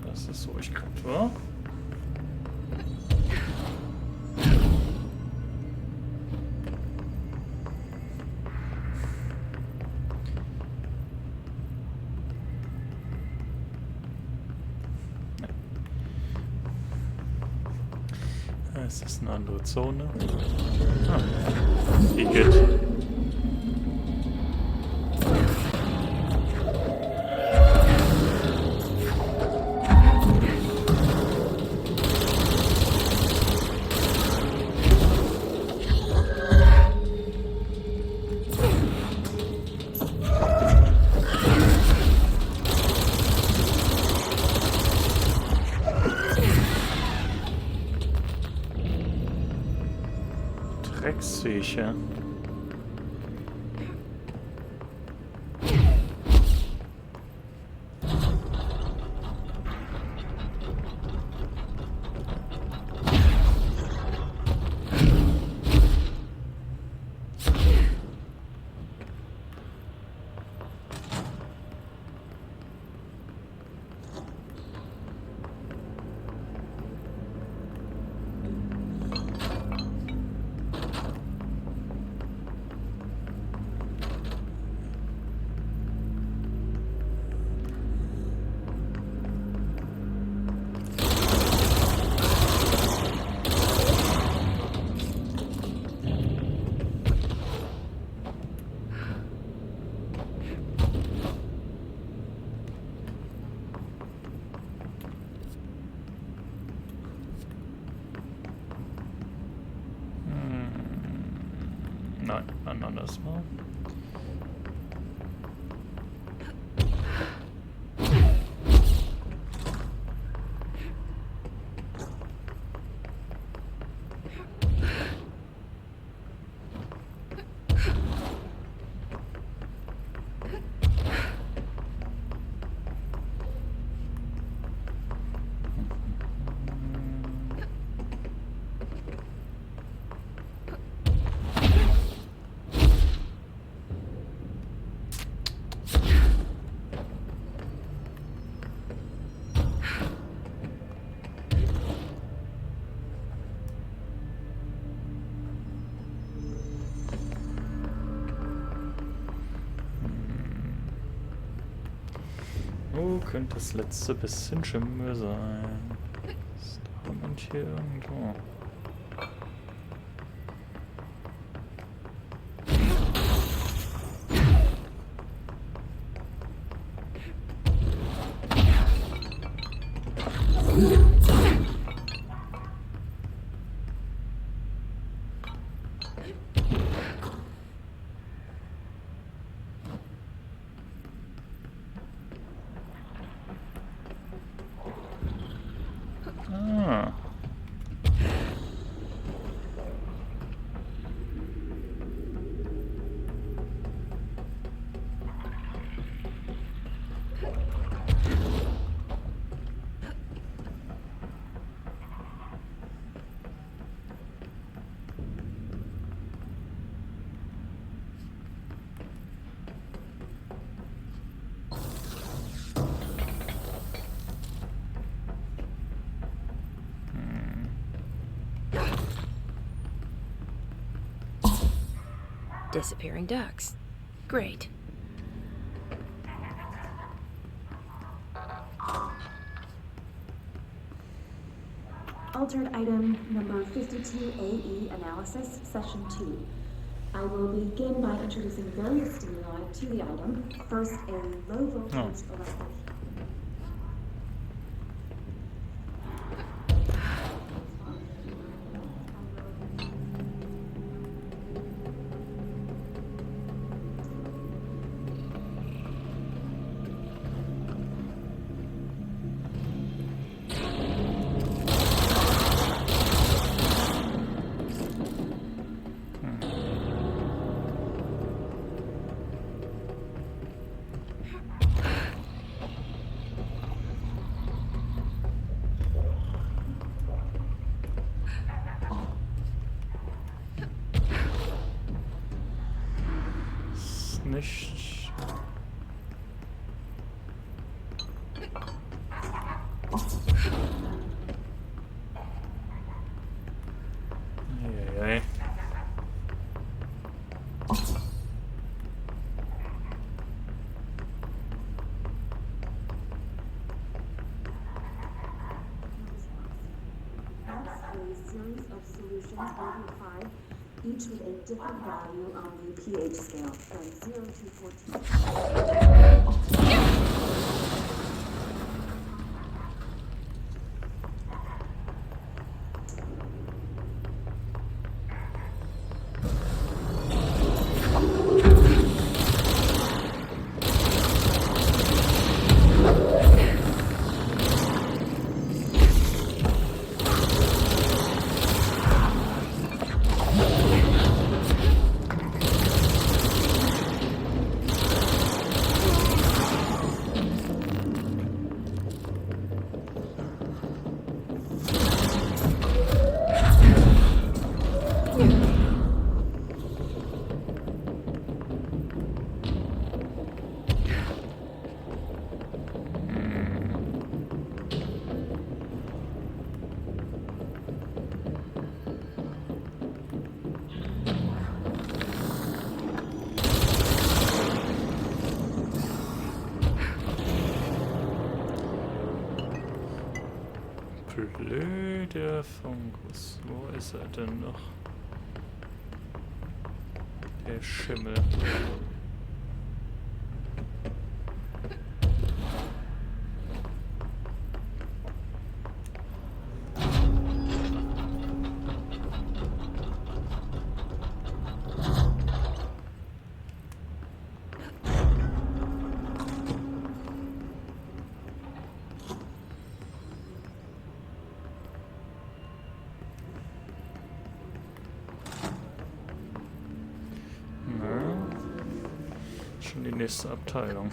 Speaker 1: Das ist so, ich glaube, wa? Es ist eine andere Zone. Ah, die geht. Drecksviecher. Nein, ein anderes Mal. könnte das letzte bisschen Schimmel sein. Ist da jemand hier irgendwo? Ah.
Speaker 3: Disappearing ducks. Great.
Speaker 13: Altered item number 52AE analysis, session 2. I will begin by introducing various stimuli to the item. First, a low voltage electric.
Speaker 1: Nicht. Eieiei.
Speaker 13: A series of solutions over 5, each with a different value on the pH scale, from 0 to 14. Blöder Fungus. Wo ist er denn noch? Der Schimmel. Schon die nächste Abteilung.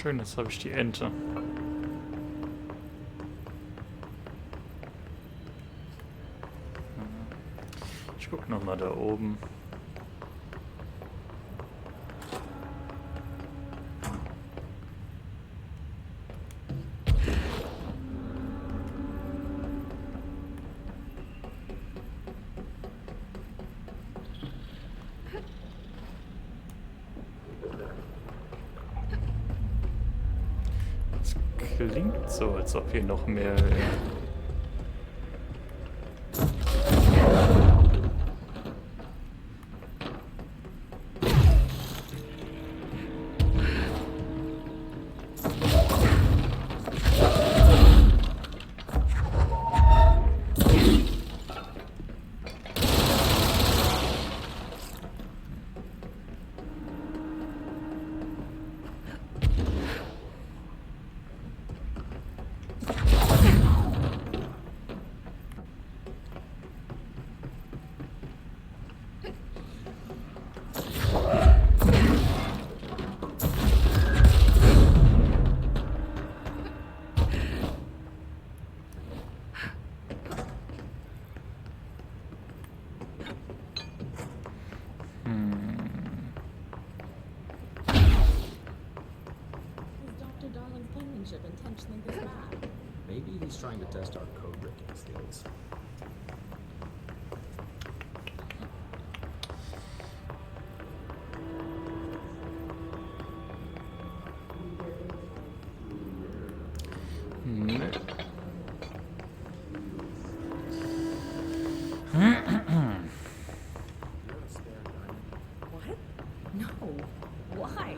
Speaker 1: schön, jetzt habe ich die Ente. Ich guck noch mal da oben. Klingt so, als ob hier noch mehr wäre.
Speaker 5: Intentionally this bad.
Speaker 18: Maybe he's trying to test our code breaking skills.
Speaker 17: What? No. Why?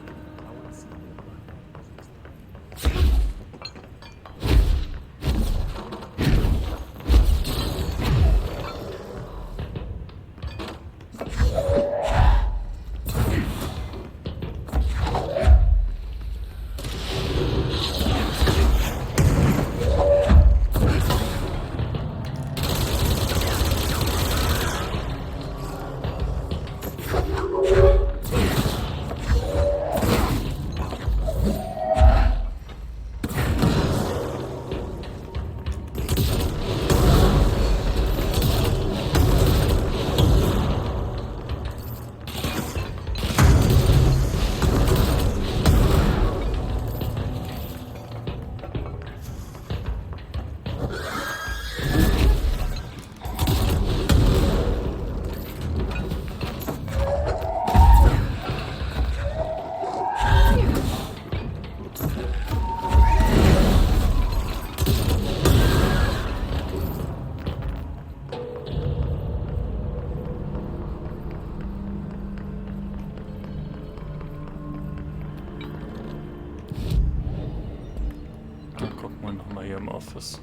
Speaker 1: Nochmal hier im Office.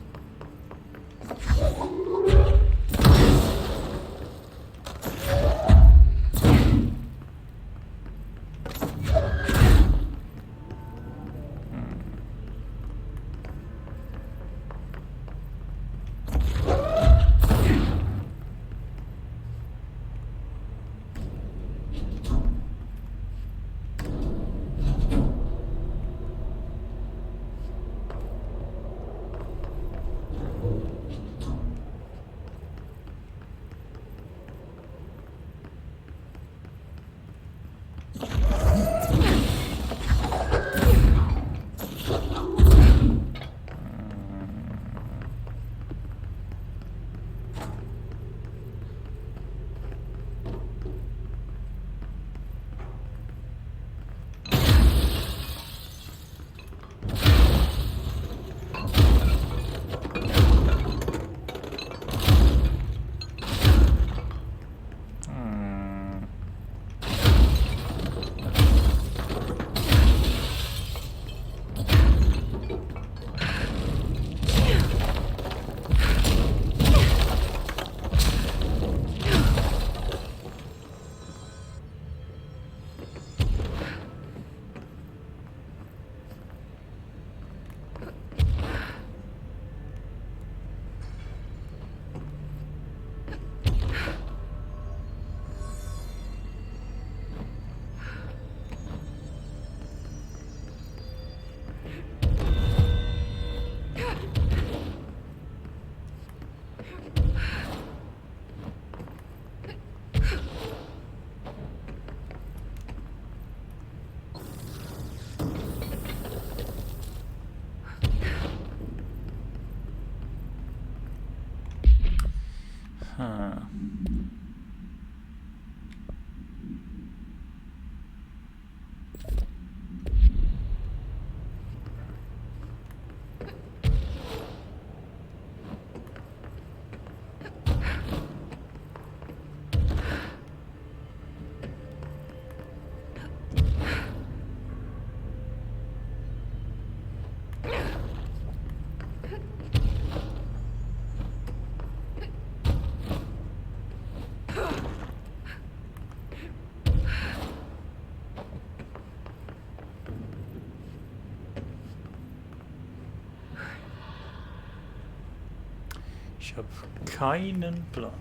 Speaker 1: Aha. Ich habe keinen Plan.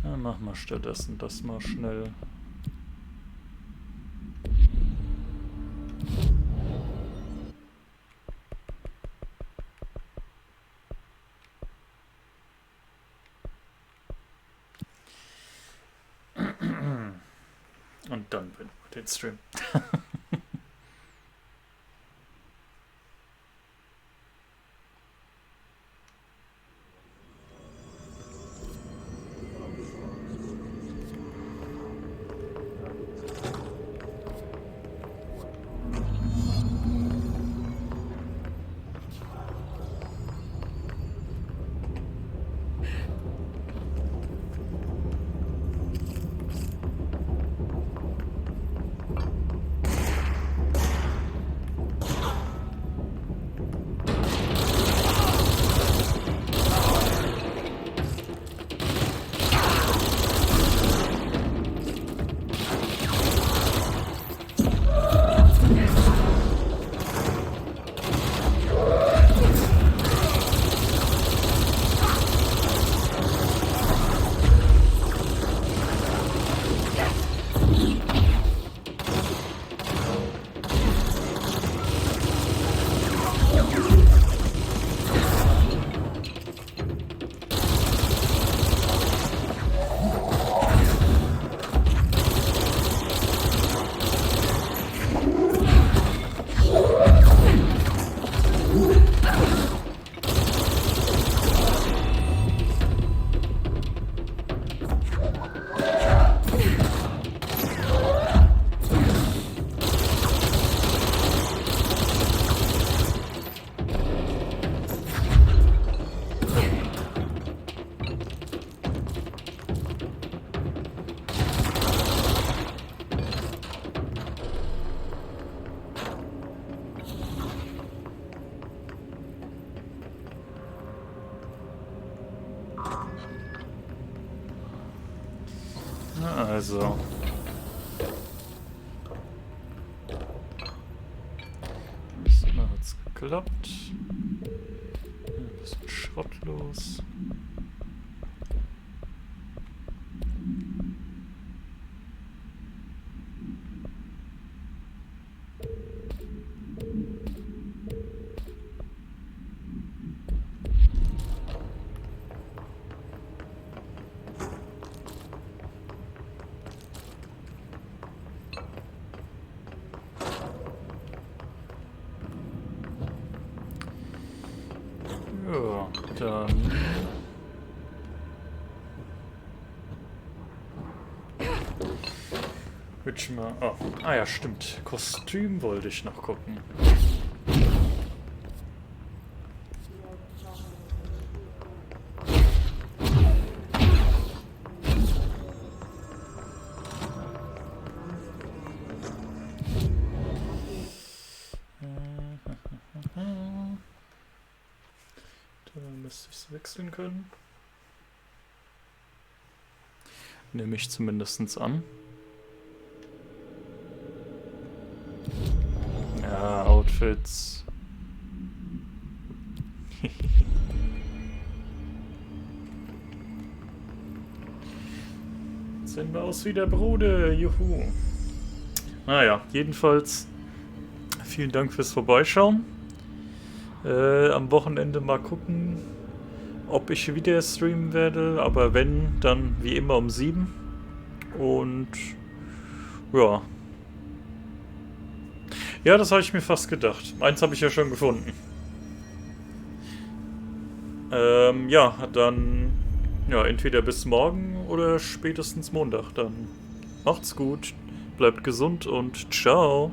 Speaker 1: Dann machen wir stattdessen das mal schnell. Und dann beenden wir den Stream. Also. Diesmal hat's geklappt. Ein bisschen Schrott los. Ja, dann... Würde ich mal... Oh. Ah ja, stimmt. Kostüm wollte ich noch gucken. Müsste ich es wechseln können. Nehme ich zumindest an. Ja, Outfits. Jetzt sehen wir aus wie der Bruder. Juhu. Naja, jedenfalls vielen Dank fürs Vorbeischauen. Am Wochenende mal gucken, ob ich wieder streamen werde, aber wenn, dann wie immer um 7. Und ja. Ja, das habe ich mir fast gedacht. Eins habe ich ja schon gefunden. Ja, dann ja, entweder bis morgen oder spätestens Montag. Dann macht's gut, bleibt gesund und ciao.